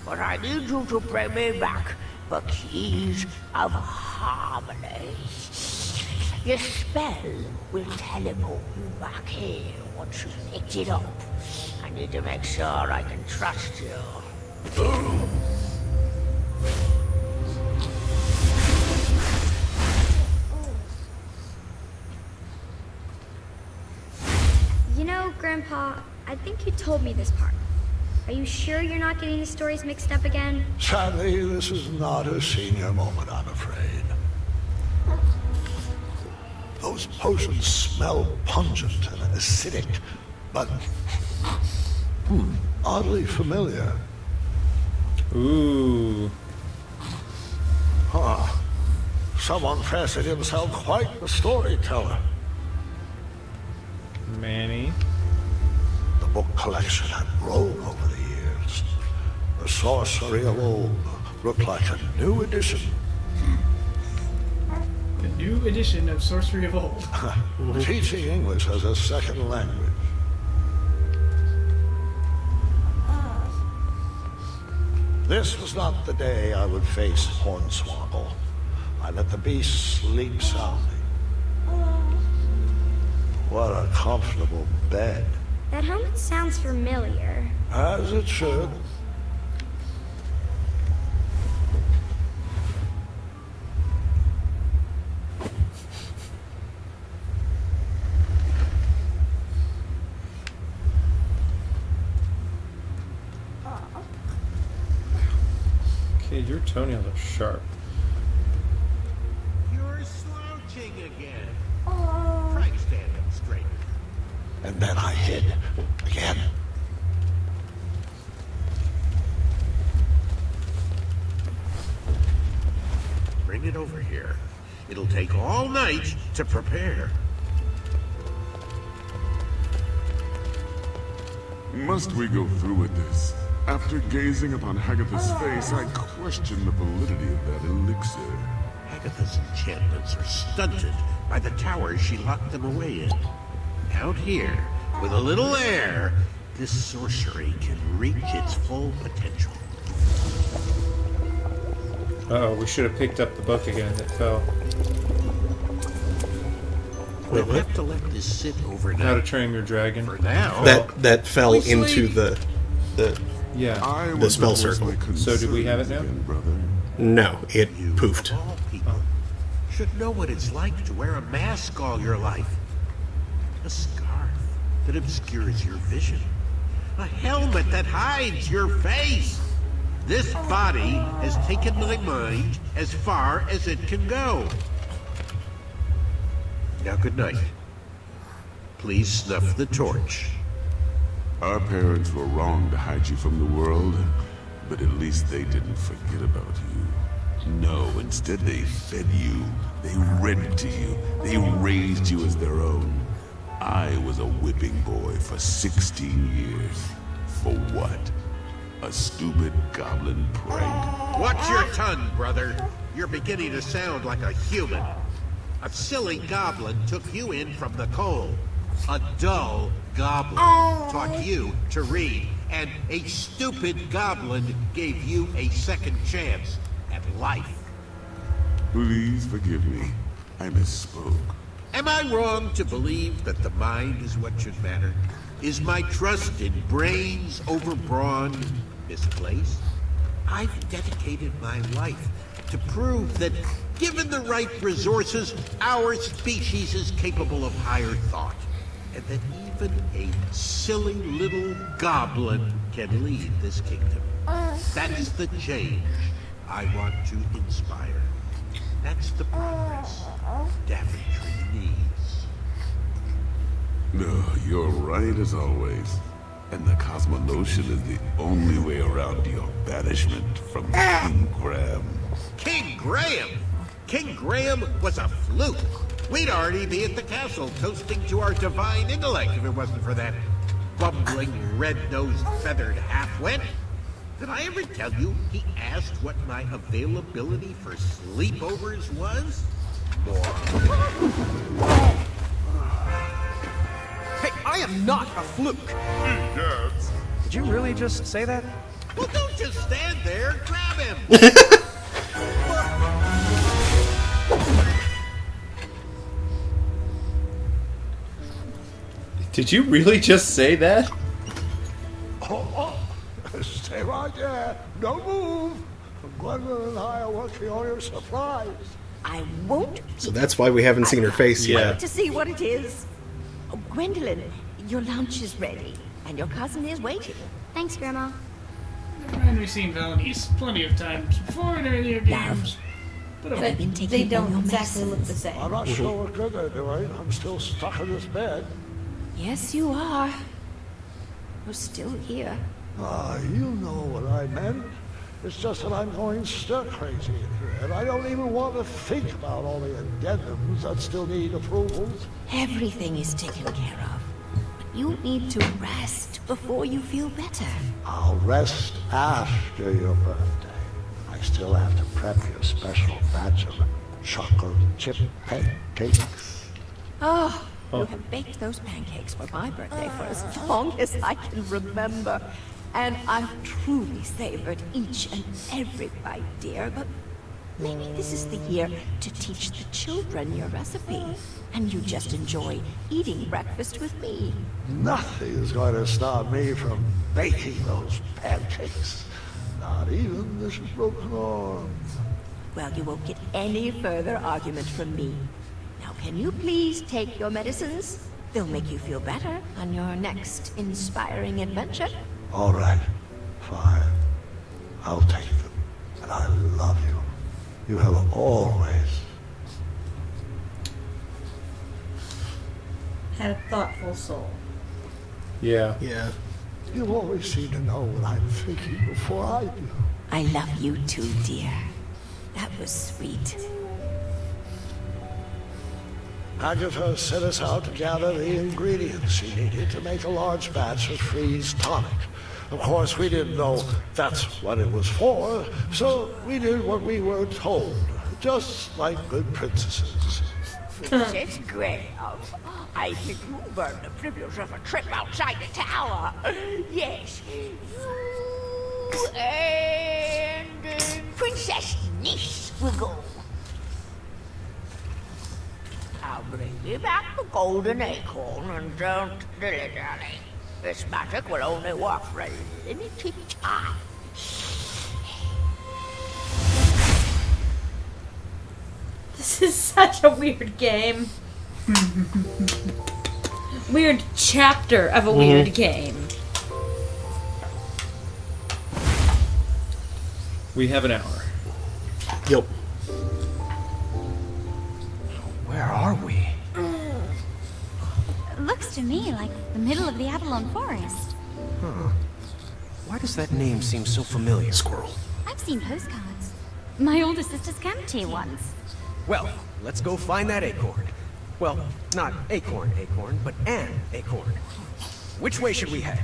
but I need you to bring me back the keys of harmony. Your spell will teleport you back here once you've picked it up. I need to make sure I can trust you. You know, Grandpa, I think you told me this part. Are you sure you're not getting the stories mixed up again? Sadly, this is not a senior moment, I'm afraid. Those potions smell pungent and acidic, but oddly familiar. Ooh. Huh. Someone fancied himself quite the storyteller. Manny. The book collection had grown over the years. The sorcery of old looked like a new edition. The new edition of Sorcery of Old. Teaching English as a second language. This was not the day I would face Hornswoggle. I let the beast sleep soundly. What a comfortable bed. That helmet sounds familiar. As it should. Okay, your toenails are sharp. You're slouching again. Try to stand up straight. And then I hid again. Bring it over here. It'll take all night to prepare. Must we go through with this? After gazing upon Hagatha's face, I question the validity of that elixir. Hagatha's enchantments are stunted by the towers she locked them away in. Out here, with a little air, this sorcery can reach its full potential. Uh-oh, we should have picked up the book again that fell. We'll have to let this sit overnight. How to Train Your Dragon. For now. That fell into the yeah. the spell circle. So do we have it now? No, it poofed. All people should know what it's like to wear a mask all your life. A scarf that obscures your vision. A helmet that hides your face. This body has taken my mind as far as it can go. Now, good night. Please snuff the torch. Our parents were wrong to hide you from the world, but at least they didn't forget about you. No, instead they fed you, they read to you, they raised you as their own. I was a whipping boy for 16 years. For what? A stupid goblin prank. Watch your tongue, brother. You're beginning to sound like a human. A silly goblin took you in from the cold. A dull goblin taught you to read. And a stupid goblin gave you a second chance at life. Please forgive me. I misspoke. Am I wrong to believe that the mind is what should matter? Is my trust in brains overbrawn and misplaced? I've dedicated my life to prove that, given the right resources, our species is capable of higher thought. And that even a silly little goblin can lead this kingdom. That's the change I want to inspire. That's the progress Daventry needs. No, you're right as always. And the Cosmonotion is the only way around your banishment from King Graham. King Graham? King Graham was a fluke. We'd already be at the castle toasting to our divine intellect if it wasn't for that bumbling, red-nosed, feathered half-wit. Did I ever tell you he asked what my availability for sleepovers was? Hey, I am not a fluke! Did you really just say that? Well, don't just stand there. Grab him! Did you really just say that? Stay right there. Don't move. Gwendolyn and I are working on your supplies. I won't. So that's why we haven't seen her face yet. To see what it is. Oh, Gwendolyn, your lunch is ready, and your cousin is waiting. Thanks, Grandma. And we've seen Valenice plenty of times before in earlier games. But they don't exactly look the same. I'm not sure what good they're doing. I'm still stuck in this bed. Yes, you are. You're still here. You know what I meant. It's just that I'm going stir crazy in here, and I don't even want to think about all the addendums that still need approvals. Everything is taken care of. But you need to rest before you feel better. I'll rest after your birthday. I still have to prep your special batch of chocolate chip pancakes. Oh, you have baked those pancakes for my birthday for as long as I can remember. And I've truly savored each and every bite, dear, but maybe this is the year to teach the children your recipe. And you just enjoy eating breakfast with me. Nothing is going to stop me from baking those pancakes. Not even this broken arm. Well, you won't get any further argument from me. Now, can you please take your medicines? They'll make you feel better on your next inspiring adventure. All right, fine. I'll take them. And I love you. You have always Had a thoughtful soul. Yeah. Yeah. You always seem to know what I'm thinking before I do. I love you too, dear. That was sweet. Agatha sent us out to gather the ingredients she needed to make a large batch of freeze tonic. Of course, we didn't know that's what it was for, so we did what we were told, just like good princesses. Princess Graham, I think you earned the privilege of a trip outside the tower. Yes, you and Princess Niece will go. I'll bring you back the golden acorn and don't dilly-dally. This magic will only work for a limited time. This is such a weird game. Weird chapter of a weird game. We have an hour. Yep. Where are we? Looks to me like the middle of the Avalon Forest. Huh. Why does that name seem so familiar? Squirrel. I've seen postcards. My older sister's camped ones. Well, let's go find that acorn. Well, not acorn, but an acorn. Which way should we head?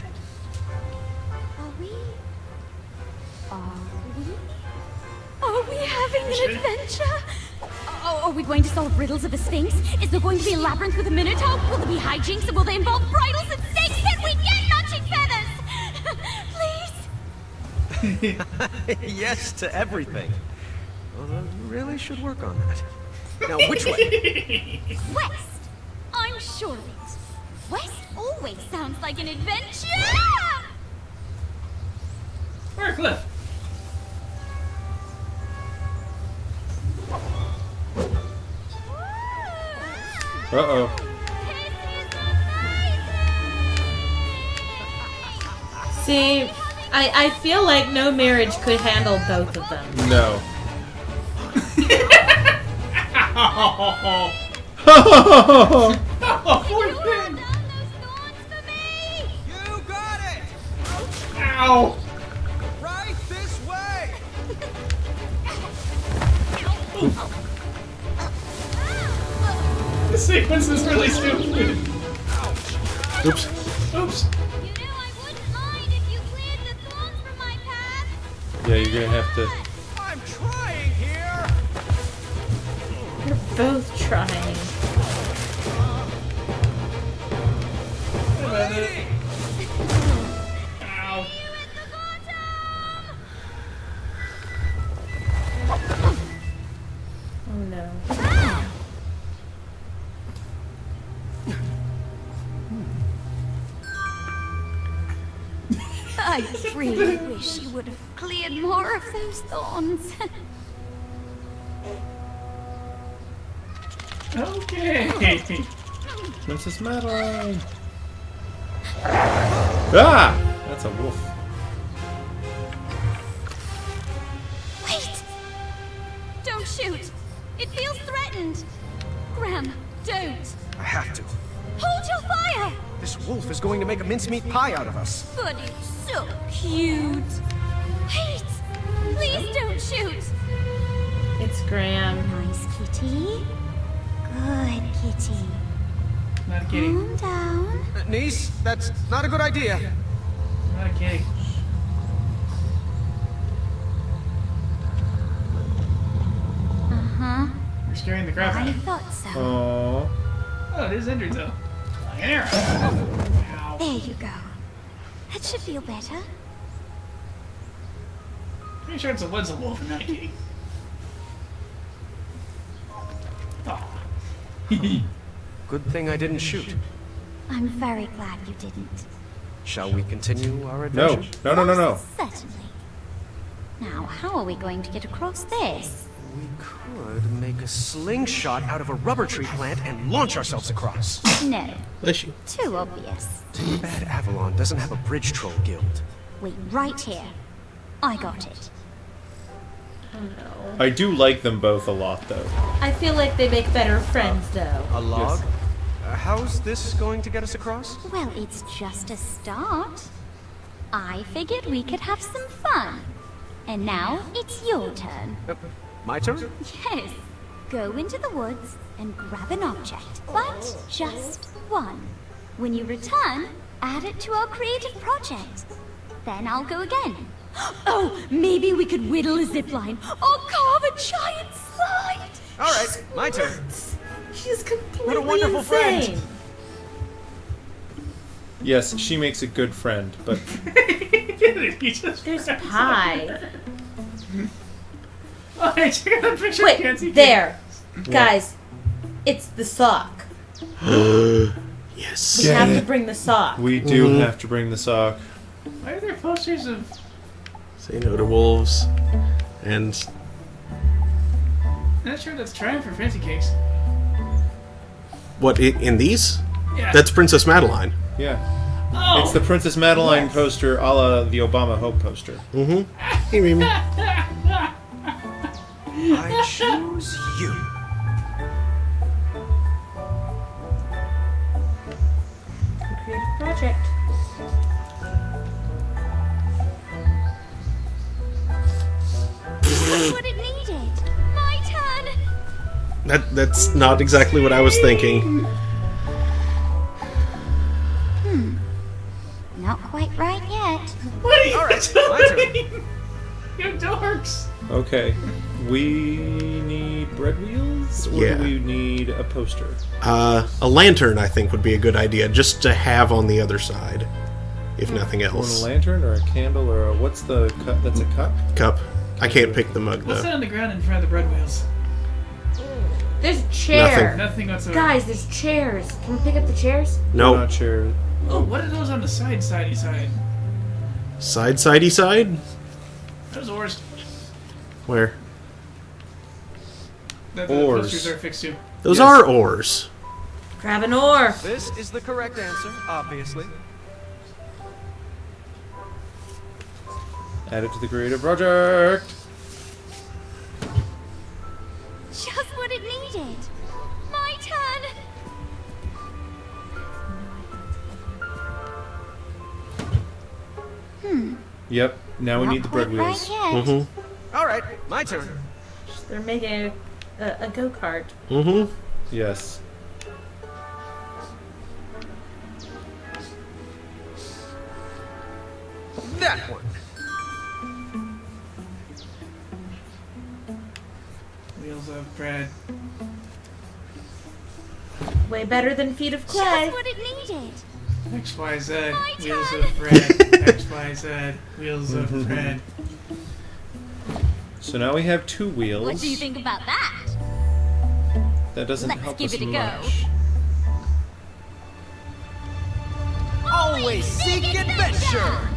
Are we having an adventure? Oh, are we going to solve riddles of the Sphinx? Is there going to be a labyrinth with a minotaur? Will there be hijinks, and will they involve bridles and snakes? Can we get matching feathers? Please? Yes to everything. Well, I really should work on that. Now, which way? West. I'm sure of it. West always sounds like an adventure. Warcliffe! Uh-oh. See, I feel like no marriage could handle both of them. No. Poor thing. You got it! Ow! Right this way! This sequence is really stupid. Oops. Oops. Yeah, you're gonna have to. I'm trying here! You're both trying. Lady! Ow. Oh no. I really wish you would have cleared more of those thorns. Okay. Princess Madeline. Ah! That's a wolf. Wait! Don't shoot! It feels threatened! Graham, don't! I have to. Hold your fire! This wolf is going to make a mincemeat pie out of us. But it's so cute! Wait! Please don't shoot! It's Graham. Nice kitty. Good kitty. Not kidding. Calm down. Niece, that's not a good idea. Not kidding. Uh-huh. You're scaring the crap out I of me. thought so. Oh. Oh, it is injured though. Like an arrow. Ow. There you go. That should feel better. Pretty sure it's a woods wolf and not a kitty. Oh. Good thing I didn't shoot. I'm very glad you didn't. Shall we continue our No. adventure? No. Certainly. Now, how are we going to get across this? We could make a slingshot out of a rubber tree plant and launch ourselves across. No. Bless you. Too obvious. Too bad Avalon doesn't have a bridge troll guild. Wait right here. I got it. Oh no. I do like them both a lot, though. I feel like they make better friends, though. A log? How's this going to get us across? Well, it's just a start. I figured we could have some fun. And now it's your turn. My turn? Yes. Go into the woods and grab an object, but just one. When you return, add it to our creative project. Then I'll go again. Oh, maybe we could whittle a zipline or carve a giant slide. All right, my turn. She's completely What a wonderful insane. friend. Yes, she makes a good friend, but There's pie. Oh, hey, check out the picture. I can't see Wait, there. Guys, it's the sock. Yes. We have to bring the sock. we do have to bring the sock. Why are there posters of... Say no to wolves. And I'm not sure that's Triumph for Fancy Cakes. what, in these? Yeah. That's Princess Madeline. Yeah. Oh! It's the Princess Madeline poster a la the Obama Hope poster. Mm-hmm. Hey, Mimi. I choose you. Creative project. That's what it needed. My turn. That's not exactly what I was thinking. Not quite right yet. What are you All right, my doing? You dorks. Okay. We need bread wheels, or Yeah. do we need a poster? A lantern, I think, would be a good idea, just to have on the other side, if nothing Want else. a lantern or a candle or a, what's the cup? That's a cup? Cup. I can't pick the mug, What's though. that on the ground in front of the bread wheels? There's a chair. Nothing whatsoever. Guys, there's chairs. Can we pick up the chairs? No. Not sure. Oh, what are those on the sidey side? Sidey side? Those oars. Where? That the Oars. posters are fixed to. Those are oars. Grab an oar. This is the correct answer, obviously. Add it to the creative project. Just what it needed. My turn. Yep. Now we Not need the bread quite right wheels. yet. Mm-hmm. All right, my turn. They're making a go-kart. Mm-hmm. Yes. That one. Wheels of bread. Way better than feet of clay. Just what it needed. XYZ. My Wheels turn. of bread. XYZ. Wheels of bread. So now we have 2 wheels. What do you think about that? That doesn't Let's help give us it a go. much. Always seek adventure.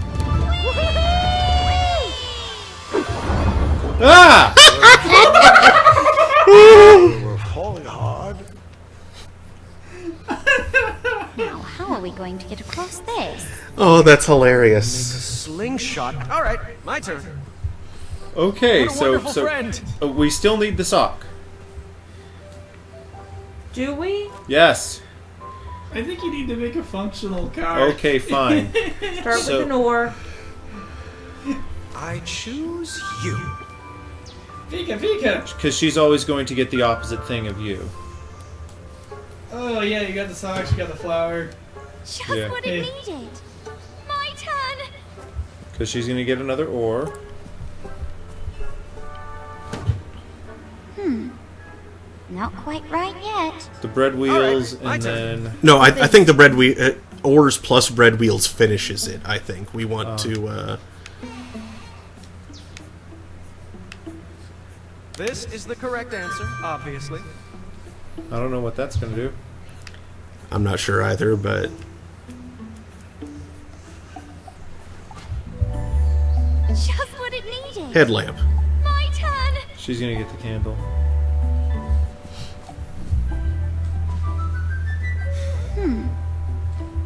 Ah! We were falling hard. Now, how are we going to get across this? Oh, that's Make a hilarious. slingshot. All right, my turn. Okay, What a so wonderful friend. we still need the sock. Do we? Yes. I think you need to make a functional car. Okay, fine. Start So- with an oar. I choose you. Pika, Pika. Because she's always going to get the opposite thing of you. Oh yeah, you got the socks, you got the flower. Just Yeah. what it needed. My turn. Because she's going to get another oar. Not quite right yet. The bread wheels, my and turn. then... No, I think the bread oars plus bread wheels finishes it. I think we want to. This is the correct answer, obviously. I don't know what that's going to do. I'm not sure either, but Just what it needed. headlamp. My turn. She's going to get the candle.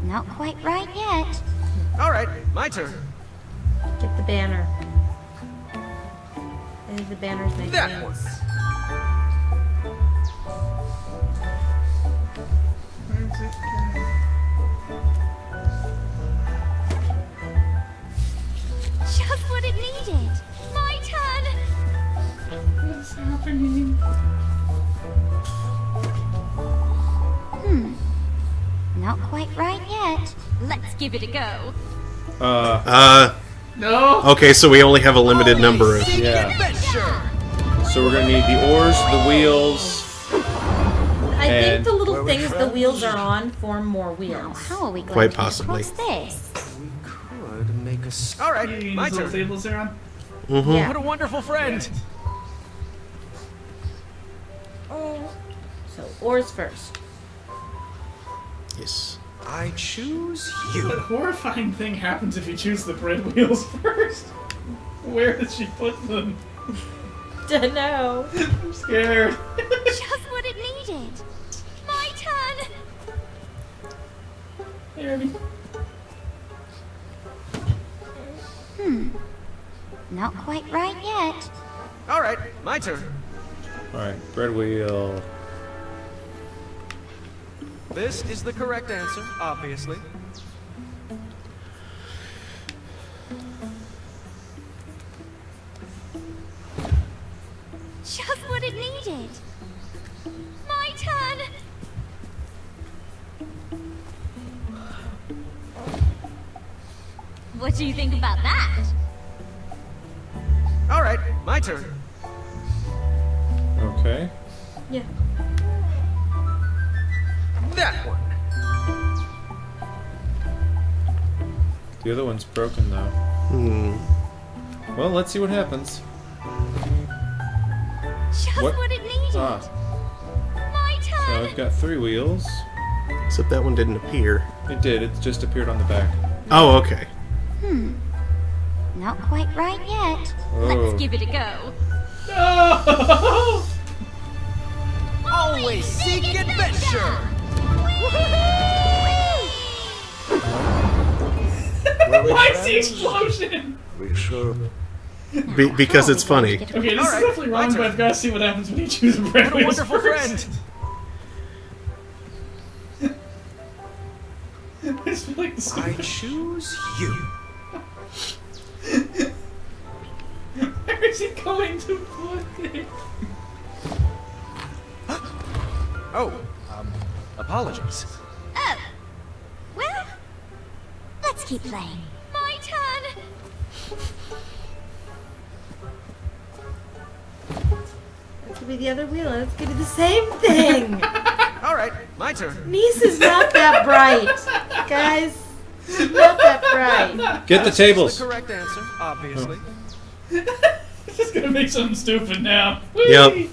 Not quite right yet. All right, my turn. Get the banner. I think the banners make That sense. Where's it Just what it needed. My turn. What's happening? Not quite right yet. Let's give it a go. No. Okay, so we only have a limited number of. Yeah. Adventure. So we're going to need the oars, the wheels. I think And- the little things the wheels are on form more wheels. How are we going Quite to possibly. get across this? Could make a. All right, You my use little turn. tables there on? Mm-hmm. Yeah. What a wonderful friend. So, oars first. Yes. I choose What you. horrifying thing happens if you choose the bread wheels first? Where did she put them? Dunno. I'm scared. Just what it needed. My turn. Hey, Irby. Not quite right yet. All right, my turn. Alright, bread wheel. This is the correct answer, obviously. Just what it needed. My turn. What do you think about that? All right, my turn. Okay. Yeah. That one. The other one's broken though. Well, let's see what happens. Just What? what it needed. Ah, My so turn. I've got 3 wheels. Except that one didn't appear. It did, it just appeared on the back. Oh, okay. Not quite right yet. Oh. Let's give it a go. No! Always seek adventure. Why is the explosion? We should. Because it's funny. Okay, this is definitely wrong, but I've got to see what happens when you choose a bread What a wheels wonderful first. friend. I just feel like the I choose you. Where is he going to put it? Oh, apologies. Oh. Well, let's keep playing. My turn. That could be the other wheel. Let's do the same thing. All right, my turn. Niece is not that bright, guys. She's not that bright. Get the tables. The correct answer, obviously. It's just gonna make something stupid now. Whee! Yep.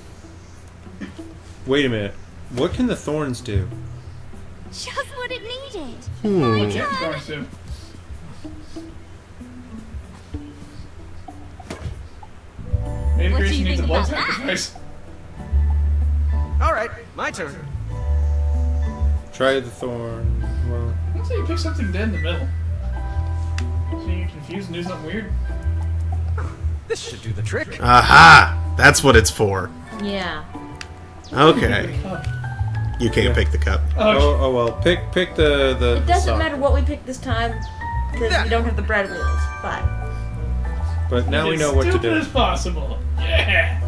Wait a minute. What can the thorns do? Just what it needed. What can thorns do? Maybe What do Gracie you needs a think blood about that? sacrifice. All right, my turn. Try the thorn. Well, Let's say you pick something dead in the middle. So you get confused and do something weird. This should do the trick. Aha! That's what it's for. Yeah. Okay. You can't pick the cup. oh well. Pick the. It doesn't sock. matter what we pick this time because we don't have the bread wheels. But But now we know what to Stupid do. as possible. Yeah.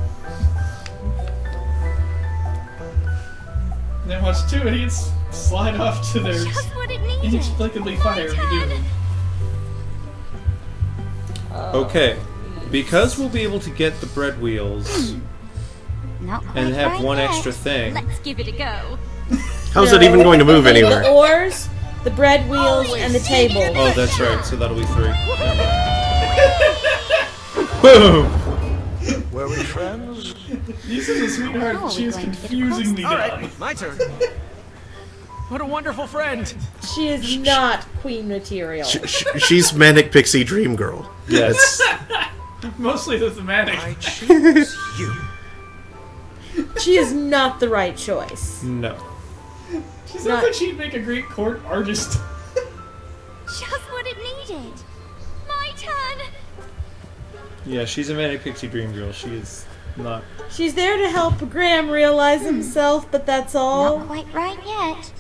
And then watch two idiots slide off to their Just what it needed. inexplicably fire redo. Okay, because we'll be able to get the bread wheels Not and quite have right one yet. extra thing. Let's give it a go. How's it even going to move anywhere? The oars, the bread wheels, and the table. Oh, that's right. So that'll be 3. Boom! Were we friends? This is a sweetheart. How are She we is going to get confusingly All dumb. right, my turn. What a wonderful friend. She is not queen material. She's Manic Pixie Dream Girl. Yes. Mostly the thematic. I choose you. She is not the right choice. No. She sounds Not- like she'd make a great court artist. Just what it needed. My turn. Yeah, she's a Manic Pixie Dream Girl. She is not. She's there to help Graham realize himself, but that's all. Not quite right yet.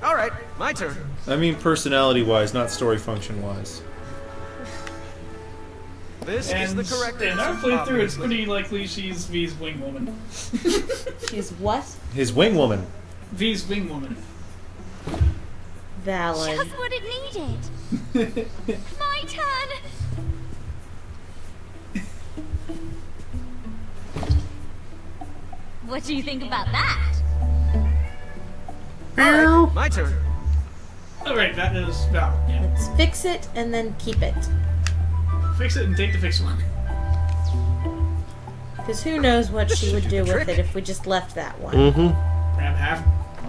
All right, my turn. I mean, personality-wise, not story function-wise. This And is the correct in answer. our playthrough, it's obviously. pretty likely she's V's wing woman. She's what? His wing woman. V's wing woman. Valid. Just what it needed. My turn. What do you think about that? All right, my turn. Alright, that is valid. Yeah. Let's fix it and then keep it. Fix it and take the fixed one. Because who knows what This she should would do do the with trick. it if we just left that one. Mm-hmm. Grab half.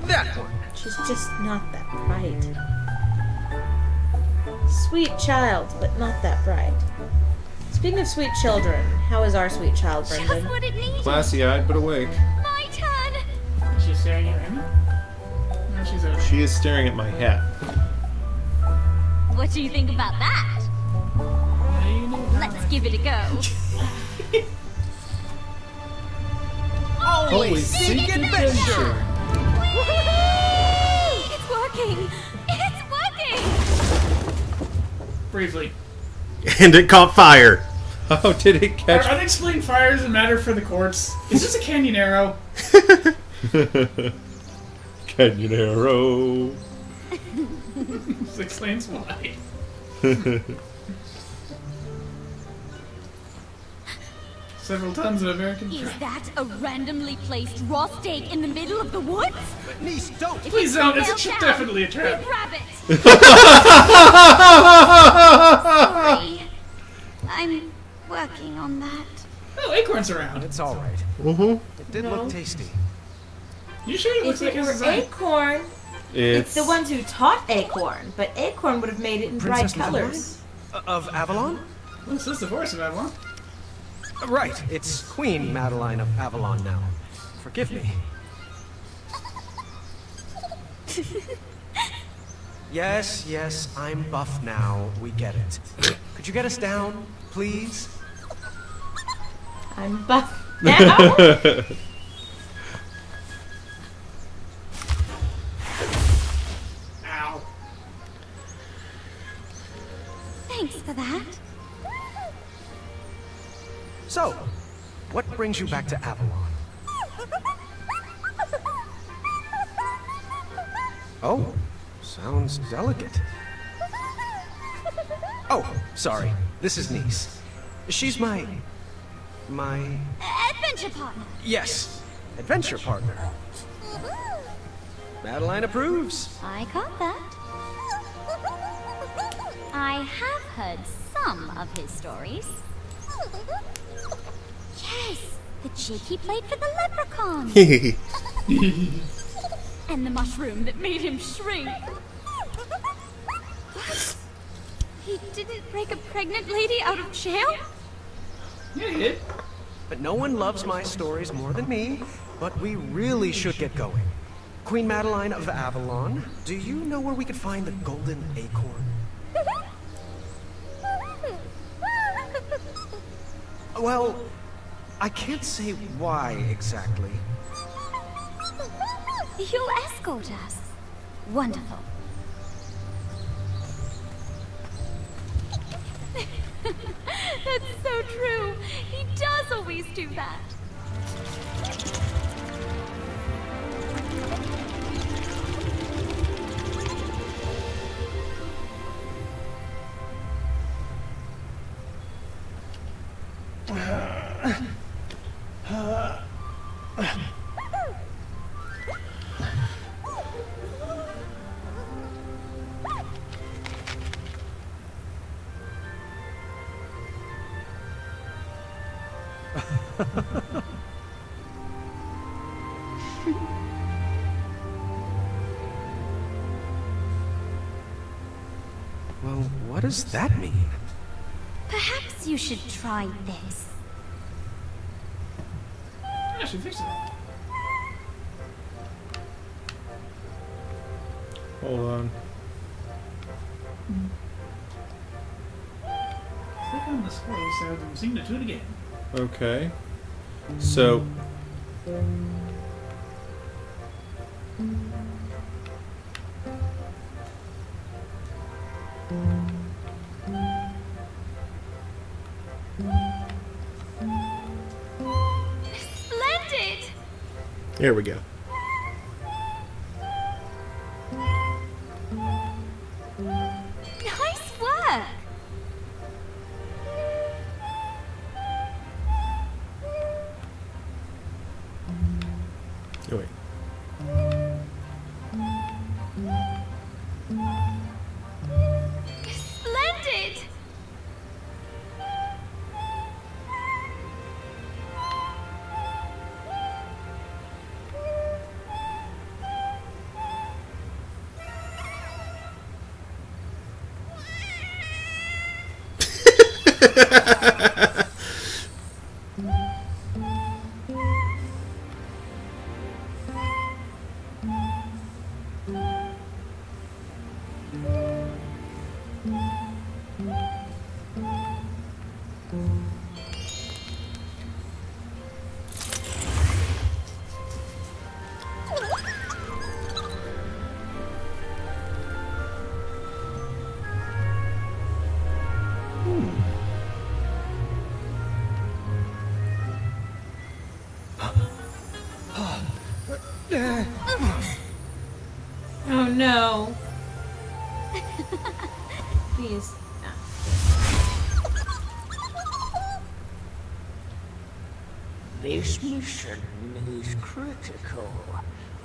That one. She's just not that bright. Sweet child, but not that bright. Speaking of sweet children, how is our sweet child, Just Brendan? what it needed. Classy-eyed, but awake. My turn. Is she staring at Amy? No, she's over. She is staring at my hat. What do you think about that? How do you know that? Let's give it a go. Always seek adventure. It's working. It's working. Briefly. And it caught fire. Oh, did it Are catch? unexplained fires a matter for the courts? Is this a canyon arrow? Canyon arrow. This explains why. Several tons of American Is trash. that a randomly placed raw steak in the middle of the woods? Niece, don't. Please don't, it's Nailed down. definitely a trap. Big rabbit. Sorry. I'm working on that. Oh, acorns around. It's all right. Mm-hmm. It did No. look tasty. You sure it looks If like it his were design? Acorn, it's the ones who taught Acorn, but Acorn would have made it in Princess bright colors. Of Avalon? This is the voice of Avalon. Right, it's Queen Madeline of Avalon now. Forgive me. Yes, yes, I'm buff now. We get it. Could you get us down, please? I'm buff now. Ow. Thanks for that. So, what brings you back to Avalon? Oh, sounds delicate. Oh, sorry. This is Nice. She's my Adventure partner. yes, adventure partner. Madeline approves. I got that. I have heard some of his stories. Yes, the chick he played for the leprechaun. And the mushroom that made him shrink. What? He didn't break a pregnant lady out of jail? Yeah, he did. But no one loves my stories more than me, but we really should get going. Queen Madeline of Avalon, do you know where we could find the golden acorn? Well, I can't say why exactly. You'll escort us. Wonderful. That's so true. He does always do that. Well, what does that mean? Perhaps you should try this. I should fix it. Hold on. Click on the scroll so I'm seeing the tune again. Okay. So. Splendid! There we go. Nice work! Oh, wait. Splendid! Oh no. Please. This mission is critical.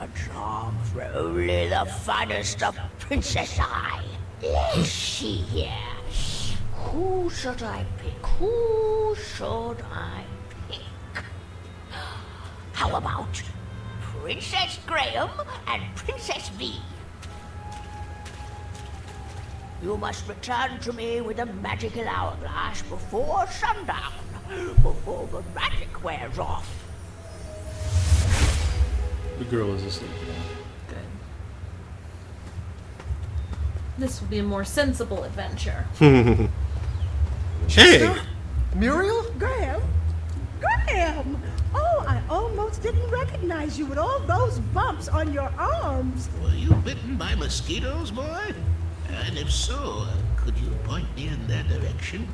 A job for only the finest of Princess Eye. Let's see here. Who should I pick? Who should I pick? How about Princess Graham and Princess V? You must return to me with a magical hourglass before sundown, before the magic wears off. The girl is asleep now. This will be a more sensible adventure. Hey! Muriel? Graham? Graham! Oh, I almost didn't recognize you with all those bumps on your arms. Were you bitten by mosquitoes, boy? And if so, could you point me in their direction?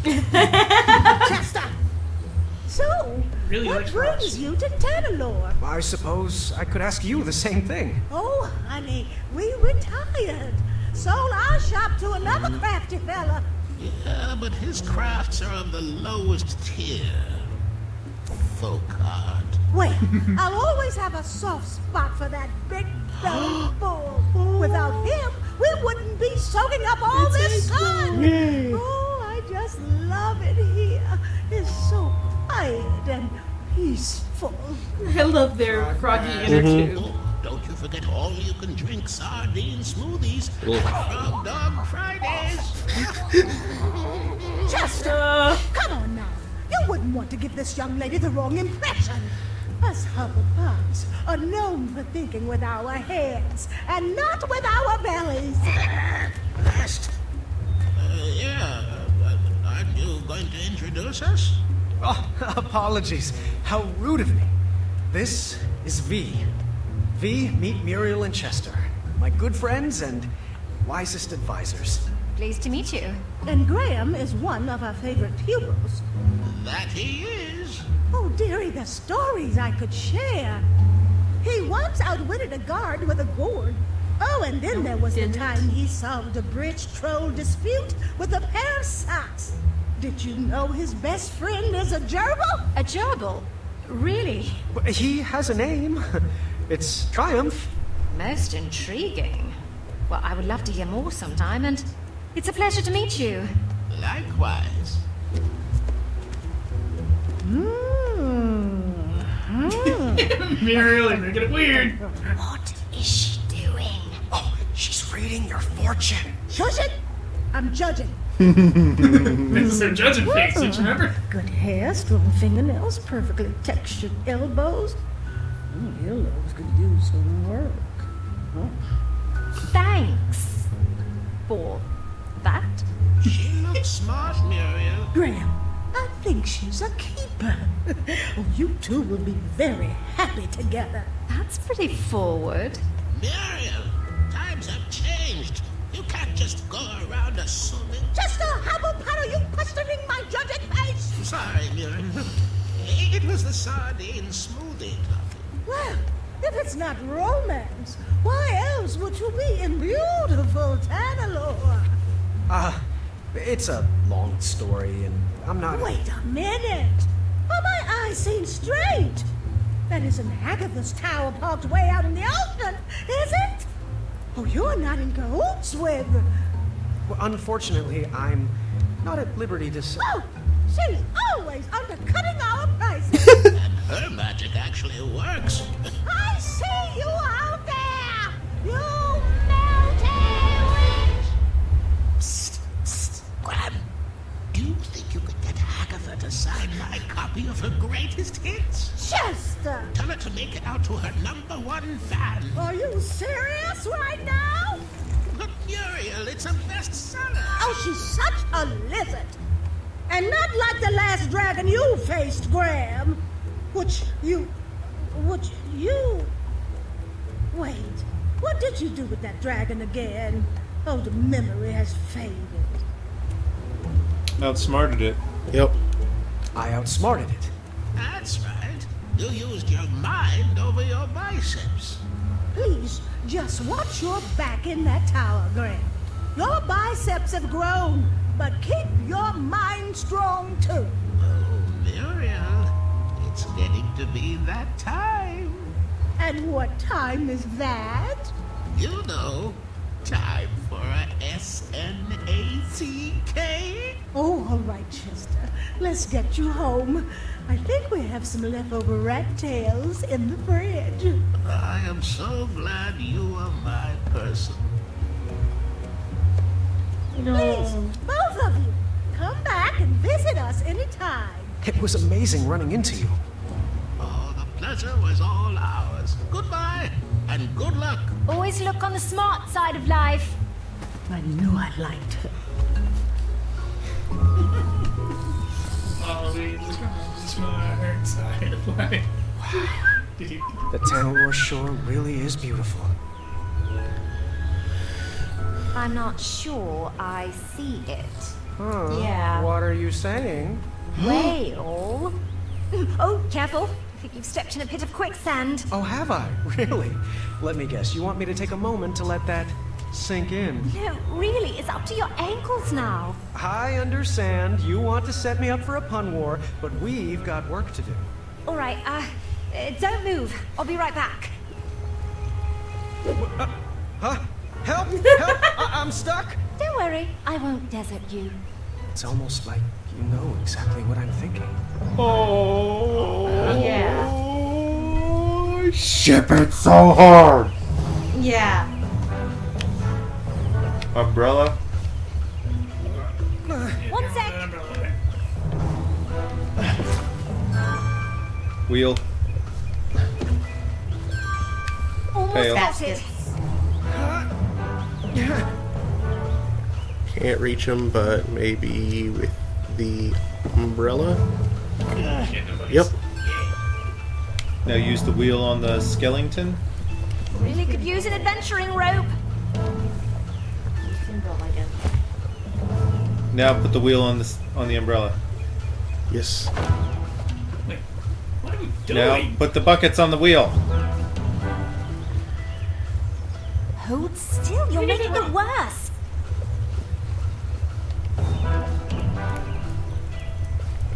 Chester! So, Really what likes brings rocks. you to Tanalorr? I suppose I could ask you the same thing. Oh, honey, we retired. Sold our shop to another crafty fella. Yeah, but his crafts are of the lowest tier. Folk art. Wait, I'll always have a soft spot for that big belly bull. Without him, we wouldn't be soaking up all this sun. Oh, I just love it here. It's so quiet and peaceful. I love their froggy inner tube. Oh, don't you forget all you can drink sardine smoothies at Frog Dog Fridays. Chester, come on now. You wouldn't want to give this young lady the wrong impression. Us Hufflepuffs are known for thinking with our heads and not with our bellies. Last. Aren't you going to introduce us? Oh, apologies. How rude of me. This is V. V, meet Muriel and Chester. My good friends and wisest advisors. Pleased to meet you. And Graham is one of our favorite pupils. That he is. Oh, dearie, the stories I could share. He once outwitted a guard with a gourd. Oh, and then there was the time he solved a bridge troll dispute with a pair of socks. Did you know his best friend is a gerbil? A gerbil? Really? But he has a name. It's Triumph. Most intriguing. Well, I would love to hear more sometime, and it's a pleasure to meet you. Likewise. Muriel, you're making it weird. What is she doing? Oh, she's reading your fortune. Shush it! I'm judging. This is her judging face, don't you remember? Good hair, strong fingernails, perfectly textured elbows. Elbows could use some work. Thanks for that. She looks smart, Muriel. Graham, I think she's a keeper. Oh, you two will be very happy together. That's pretty forward. Muriel, times have changed. You can't just go around assuming. Chester, how about are you questioning my judging face? Sorry, Muriel. It was the sardine smoothie topic. Well, if it's not romance, why else would you be in beautiful Tanalorr? It's a long story, and I'm not... Wait a minute. Are my eyes seen straight? That isn't Agatha's tower parked way out in the ocean, is it? Oh, you're not in cahoots with... Well, unfortunately, I'm not at liberty to say... Oh, she's always undercutting our prices. And her magic actually works. I see you out there! You melting witch! Psst, psst, Graham. Do you think you could get Agatha to sign my copy of her greatest hits? Chester! Tell her to make it out to her #1 fan. Are you serious right now? But Muriel, it's a bestseller. Oh, she's such a lizard. And not like the last dragon you faced, Graham. Which you... Wait, what did you do with that dragon again? Oh, the memory has faded. Outsmarted it. Yep. I outsmarted it. That's right. You used your mind over your biceps. Please, just watch your back in that tower, Graham. Your biceps have grown, but keep your mind strong, too. Oh, Muriel, it's getting to be that time. And what time is that? You know, time for a SNACK. Oh, all right, Chester. Let's get you home. I think we have some leftover rat tails in the fridge. I am so glad you are my person. Please, both of you, come back and visit us anytime. It was amazing running into you. Oh, the pleasure was all ours. Goodbye, and good luck. Always look on the smart side of life. I knew I liked her. Always smart side of life. The Tanalor shore really is beautiful. I'm not sure I see it. Huh. Yeah. What are you saying? Whale? Oh, careful. I think you've stepped in a pit of quicksand. Oh, have I? Really? Let me guess. You want me to take a moment to let that sink in? No, really, it's up to your ankles now. I understand. You want to set me up for a pun war, but we've got work to do. All right, don't move. I'll be right back. Huh? Help! Help! I'm stuck! Don't worry, I won't desert you. It's almost like you know exactly what I'm thinking. Oh. Yeah. Ship it so hard. Yeah. Umbrella. One sec. Wheel. Almost Tail. got it. Can't reach him, but maybe with the umbrella. Yep. Now use the wheel on the skeleton. Really could use an adventuring rope. Now put the wheel on the umbrella. Yes. Wait, what are we doing? Now put the buckets on the wheel. Hold still, you're making it worse.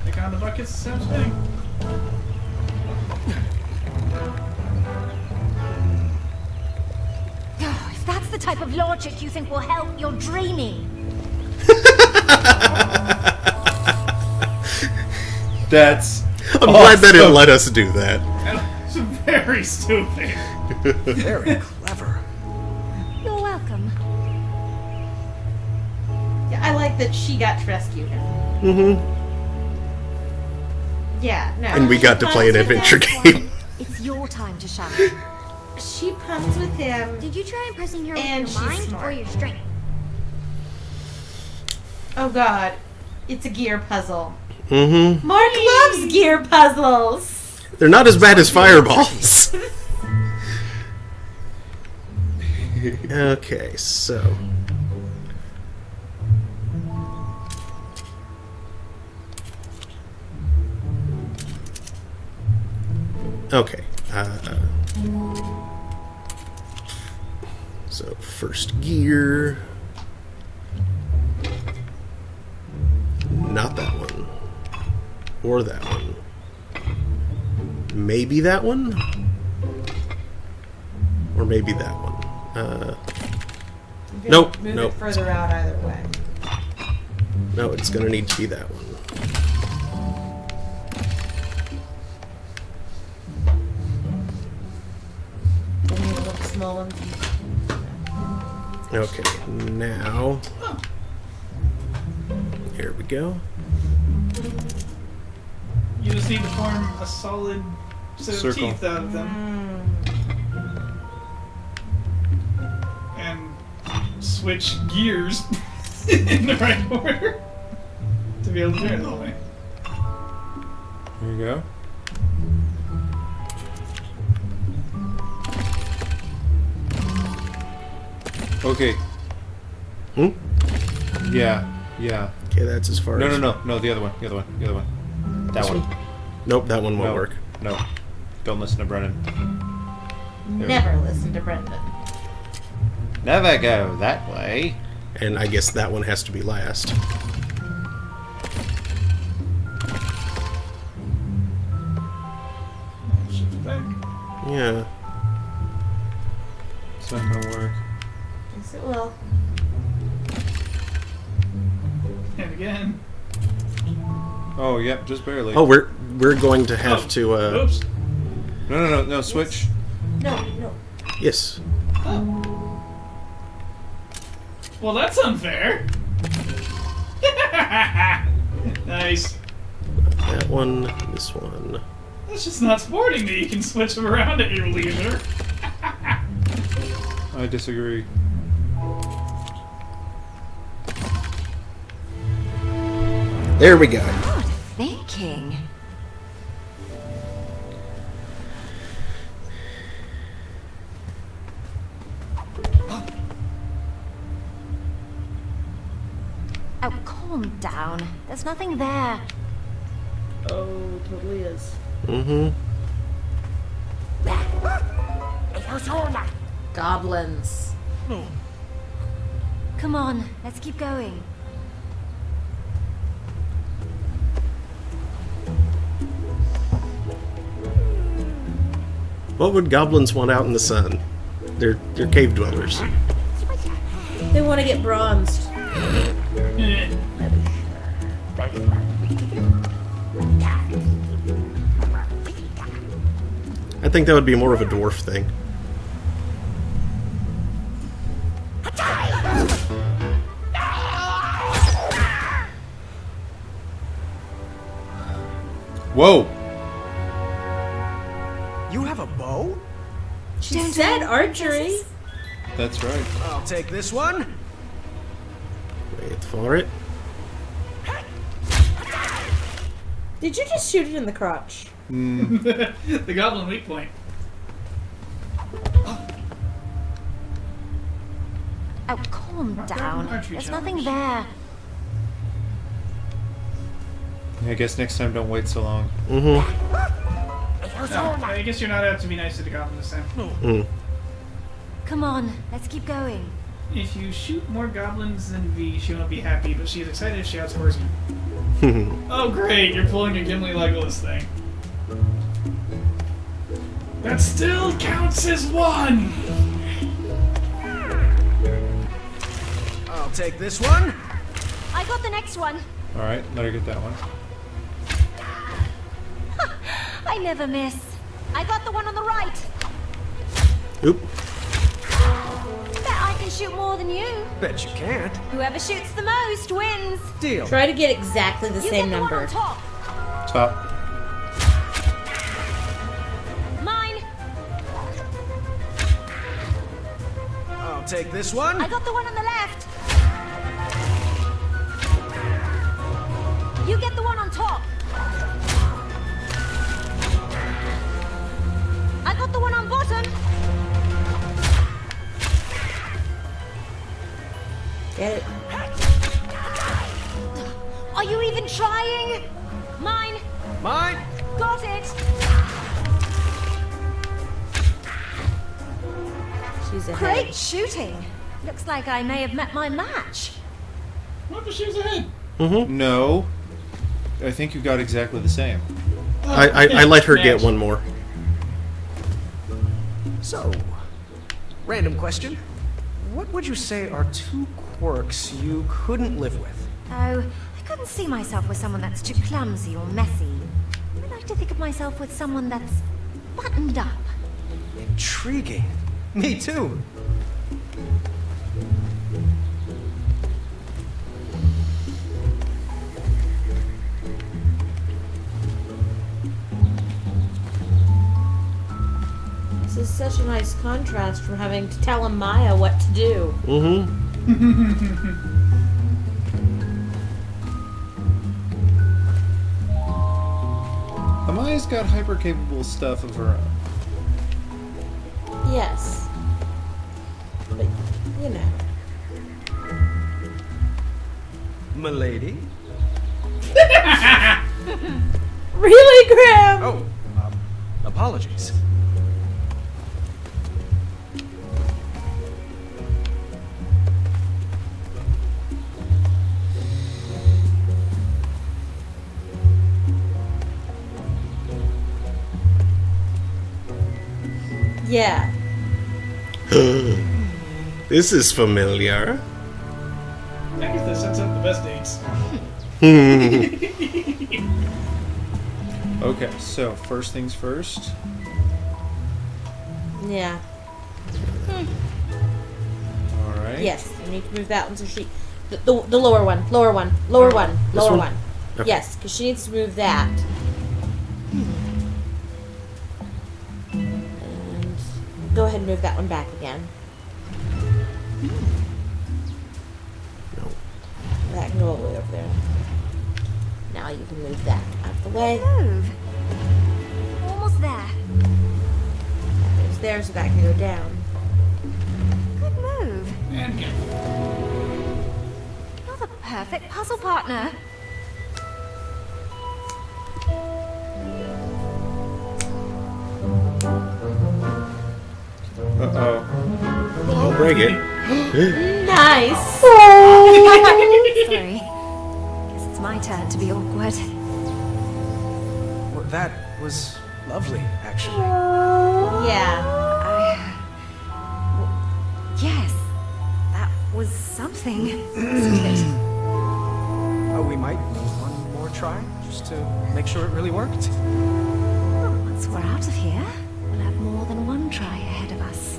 Take on the buckets, Sam spinning. Oh, if that's the type of logic you think will help, you're dreaming. That's. I'm glad that it let us do that. It's very stupid. Very clever. You're welcome. Yeah, I like that she got to rescue him. Mm-hmm. Yeah, no. And we got to play an adventure game. It's your time to shine. She puns with him. Did you try impressing her And with she's your mind smart. or your strength? Oh god, it's a gear puzzle. Mm-hmm. Mark loves gear puzzles. They're not as bad as fireballs. Okay, so. Okay. So, first gear. Not that one. Or that one. Maybe that one? Or maybe that one. Nope. Move Nope. it further out either way. No, it's gonna need to be that one. Then you look small one. Okay, now. Here we go. You just need to form a solid set of Circle. teeth out of them. And switch gears in the right order to be able to turn it all the way. There you go. Okay. Hmm? Yeah. Yeah. Okay, that's as far No, as. no. The other one. That This one. one? Nope, that one won't No. work. No. Don't listen to Brennan. Never listen to Brendan. Never go that way. And I guess that one has to be last. Shift back. Yeah. It's not gonna work. Yes, it will. And again. Oh, yep, just barely. Oh, we're going to have to. Oops. No. Switch. No. Yes. Well, that's unfair. Nice. That one. This one. That's just not sporting that you can switch them around at your leisure. I disagree. There we go. Good thinking. Oh, calm down. There's nothing there. Oh, totally is. Mm-hmm. Goblins. Come on, let's keep going. What would goblins want out in the sun? They're cave dwellers. They want to get bronzed. I think that would be more of a dwarf thing. Whoa! You have a bow? She said archery. That's right. I'll take this one. Wait for it. Did you just shoot it in the crotch? The goblin weak point. Oh, calm down. There's nothing there. I guess next time don't wait so long. Mm-hmm. No, I guess you're not out to be nice to the goblin this time. Mm. Come on, let's keep going. If you shoot more goblins than V, she won't be happy, but she's excited if she outscores you. Oh great, you're pulling a Gimli Legolas thing. That still counts as one! I'll take this one. I got the next one. Alright, let her get that one. I never miss. I got the one on the right. Oop. Bet I can shoot more than you. Bet you can't. Whoever shoots the most wins. Deal. Try to get exactly the same get the number. One on top. Top. Mine. I'll take this one. I got the one on the left. You get the one on top. I got the one on bottom. Get it. Are you even trying? Mine. Mine. Got it. She's ahead. Great shooting. Looks like I may have met my match. What if she was ahead? Mm-hmm. No. I think you got exactly the same. I let her get one more. So, random question. What would you say are two quirks you couldn't live with? Oh, I couldn't see myself with someone that's too clumsy or messy. I like to think of myself with someone that's buttoned up. Intriguing. Me too. This is such a nice contrast from having to tell Amaya what to do. Mm-hmm. Amaya's got hyper-capable stuff of her own. Yes. But, you know. Milady? Really, Graham? Oh, apologies. Yeah. This is familiar. I guess that sets up the best dates. Okay, so first things first. Yeah. Alright. Yes, you need to move that one so she... The lower one. Lower one. Lower one. Lower one? one. Okay. Yes, because she needs to move that. And go ahead and move that one back again. No. That can go all the way over there. now you can move that out of the way. Move. Almost there. There's there, so that can go down. Good move. And get. You're the perfect puzzle partner. Uh-oh. I'll break it. Nice. Sorry. Guess it's my turn to be awkward. Well, that was lovely, actually. Yeah. Yes, that was something. Isn't it? Oh, we might need one more try, just to make sure it really worked. Once we're out of here, we'll have more than one try ahead of us.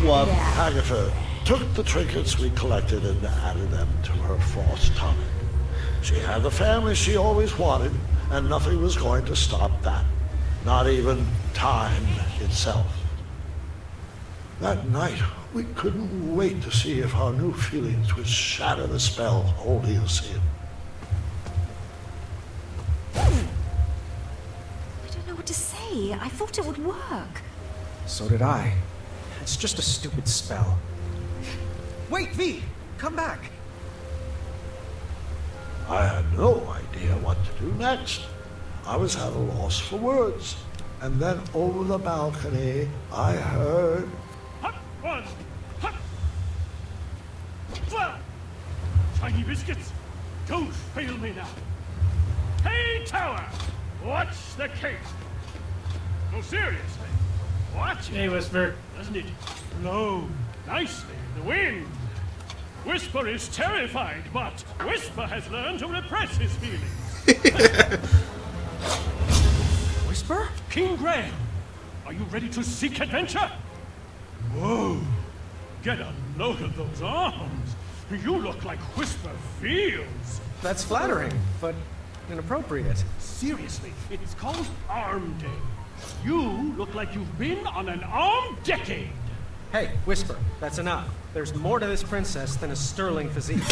One Agatha took the trinkets we collected and added them to her false tummy. She had the family she always wanted, and nothing was going to stop that. Not even time itself. That night, we couldn't wait to see if our new feelings would shatter the spell holding us in. I don't know what to say. I thought it would work. So did I. It's just a stupid spell. Wait, V! Come back! I had no idea what to do next. I was at a loss for words. And then over the balcony, I heard... One! Hut! Flat! Tiny biscuits, don't fail me now. Hey, Tower! Watch the cake! No, seriously. Watch it. Hey, Whisper. Doesn't it flow nicely in the wind? Whisper is terrified, but Whisper has learned to repress his feelings. Whisper? King Graham, are you ready to seek adventure? Whoa! Get a load of those arms. You look like Whisper feels. That's flattering, but inappropriate. Seriously, it's called Arm Day. You look like you've been on an armed decade. Hey, Whisper, that's enough. There's more to this princess than a sterling physique.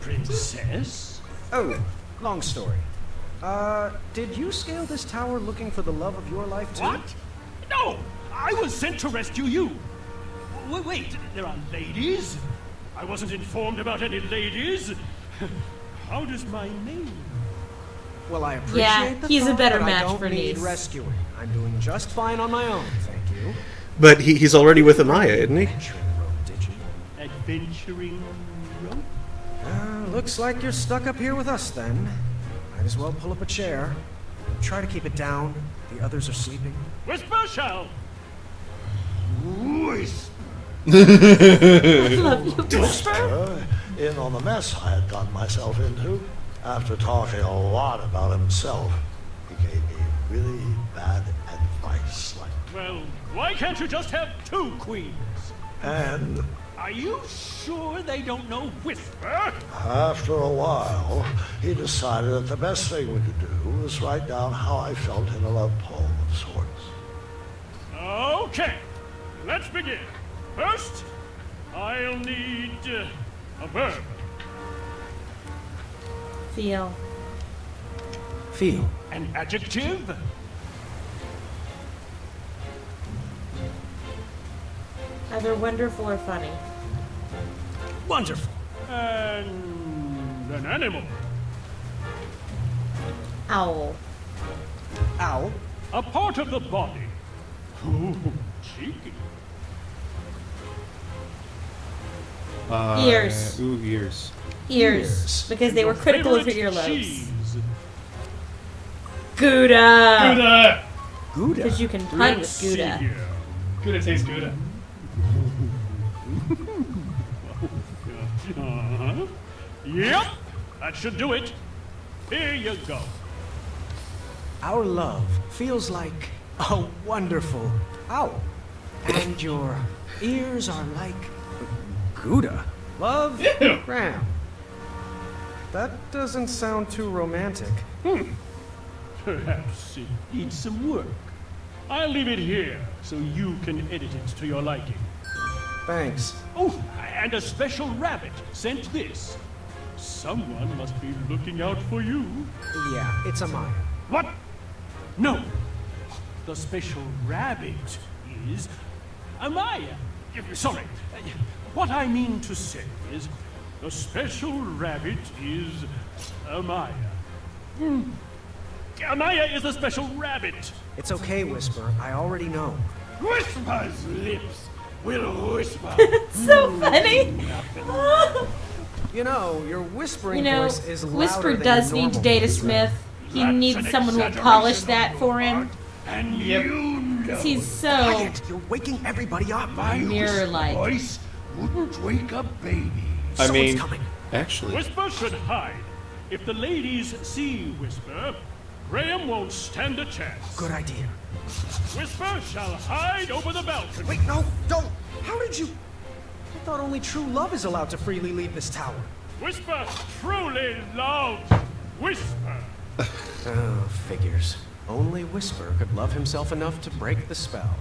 Princess? Oh, long story. Did you scale this tower looking for the love of your life too? What? No! I was sent to rescue you. Wait, there are ladies? I wasn't informed about any ladies. How does my name? Well, I appreciate the he's a thought, better but match I don't for need Nice. rescuing. I'm doing just fine on my own, thank you. But he's already with Amaya, isn't he? Adventuring rope? Looks like you're stuck up here with us then. Might as well pull up a chair. Try to keep it down. The others are sleeping. Whisper shall. Whisper. I love you, Whisper in on the mess I had gotten myself into. After talking a lot about himself, he gave me really bad advice, like... Well, why can't you just have two queens? And Are you sure they don't know Whisper? after a while, he decided that the best thing we could do was write down how I felt in a love poem of sorts. Okay, let's begin. First, I'll need a verb. Feel. Feel. An adjective. Either wonderful or funny. Wonderful. And an animal. Owl. Owl? A part of the body. Ooh, cheeky. Ears. Ooh, ears. Ears. Because they were critical of your Favorite earlobes. cheese. Gouda. Gouda. Gouda? Because you can pun with Let's see Gouda. here. Gouda tastes Gouda. Uh-huh. Yep, that should do it. Here you go. Our love feels like a wonderful owl. And your ears are like Gouda. Love, Graham. That doesn't sound too romantic. Perhaps it needs some work. I'll leave it here so you can edit it to your liking. Thanks. Oh, and a special rabbit sent this. Someone must be looking out for you. Yeah, it's Amaya. What? No. The special rabbit is Amaya. Sorry. What I mean to say is, the special rabbit is Amaya. Amaya is the special rabbit. It's okay, Whisper. I already know. Whisper's lips will whisper. It's so funny. You know, your whispering You know, voice is louder Whisper than does your need to normal date a voice. Smith. He needs someone who will polish that for him. And you know. 'Cause he's so Quiet! You're waking everybody up. mirror-like. Voice wouldn't wake up babies. I Someone's mean, coming. actually, Whisper should hide. If the ladies see Whisper, Graham won't stand a chance. Good idea. Whisper shall hide over the balcony. Wait, no, don't. How did you... I thought only true love is allowed to freely leave this tower. Whisper truly loves Whisper. Oh, figures. Only Whisper could love himself enough to break the spell.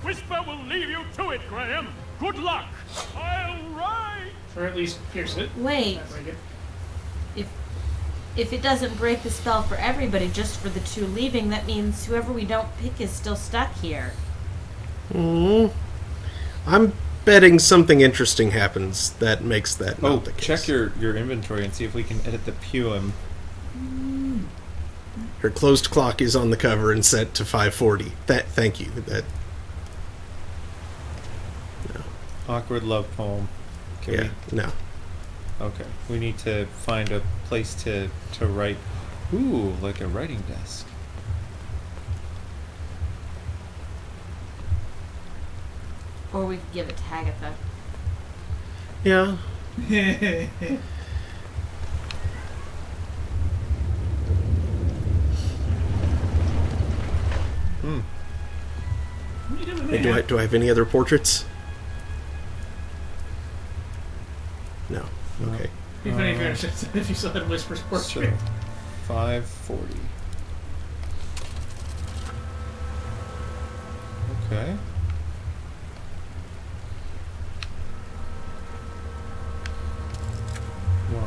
Whisper will leave you to it, Graham. Good luck. I'll ride. Or at least pierce it. Wait. That's like it. If it doesn't break the spell for everybody, just for the two leaving, that means whoever we don't pick is still stuck here. I'm betting something interesting happens that makes that not the case. check your inventory and see if we can edit the poem. Her closed clock is on the cover and set to 5:40. Thank you. That. No. Awkward love poem. Can No. Okay. We need to find a place to write. Ooh, like a writing desk. Or we could give it to Agatha. Yeah. What are you doing Hey, there? do I have any other portraits? No. Okay. It'd be funny if you still had Whisper's portrait. Sure. 540. Okay. One,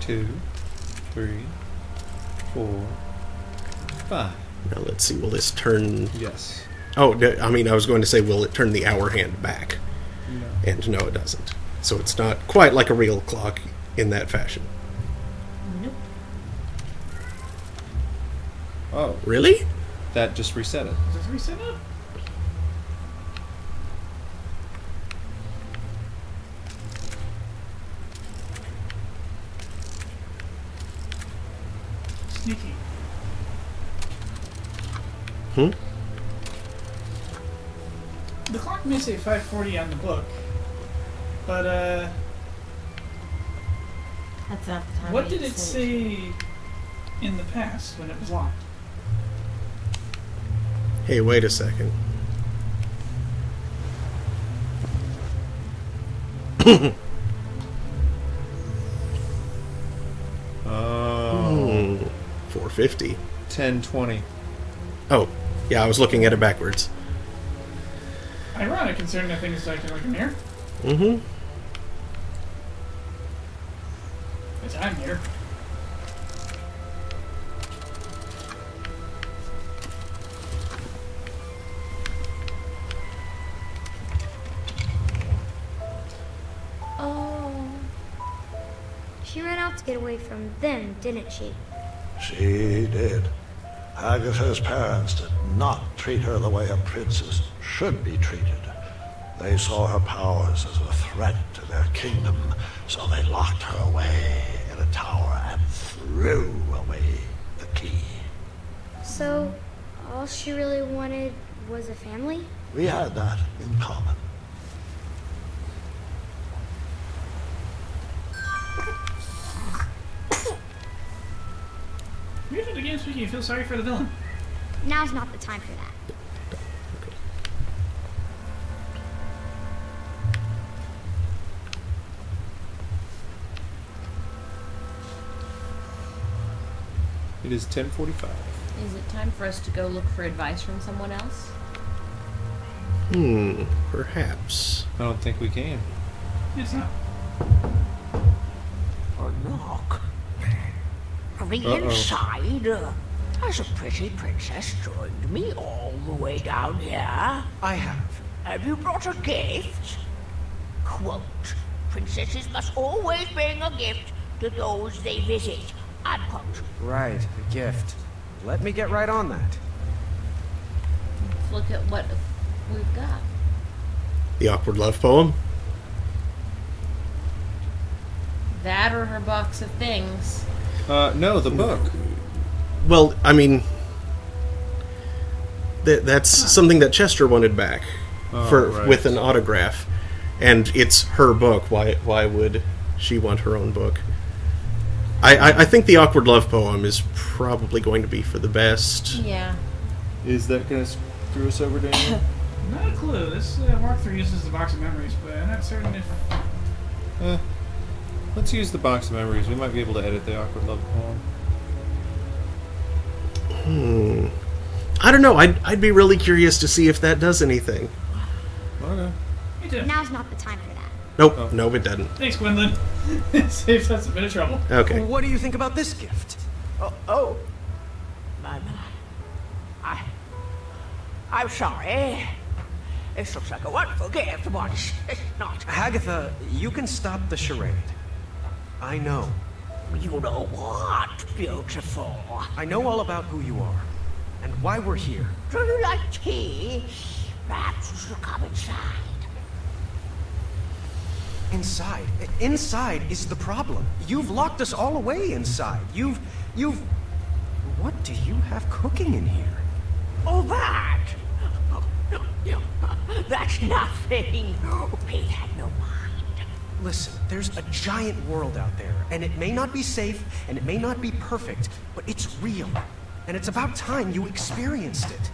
2, 3, 4, 5. Now let's see. Will this turn? Yes. Oh, I mean, I was going to say, will it turn the hour hand back? No. And no, it doesn't. So it's not quite like a real clock in that fashion. Nope. Oh. Really? That just reset it. Is this reset up? Sneaky. The clock may say 5:40 on the book, but That's not the time. what we did need it to sleep. say in the past when it was locked? Hey, wait a second. Oh. 450. 1020. Oh, yeah, I was looking at it backwards. Ironic, considering that thing is like a mirror. Mm-hmm. It's I'm here. Oh. She ran out to get away from them, didn't she? She did. Agatha's parents did not treat her the way a princess should be treated. They saw her powers as a threat to their kingdom, so they locked her away in a tower and threw away the key. So, all she really wanted was a family? We had that in common. Usually the game's making you feel sorry for the villain. Now's not the time for that. It is 10:45. Is it time for us to go look for advice from someone else? Perhaps. I don't think we can. It's not. A knock. From the inside, has a pretty princess joined me all the way down here? I have. Have you brought a gift? Quote, princesses must always bring a gift to those they visit. Unquote. Right, a gift. Let me get right on that. Let's look at what we've got. The awkward love poem? That or her box of things. No, the book. Well, I mean, that's something that Chester wanted back with an autograph, and it's her book. Why would she want her own book? I think the awkward love poem is probably going to be for the best. Yeah. Is that going to screw us over, Daniel? Not a clue. This Mark III uses the box of memories, but I'm not certain if. Let's use the box of memories. We might be able to edit the awkward love poem. I don't know. I'd be really curious to see if that does anything. Okay. Now's not the time for that. Nope. Nope, it doesn't. Thanks, Gwendolyn. Saved us a bit of trouble. Okay. What do you think about this gift? I'm sorry. This looks like a wonderful gift, but it's not. Agatha, you can stop the charade. I know. You know what, beautiful? I know all about who you are, and why we're here. Do you like tea? Perhaps you should come inside. Inside? Inside is the problem. You've locked us all away inside. You've... What do you have cooking in here? Oh, that? That's nothing. Pete had no mind. Listen, there's a giant world out there, and it may not be safe, and it may not be perfect, but it's real. And it's about time you experienced it.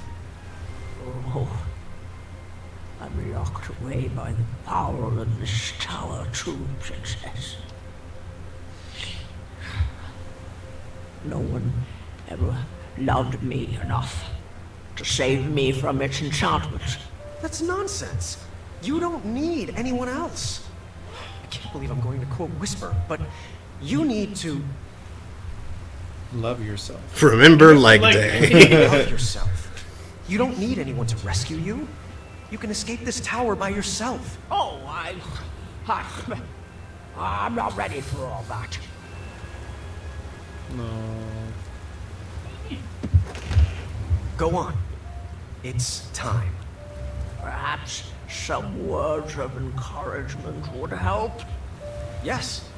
Oh, I'm locked away by the power of this tower, too, Princess. No one ever loved me enough to save me from its enchantment. That's nonsense. You don't need anyone else. I can't believe I'm going to quote Whisper, but you need to... Love yourself. Remember Leg Day. Love yourself. You don't need anyone to rescue you. You can escape this tower by yourself. Oh, I'm not ready for all that. No. Go on. It's time. Perhaps some words of encouragement would help. Yes.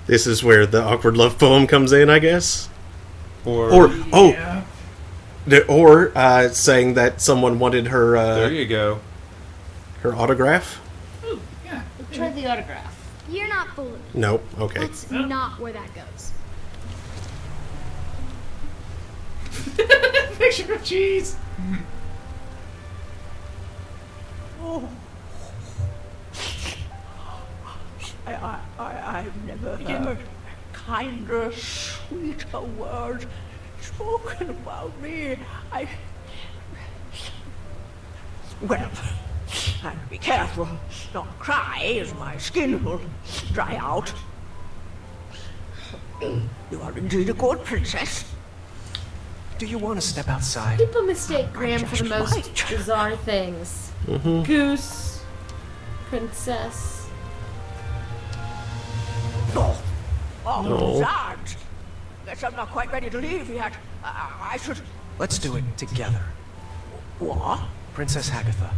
This is where the awkward love poem comes in, I guess. Or saying that someone wanted her. There you go. Her autograph. Ooh, yeah. Try the autograph. You're not fooling me. Nope. Okay. That's not where that goes. Picture of cheese. Oh. I've never heard kinder, sweeter words spoken about me. Well, I'll be careful not to cry, as my skin will dry out. You are indeed a good princess. Do you want to step outside? People mistake Graham for the most bizarre things. Goose, princess. Oh, Dad! Guess I'm not quite ready to leave yet. I should... Let's do it together. What? Princess Agatha,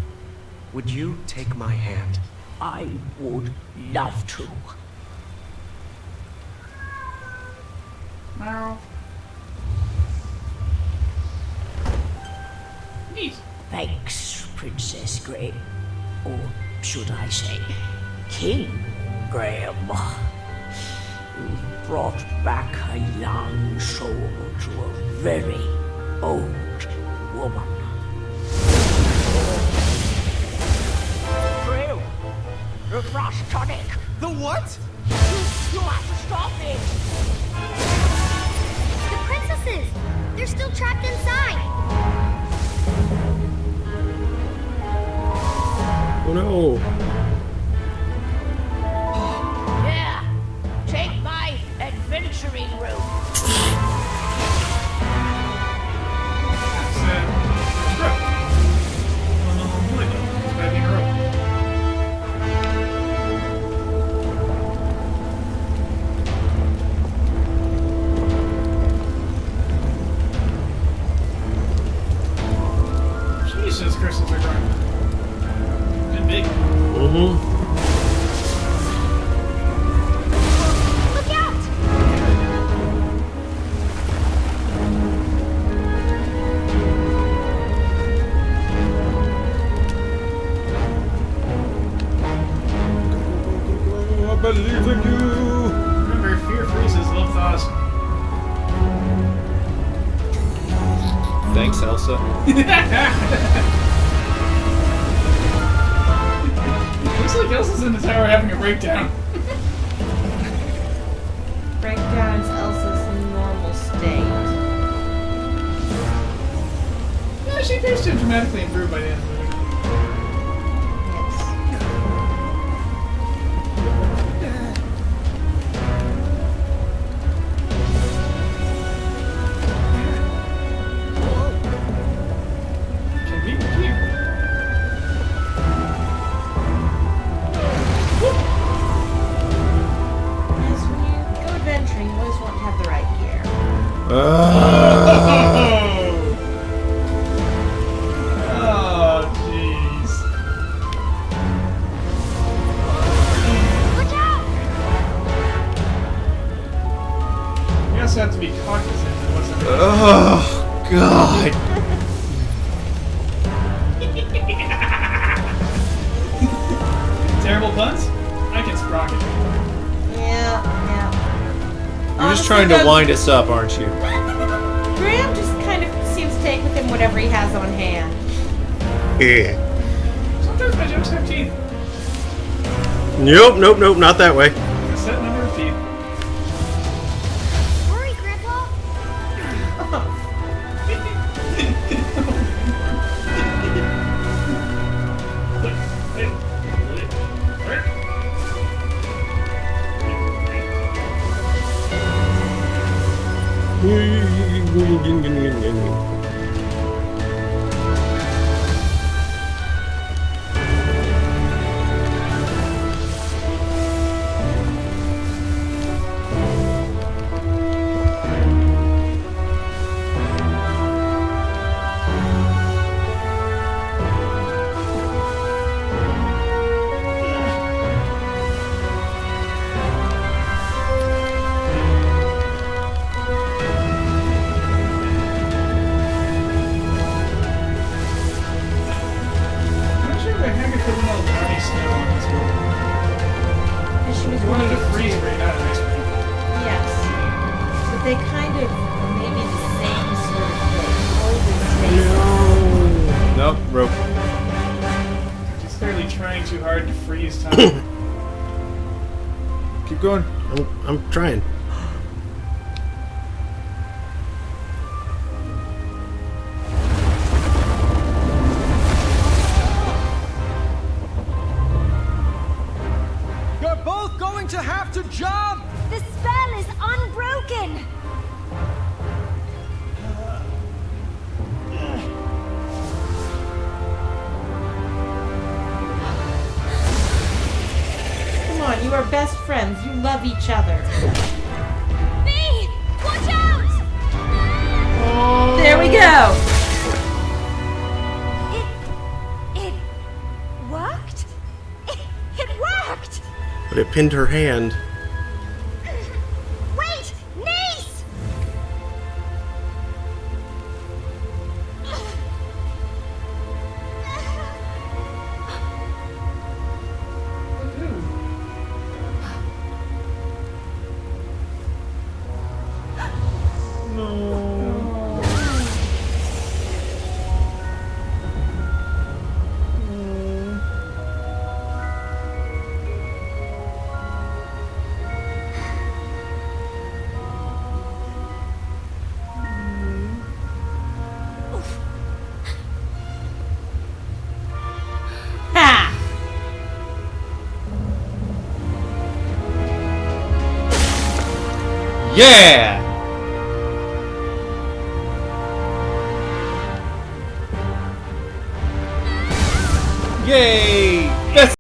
would you take my hand? I would love to. Meryl. Neat. Thanks, Princess Graham. Or should I say, King Graham. You've brought back a young soul to a very old woman. Drew! The frost tonic! The what? You have to stop this! princesses! They're still trapped inside! Oh no! Yeah, take my adventuring rope. Jesus, crystals are growing. And big. Mm-hmm. Look out! I believe in you. Remember, fear freezes, love thaws. Thanks, Elsa. Looks like Elsa's in the tower having a breakdown. Breakdown is Elsa's normal state. No, she appears to have dramatically improved by the end of the movie. Yes, when you go adventuring, you always want to have the right gear. Oh, jeez. Look out! You also have to be cognizant of what's in the Oh, God. Terrible puns? I can sprocket. Yeah. You're just trying to wind us up, aren't you? Graham just kind of seems to take with him whatever he has on hand. Yeah. Sometimes my jokes have teeth. Nope, not that way. A set number of teeth. Hurry, Grandpa! I'm not sure if I had to put in all the ice now on this one. And she was You wanted to wanting freeze to- right out of ice cream. Yes. But they kind of maybe the same sort of thing. Always stay. Nope, rope. She's clearly trying too hard to freeze time. Keep going. I'm trying. You're both going to have to jump! The spell is unbroken! Come on, you are best friends. You love each other. Bee! Watch out! There we go. It worked? It worked! But it pinned her hand. Wait! Niece! Yeah! Yay! Best